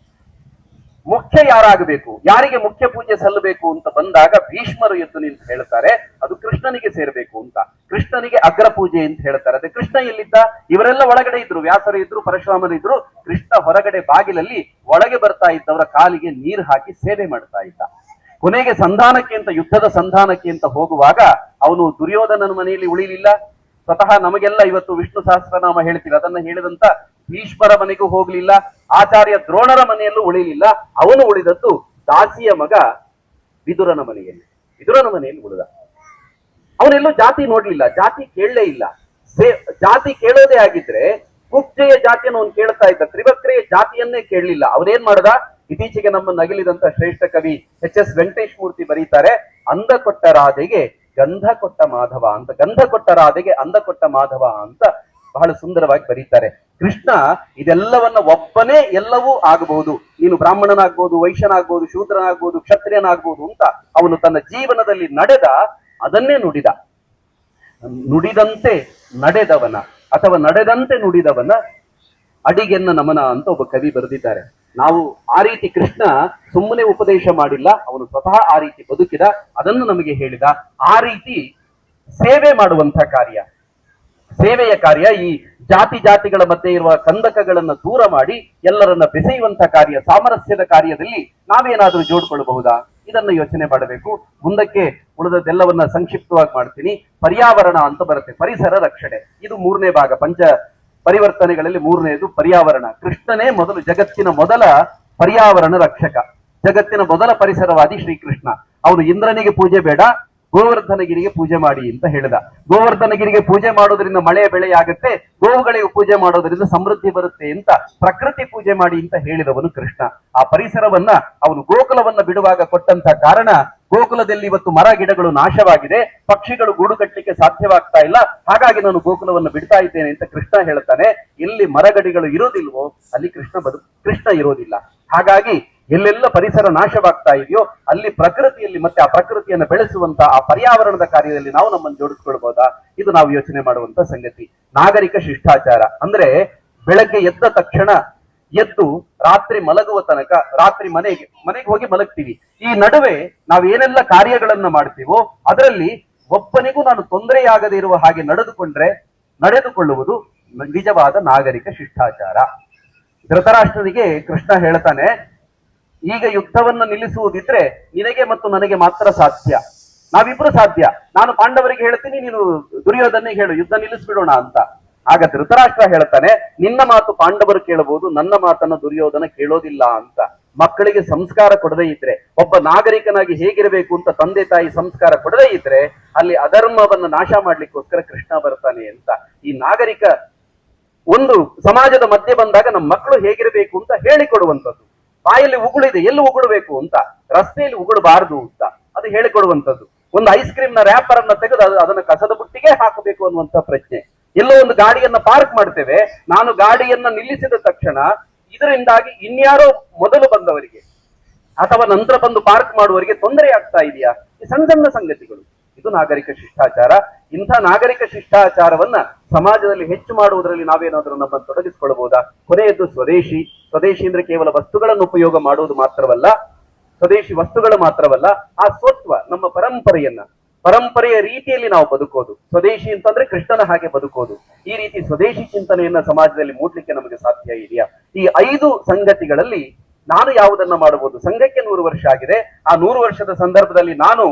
ಮುಖ್ಯ ಯಾರಾಗಬೇಕು, ಯಾರಿಗೆ ಮುಖ್ಯ ಪೂಜೆ ಸಲ್ಲಬೇಕು ಅಂತ ಬಂದಾಗ ಭೀಷ್ಮರು ಎದ್ದು ನಿಂತು ಹೇಳ್ತಾರೆ ಅದು ಕೃಷ್ಣನಿಗೆ ಸೇರ್ಬೇಕು ಅಂತ. ಕೃಷ್ಣನಿಗೆ ಅಗ್ರ ಪೂಜೆ ಅಂತ ಹೇಳ್ತಾರೆ. ಅದೇ ಕೃಷ್ಣ ಎಲ್ಲಿದ್ದ? ಇವರೆಲ್ಲ ಒಳಗಡೆ ಇದ್ರು, ವ್ಯಾಸರು ಇದ್ರು, ಪರಶುರಾಮರು ಇದ್ರು. ಕೃಷ್ಣ ಹೊರಗಡೆ ಬಾಗಿಲಲ್ಲಿ ಒಳಗೆ ಬರ್ತಾ ಇದ್ದವರ ಕಾಲಿಗೆ ನೀರು ಹಾಕಿ ಸೇವೆ ಮಾಡ್ತಾ ಇದ್ದ. ಕೊನೆಗೆ ಯುದ್ಧದ ಸಂಧಾನಕ್ಕೆ ಅಂತ ಹೋಗುವಾಗ ಅವನು ದುರ್ಯೋಧನನ ಮನೆಯಲ್ಲಿ ಉಳಿಲಿಲ್ಲ. ಸ್ವತಃ ನಮಗೆಲ್ಲ ಇವತ್ತು ವಿಷ್ಣು ಸಹಸ್ರನಾಮ ಹೇಳ್ತೀವಿ, ಅದನ್ನ ಹೇಳಿದಂತ ಭೀಷ್ಮರ ಮನೆಗೂ ಹೋಗ್ಲಿಲ್ಲ, ಆಚಾರ್ಯ ದ್ರೋಣರ ಮನೆಯಲ್ಲೂ ಉಳಿಲಿಲ್ಲ. ಅವನು ಉಳಿದದ್ದು ದಾಸಿಯ ಮಗ ವಿದುರನ ಮನೆಯಲ್ಲಿ ಉಳಿದ. ಅವನೆಲ್ಲೂ ಜಾತಿ ನೋಡ್ಲಿಲ್ಲ, ಜಾತಿ ಕೇಳಲೇ ಇಲ್ಲ. ಜಾತಿ ಕೇಳೋದೇ ಆಗಿದ್ರೆ ಕುಬ್ಜೆಯ ಜಾತಿಯನ್ನು ಅವನು ಕೇಳ್ತಾ ಇದ್ದ, ತ್ರಿವಕ್ರೆಯ ಜಾತಿಯನ್ನೇ ಕೇಳಲಿಲ್ಲ. ಅವನೇನ್ ಮಾಡ್ದ? ಇತ್ತೀಚೆಗೆ ನಮ್ಮ ನಗಲಿದಂತ ಶ್ರೇಷ್ಠ ಕವಿ ಎಚ್.ಎಸ್. ವೆಂಕಟೇಶ್ ಮೂರ್ತಿ ಬರೀತಾರೆ, ಅಂದ ಕೊಟ್ಟ ರಾಧೆಗೆ ಗಂಧ ಕೊಟ್ಟ ಮಾಧವ ಅಂತ. ಗಂಧ ಕೊಟ್ಟ ರಾಧೆಗೆ ಅಂದ ಕೊಟ್ಟ ಮಾಧವ ಅಂತ ಬಹಳ ಸುಂದರವಾಗಿ ಬರೀತಾರೆ. ಕೃಷ್ಣ ಇದೆಲ್ಲವನ್ನ ಒಬ್ಬನೇ ಎಲ್ಲವೂ ಆಗಬಹುದು. ನೀನು ಬ್ರಾಹ್ಮಣನಾಗ್ಬೋದು, ವೈಶ್ಯನಾಗ್ಬೋದು, ಶೂದ್ರನಾಗ್ಬೋದು, ಕ್ಷತ್ರಿಯನಾಗ್ಬೋದು ಅಂತ ಅವನು ತನ್ನ ಜೀವನದಲ್ಲಿ ನಡೆದ, ಅದನ್ನೇ ನುಡಿದ. ನುಡಿದಂತೆ ನಡೆದವನ ಅಥವಾ ನಡೆದಂತೆ ನುಡಿದವನ ಅಡಿಗೆನ್ನ ನಮನ ಅಂತ ಒಬ್ಬ ಕವಿ ಬರೆದಿದ್ದಾರೆ. ನಾವು ಆ ರೀತಿ ಕೃಷ್ಣ ಸುಮ್ಮನೆ ಉಪದೇಶ ಮಾಡಿಲ್ಲ, ಅವನು ಸ್ವತಃ ಆ ರೀತಿ ಬದುಕಿದ, ಅದನ್ನು ನಮಗೆ ಹೇಳಿದ. ಆ ರೀತಿ ಸೇವೆ ಮಾಡುವಂತ ಕಾರ್ಯ, ಸೇವೆಯ ಕಾರ್ಯ, ಈ ಜಾತಿಗಳ ಮಧ್ಯೆ ಇರುವ ಕಂದಕಗಳನ್ನ ದೂರ ಮಾಡಿ ಎಲ್ಲರನ್ನ ಬೆಸೆಯುವಂತ ಕಾರ್ಯ, ಸಾಮರಸ್ಯದ ಕಾರ್ಯದಲ್ಲಿ ನಾವೇನಾದ್ರೂ ಜೋಡ್ಕೊಳ್ಬಹುದಾ? ಇದನ್ನ ಯೋಚನೆ ಮಾಡಬೇಕು. ಮುಂದಕ್ಕೆ ಉಳಿದದ್ದೆಲ್ಲವನ್ನ ಸಂಕ್ಷಿಪ್ತವಾಗಿ ಮಾಡ್ತೀನಿ. ಪರ್ಯಾವರಣ ಅಂತ ಬರುತ್ತೆ, ಪರಿಸರ ರಕ್ಷಣೆ. ಇದು 3ನೇ ಭಾಗ. ಪಂಚ ಪರಿವರ್ತನೆಗಳಲ್ಲಿ 3ನೇದು ಪರ್ಯಾವರಣ. ಕೃಷ್ಣನೇ ಜಗತ್ತಿನ ಮೊದಲ ಪರ್ಯಾವರಣ ರಕ್ಷಕ, ಜಗತ್ತಿನ ಮೊದಲ ಪರಿಸರವಾದಿ ಶ್ರೀಕೃಷ್ಣ. ಅವನು ಇಂದ್ರನಿಗೆ ಪೂಜೆ ಬೇಡ, ಗೋವರ್ಧನಗಿರಿಗೆ ಪೂಜೆ ಮಾಡಿ ಅಂತ ಹೇಳಿದ. ಗೋವರ್ಧನಗಿರಿಗೆ ಪೂಜೆ ಮಾಡೋದ್ರಿಂದ ಮಳೆ ಬೆಳೆ ಆಗುತ್ತೆ, ಗೋವುಗಳಿಗೆ ಪೂಜೆ ಮಾಡೋದ್ರಿಂದ ಸಮೃದ್ಧಿ ಬರುತ್ತೆ ಅಂತ ಪ್ರಕೃತಿ ಪೂಜೆ ಮಾಡಿ ಅಂತ ಹೇಳಿದವನು ಕೃಷ್ಣ. ಆ ಪರಿಸರವನ್ನ ಅವನು ಗೋಕುಲವನ್ನ ಬಿಡುವಾಗ ಕೊಟ್ಟಂತ ಕಾರಣ, ಗೋಕುಲದಲ್ಲಿ ಇವತ್ತು ಮರ ಗಿಡಗಳು ನಾಶವಾಗಿದೆ, ಪಕ್ಷಿಗಳು ಗೂಡು ಕಟ್ಟಲಿಕ್ಕೆ ಸಾಧ್ಯವಾಗ್ತಾ ಇಲ್ಲ, ಹಾಗಾಗಿ ನಾನು ಗೋಕುಲವನ್ನು ಬಿಡ್ತಾ ಇದ್ದೇನೆ ಅಂತ ಕೃಷ್ಣ ಹೇಳ್ತಾನೆ. ಎಲ್ಲಿ ಮರಗಡಿಗಳು ಇರೋದಿಲ್ವೋ ಅಲ್ಲಿ ಕೃಷ್ಣ ಇರೋದಿಲ್ಲ. ಹಾಗಾಗಿ ಎಲ್ಲೆಲ್ಲ ಪರಿಸರ ನಾಶವಾಗ್ತಾ ಇದೆಯೋ ಅಲ್ಲಿ ಪ್ರಕೃತಿಯಲ್ಲಿ ಮತ್ತೆ ಆ ಪ್ರಕೃತಿಯನ್ನು ಬೆಳೆಸುವಂತ ಆ ಪರ್ಯಾವರಣದ ಕಾರ್ಯದಲ್ಲಿ ನಾವು ನಮ್ಮನ್ನು ಜೋಡಿಸ್ಕೊಳ್ಬಹುದಾ? ಇದು ನಾವು ಯೋಚನೆ ಮಾಡುವಂತ ಸಂಗತಿ. ನಾಗರಿಕ ಶಿಷ್ಟಾಚಾರ ಅಂದ್ರೆ ಬೆಳಗ್ಗೆ ಎದ್ದ ತಕ್ಷಣ ಎದ್ದು ರಾತ್ರಿ ಮಲಗುವ ತನಕ, ರಾತ್ರಿ ಮನೆಗೆ ಹೋಗಿ ಮಲಗ್ತೀವಿ, ಈ ನಡುವೆ ನಾವು ಏನೆಲ್ಲ ಕಾರ್ಯಗಳನ್ನ ಮಾಡ್ತೀವೋ ಅದರಲ್ಲಿ ಒಬ್ಬನಿಗೂ ನಾನು ತೊಂದರೆಯಾಗದೇ ಇರುವ ಹಾಗೆ ನಡೆದುಕೊಳ್ಳುವುದು ನಿಜವಾದ ನಾಗರಿಕ ಶಿಷ್ಟಾಚಾರ. ಧೃತರಾಷ್ಟ್ರನಿಗೆ ಕೃಷ್ಣ ಹೇಳ್ತಾನೆ, ಈಗ ಯುದ್ಧವನ್ನ ನಿಲ್ಲಿಸುವುದಿದ್ರೆ ನಿನಗೆ ಮತ್ತು ನನಗೆ ಮಾತ್ರ ಸಾಧ್ಯ, ನಾವಿಬ್ರು ಸಾಧ್ಯ. ನಾನು ಪಾಂಡವರಿಗೆ ಹೇಳ್ತೀನಿ, ನೀನು ದುರ್ಯೋಧನಿಗೆ ಹೇಳು, ಯುದ್ಧ ನಿಲ್ಲಿಸ್ಬಿಡೋಣ ಅಂತ. ಆಗ ಧೃತರಾಷ್ಟ್ರ ಹೇಳ್ತಾನೆ, ನಿನ್ನ ಮಾತು ಪಾಂಡವರು ಕೇಳಬಹುದು, ನನ್ನ ಮಾತನ್ನ ದುರ್ಯೋಧನ ಕೇಳೋದಿಲ್ಲ ಅಂತ. ಮಕ್ಕಳಿಗೆ ಸಂಸ್ಕಾರ ಕೊಡದೇ ಇದ್ರೆ, ಒಬ್ಬ ನಾಗರಿಕನಾಗಿ ಹೇಗಿರಬೇಕು ಅಂತ ತಂದೆ ತಾಯಿ ಸಂಸ್ಕಾರ ಕೊಡದೇ ಇದ್ರೆ, ಅಲ್ಲಿ ಅಧರ್ಮವನ್ನ ನಾಶ ಮಾಡ್ಲಿಕ್ಕೋಸ್ಕರ ಕೃಷ್ಣ ಬರ್ತಾನೆ ಅಂತ. ಈ ನಾಗರಿಕ ಒಂದು ಸಮಾಜದ ಮಧ್ಯೆ ಬಂದಾಗ ನಮ್ಮ ಮಕ್ಕಳು ಹೇಗಿರಬೇಕು ಅಂತ ಹೇಳಿಕೊಡುವಂಥದ್ದು. ಬಾಯಲ್ಲಿ ಉಗುಳಿದೆ, ಎಲ್ಲಿ ಉಗುಳಬೇಕು ಅಂತ, ರಸ್ತೆಯಲ್ಲಿ ಉಗುಳಬಾರದು ಅಂತ ಅದು ಹೇಳಿಕೊಡುವಂಥದ್ದು. ಒಂದು ಐಸ್ ಕ್ರೀಮ್ ನ ರ್ಯಾಪರ್ ಅನ್ನ ತೆಗೆದು ಅದನ್ನ ಕಸದ ಬುಟ್ಟಿಗೆ ಹಾಕಬೇಕು ಅನ್ನುವಂತ ಪ್ರಶ್ನೆ. ಎಲ್ಲೋ ಒಂದು ಗಾಡಿಯನ್ನ ಪಾರ್ಕ್ ಮಾಡ್ತೇವೆ, ನಾನು ಗಾಡಿಯನ್ನ ನಿಲ್ಲಿಸಿದ ತಕ್ಷಣ ಇದರಿಂದಾಗಿ ಇನ್ಯಾರೋ ಮೊದಲು ಬಂದವರಿಗೆ ಅಥವಾ ನಂತರ ಬಂದು ಪಾರ್ಕ್ ಮಾಡುವವರಿಗೆ ತೊಂದರೆ ಆಗ್ತಾ ಇದೆಯಾ? ಈ ಸಣ್ಣ ಸಣ್ಣ ಸಂಗತಿಗಳು, ಇದು ನಾಗರಿಕ ಶಿಷ್ಟಾಚಾರ. ಇಂಥ ನಾಗರಿಕ ಶಿಷ್ಟಾಚಾರವನ್ನ ಸಮಾಜದಲ್ಲಿ ಹೆಚ್ಚು ಮಾಡುವುದರಲ್ಲಿ ನಾವೇನಾದ್ರೂ ನಮ್ಮನ್ನು ತೊಡಗಿಸಿಕೊಳ್ಳಬಹುದಾ? ಕೊನೆಯದ್ದು ಸ್ವದೇಶಿ. ಸ್ವದೇಶಿ ಅಂದ್ರೆ ಕೇವಲ ವಸ್ತುಗಳನ್ನು ಉಪಯೋಗ ಮಾಡುವುದು ಮಾತ್ರವಲ್ಲ, ಸ್ವದೇಶಿ ವಸ್ತುಗಳು ಮಾತ್ರವಲ್ಲ, ಆ ಸ್ವತ್ವ, ನಮ್ಮ ಪರಂಪರೆಯ ರೀತಿಯಲ್ಲಿ ನಾವು ಬದುಕೋದು. ಸ್ವದೇಶಿ ಅಂತಂದ್ರೆ ಕೃಷ್ಣನ ಹಾಗೆ ಬದುಕೋದು. ಈ ರೀತಿ ಸ್ವದೇಶಿ ಚಿಂತನೆಯನ್ನ ಸಮಾಜದಲ್ಲಿ ಮೂಡ್ಲಿಕ್ಕೆ ನಮಗೆ ಸಾಧ್ಯ ಇದೆಯಾ? ಈ 5 ಸಂಗತಿಗಳಲ್ಲಿ ನಾನು ಯಾವುದನ್ನ ಮಾಡಬಹುದು? ಸಂಘಕ್ಕೆ 100 ವರ್ಷ ಆಗಿದೆ. ಆ 100 ವರ್ಷದ ಸಂದರ್ಭದಲ್ಲಿ ನಾನು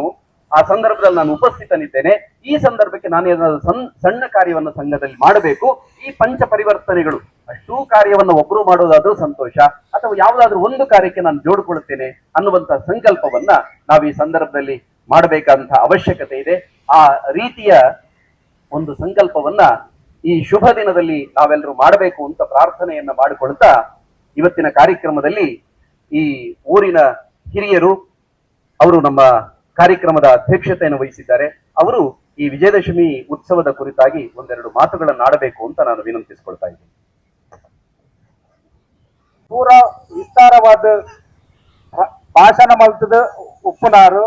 ಉಪಸ್ಥಿತನಿದ್ದೇನೆ. ಈ ಸಂದರ್ಭಕ್ಕೆ ನಾನು ಏನಾದರೂ ಸಣ್ಣ ಕಾರ್ಯವನ್ನು ಸಂಘದಲ್ಲಿ ಮಾಡಬೇಕು. ಈ ಪಂಚ ಪರಿವರ್ತನೆಗಳು, ಅಷ್ಟೂ ಕಾರ್ಯವನ್ನು ಒಬ್ಬರು ಮಾಡೋದಾದ್ರೂ ಸಂತೋಷ, ಅಥವಾ ಯಾವುದಾದ್ರೂ ಒಂದು ಕಾರ್ಯಕ್ಕೆ ನಾನು ಜೋಡಿಕೊಳ್ಳುತ್ತೇನೆ ಅನ್ನುವಂತ ಸಂಕಲ್ಪವನ್ನ ನಾವು ಈ ಸಂದರ್ಭದಲ್ಲಿ ಮಾಡಬೇಕಾದಂತ ಅವಶ್ಯಕತೆ ಇದೆ. ಆ ರೀತಿಯ ಒಂದು ಸಂಕಲ್ಪವನ್ನ ಈ ಶುಭ ದಿನದಲ್ಲಿ ನಾವೆಲ್ಲರೂ ಮಾಡಬೇಕು ಅಂತ ಪ್ರಾರ್ಥನೆಯನ್ನ ಮಾಡಿಕೊಳ್ತಾ, ಇವತ್ತಿನ ಕಾರ್ಯಕ್ರಮದಲ್ಲಿ ಈ ಊರಿನ ಹಿರಿಯರು ಅವರು ನಮ್ಮ ಕಾರ್ಯಕ್ರಮದ ಅಧ್ಯಕ್ಷತೆಯನ್ನು ವಹಿಸಿದ್ದಾರೆ. ಅವರು ಈ ವಿಜಯದಶಮಿ ಉತ್ಸವದ ಕುರಿತಾಗಿ ಒಂದೆರಡು ಮಾತುಗಳನ್ನು ಆಡಬೇಕು ಅಂತ ನಾನು ವಿನಂತಿಸಿಕೊಳ್ತಾ ಇದ್ದೀನಿ. ಪೂರಾ ವಿಸ್ತಾರವಾದ ಭಾಷಣ ಮಲ್ತದ ಉಪ್ಪುನಾರು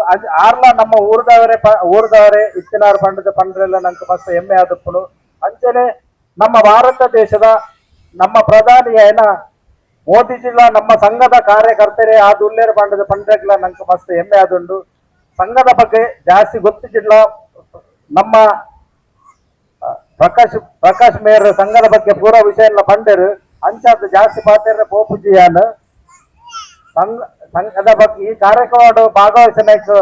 ಆರ್ಲ ನಮ್ಮ ಊರದವರೇ ಇತ್ತಿನಾರು ಪಂಡ್ರೆಲ್ಲ ನಂಗೆ ಮಸ್ತ್ ಹೆಮ್ಮೆ ಆದಪ್ಪುನು. ಅಂಚನೆ ನಮ್ಮ ಭಾರತ ದೇಶದ ನಮ್ಮ ಪ್ರಧಾನಿ ಏನ ಮೋದಿಜಿಲ್ಲ ನಮ್ಮ ಸಂಘದ ಕಾರ್ಯಕರ್ತರೇ ಆದ ಉಲ್ಲೇರ ಪಂಡದ ಪಂಡ್ರೆಗ್ಲ ನಂಗೆ ಮಸ್ತ್ ಹೆಮ್ಮೆ ಆದುಂಡು. ಸಂಘದ ಬಗ್ಗೆ ಜಾಸ್ತಿ ಗೊತ್ತಿಲ್ಲ. ನಮ್ಮ ಪ್ರಕಾಶ್ ಮೇಯರ್ ಸಂಘದ ಬಗ್ಗೆ ಪೂರಾ ವಿಷಯ ಎಲ್ಲ ಪಂಡರು ಅಂಚಾದ ಜಾಸ್ತಿ ಪಾತ್ರ ಪೋಪುಜಿಯಾನ್ ಸಂಘದ ಬಗ್ಗೆ ಈ ಕಾರ್ಯಕ್ರಮ ಭಾಗವಹಿಸಲಿಕ್ಕೆ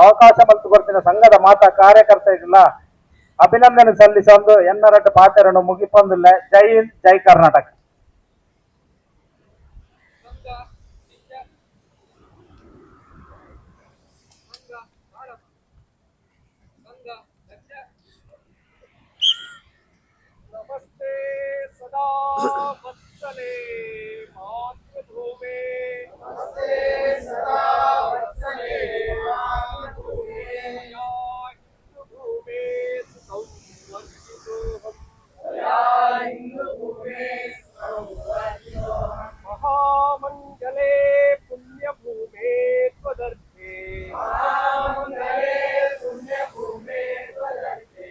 ಅವಕಾಶ ಮಲ್ತು ಕೊಡ್ತಿನ ಸಂಘದ ಮಾತಾ ಕಾರ್ಯಕರ್ತರಿಗೆಲ್ಲ ಅಭಿನಂದನೆ ಸಲ್ಲಿಸೊಂದು ಎನ್ನರಟ್ಟು ಪಾತ್ರನು ಮುಗಿಪೊಂದಿಲ್ಲ. ಜೈ ಹಿಂದ್, ಜೈ ಕರ್ನಾಟಕ. ನಮಸ್ತೆ ಸದಾ ವತ್ಸಲೆ ಮಾತೃಭೂಮೆ, ನಮಸ್ತೆ ಸದಾ ವತ್ಸಲೆ ಮಾತೃಭೂಮೆ, ಯಾ ಹಿಂದೂ ಭೂಮೆ ಸಂವರ್ಧಿತೋಹಂ, ಯಾ ಹಿಂದೂ ಭೂಮೆ ಸಂವರ್ಧಿತೋಹಂ, ಮಹಾಮಂಗಲೇ ಪುಣ್ಯಭೂಮೆ ತ್ವದರ್थे, ಮಹಾಮಂಗಲೇ ಪುಣ್ಯಭೂಮೆ ತ್ವದರ್थे,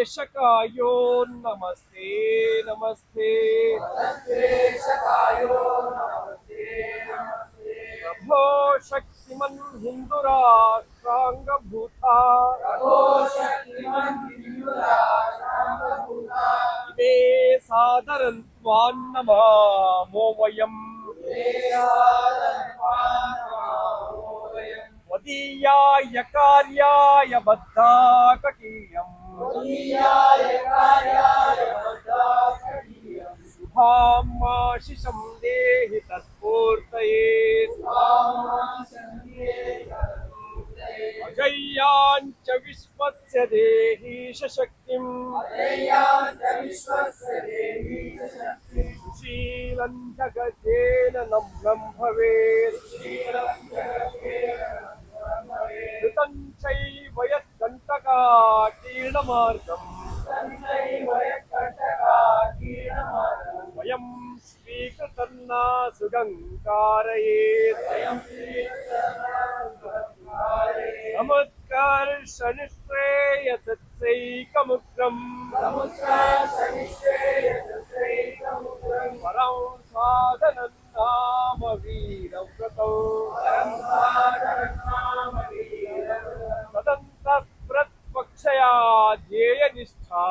शकायो नमस्ते नमस्ते, शकायो नमस्ते नमस्ते, प्रभो शक्तिमन् हिंदुराष्ट्रांग भूता, प्रभो शक्तिमन् हिंदुराष्ट्रांग इमे सादरं त्वां नमामो वयम्, त्वदीयाय कार्याय बद्धाकटीयम्, शुभामाशिषं देहि तत्पूर्तये, अजय्य देहीश शक्तिम् सुशीलं जगतेन नम्रं भवेत् ऋतं चैव यत्कण्टकाकीर्णमार्गम् वयं स्वीकृतन्ना सुगङ्कारयेत् समुत्कर्षनिःश्रेयसैकमुग्रम् परं साधनं नाम वीरव्रतौ तदन्तः प्रत्पक्षया ध्येयनिष्ठा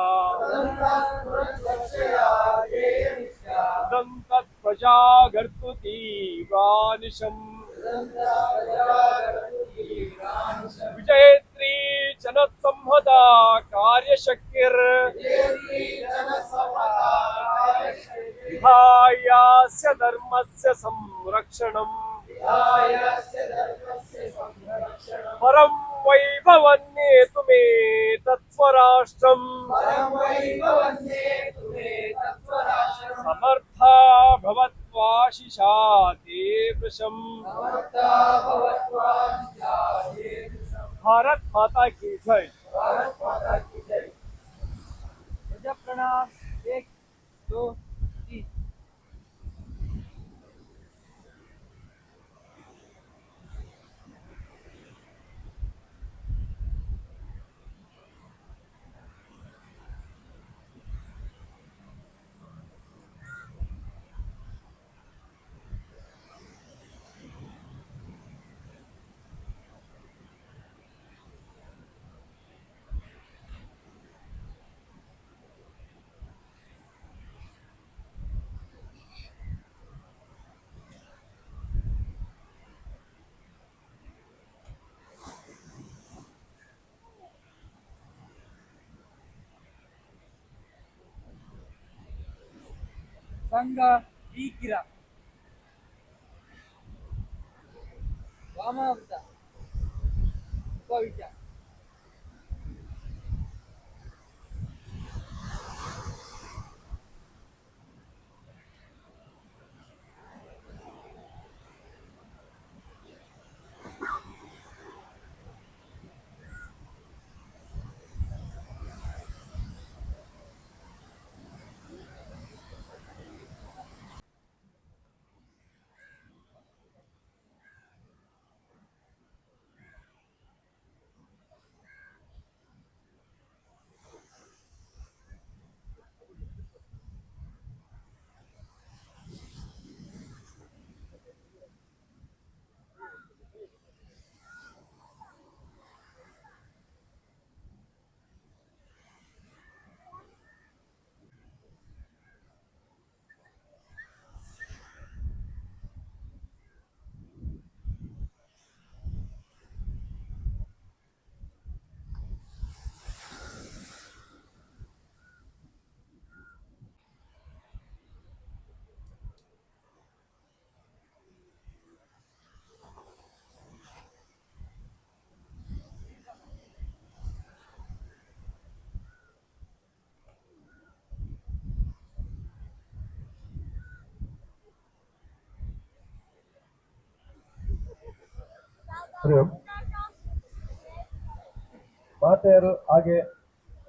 तत्प्रजागर्तुतीव्रानिशम् विजयत्री जनसंहदा कार्यशक्तिर् विहायास्य धर्मस्य संरक्षणम् परं वैभवन्येतु मे तत्स्वराष्ट्रम् समर्था भवत्वाशिषा ते वृषम् भारत माता की जय। ध्वज प्रणाम 1 2 3 ಸಂಘ ಈಕಿರ ವಾಮಾಂಸ ಉಪವಿಟ ಮಾತೆಯರು ಹಾಗೆ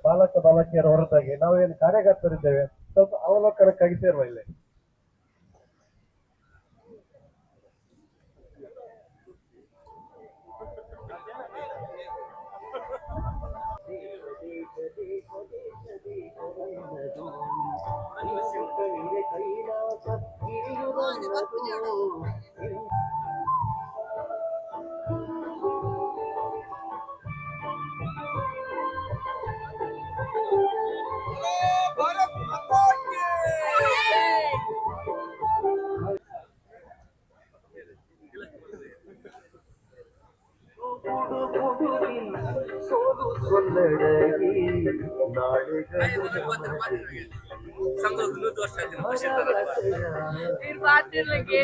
ಬಾಲಕ ಬಾಲಕಿಯರ ಹೊರತಾಗಿ ನಾವೇನು ಕಾರ್ಯಕರ್ತರಿದ್ದೇವೆ ಸ್ವಲ್ಪ ಅವಲೋಕನಕ್ಕಾಗಿ ಸೇರುವ ಇಲ್ಲಿ. మీరు పార్టీలోకి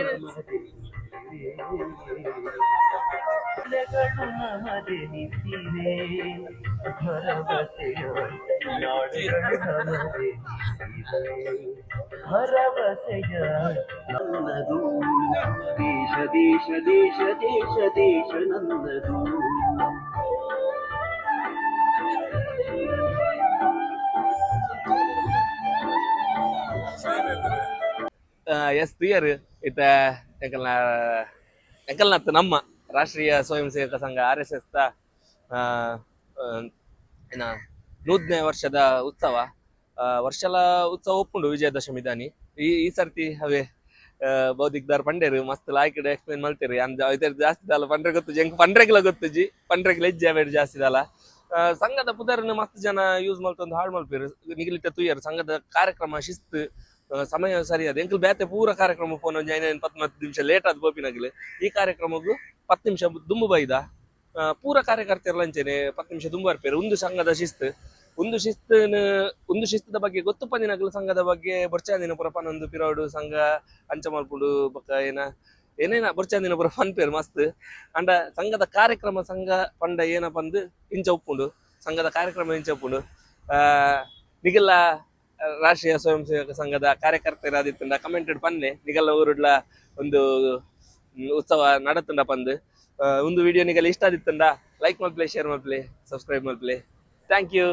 ಭರವಸೆಯ ನನ್ನದು ದೇಶ ದೇಶ ದೇಶ ದೇಶ ದೇಶ ನನ್ನದು. ಎಸ್ ಪ್ರಿಯರ್ ಇತ್ತ ಎಂಕಲ್ನ ಎಂಕಲ್ನತ್ತು ನಮ್ಮ ರಾಷ್ಟ್ರೀಯ ಸ್ವಯಂ ಸೇವಕ ಸಂಘ RSS ದ ಏನ 100ನೇ ವರ್ಷದ ಉತ್ಸವ ವರ್ಷಲ ಉತ್ಸವ ಒಪ್ಪುಂಡು ವಿಜಯದಶಮಿ ದಾನಿ ಈ ಸರ್ತಿ ಅವೇ ಬೌದ್ಧಿಕ್ದಾರ್ ಪಂಡೇರು ಮಸ್ತ್ ಲಾಯ್ಕಡೆ ಎಕ್ಸ್ಪ್ಲೇನ್ ಮಲ್ತೀರಿ ಅಂದ ಇದರ ಜಾಸ್ತಿ ದಲ್ಲ ಪಂಡ್ರೆ ಗೊತ್ತು ಜಂಕ್ ಪಂಡ್ರೆಗ್ಲ ಗೊತ್ತುಜಿ ಪಂಡ್ರೆಗ್ಲ ಹೆಜ್ಜೆ ಅವೇಡ್ ಜಾಸ್ತಿ ದಲ್ಲ ಸಂಘದ ಪುದರ್ನ ಮಸ್ತ್ ಜನ ಯೂಸ್ ಮಲ್ತೊಂದು ಹಾಳು ಮಲ್ಪೇರು ನಿಗಲಿಟ್ಟ ತುಯ್ಯರು ಸಂಘದ ಕಾರ್ಯಕ್ರಮ ಶಿಸ್ತು ಸಮಯ ಸರಿಯಾದ ಎಂಕಲ್ ಬೇತೆ ಪೂರ ಕಾರ್ಯಕ್ರಮ ಫೋನ್ 10-20 ನಿಮಿಷ ಲೇಟ್ ಆದ್ ಬೋಪಿನಾಗಲಿ ಈ ಕಾರ್ಯಕ್ರಮಕ್ಕೂ 10 ನಿಮಿಷ ದುಂಬು ಬೈದ ಪೂರ ಕಾರ್ಯಕರ್ತೆಯರು ಲಂಚನೆ 10 ನಿಮಿಷ ದುಂಬು ಬರ್ಪೇರು ಒಂದು ಸಂಘದ ಶಿಸ್ತು ಒಂದು ಶಿಸ್ತದ ಬಗ್ಗೆ ಗೊತ್ತು ಪಂದಿನಗಲು ಸಂಘದ ಬಗ್ಗೆ ಬೊರ್ಚಾಂದಿನ ಪುರ ಪನ್ನೊಂದು ಪಿರೋಡು ಸಂಘ ಅಂಚ ಮಲ್ಪುಡು ಬೊಕ್ಕ ಏನೇನ ಬೊರ್ಚಾಂದಿನ ಪುರ ಪನ್ಪೇರು ಮಸ್ತ್ ಅಂಡ ಸಂಘದ ಕಾರ್ಯಕ್ರಮ ಸಂಘ ಪಂಡ ಏನ ಪಂದು ಇಂಚ ಉಪ್ಪುಂಡು ಸಂಘದ ಕಾರ್ಯಕ್ರಮ ಇಂಚ ಉಪ್ಪುಂಡು ನಿಗಲ್ಲ ರಾಷ್ಟ್ರೀಯ ಸ್ವಯಂ ಸೇವಕ ಸಂಘದ ಕಾರ್ಯಕರ್ತರಾದಿತ್ತಂಡ ಕಮೆಂಟೆಡ್ ಪನ್ನೆ ನಿಗಲ್ಲ ಊರುಡ್ಲ ಒಂದು ಉತ್ಸವ ನಡತಂಡ ಪಂದು ಒಂದು ವಿಡಿಯೋ ನಿಗಲ್ಲ ಇಷ್ಟ ಆದಿತ್ತಂಡ ಲೈಕ್ ಮಲ್ಪ್ಲೆ ಶೇರ್ ಮಲ್ಪ್ಲೆ ಸಬ್ಸ್ಕ್ರೈಬ್ ಮಲ್ಪ್ಲೆ ಥ್ಯಾಂಕ್ ಯು.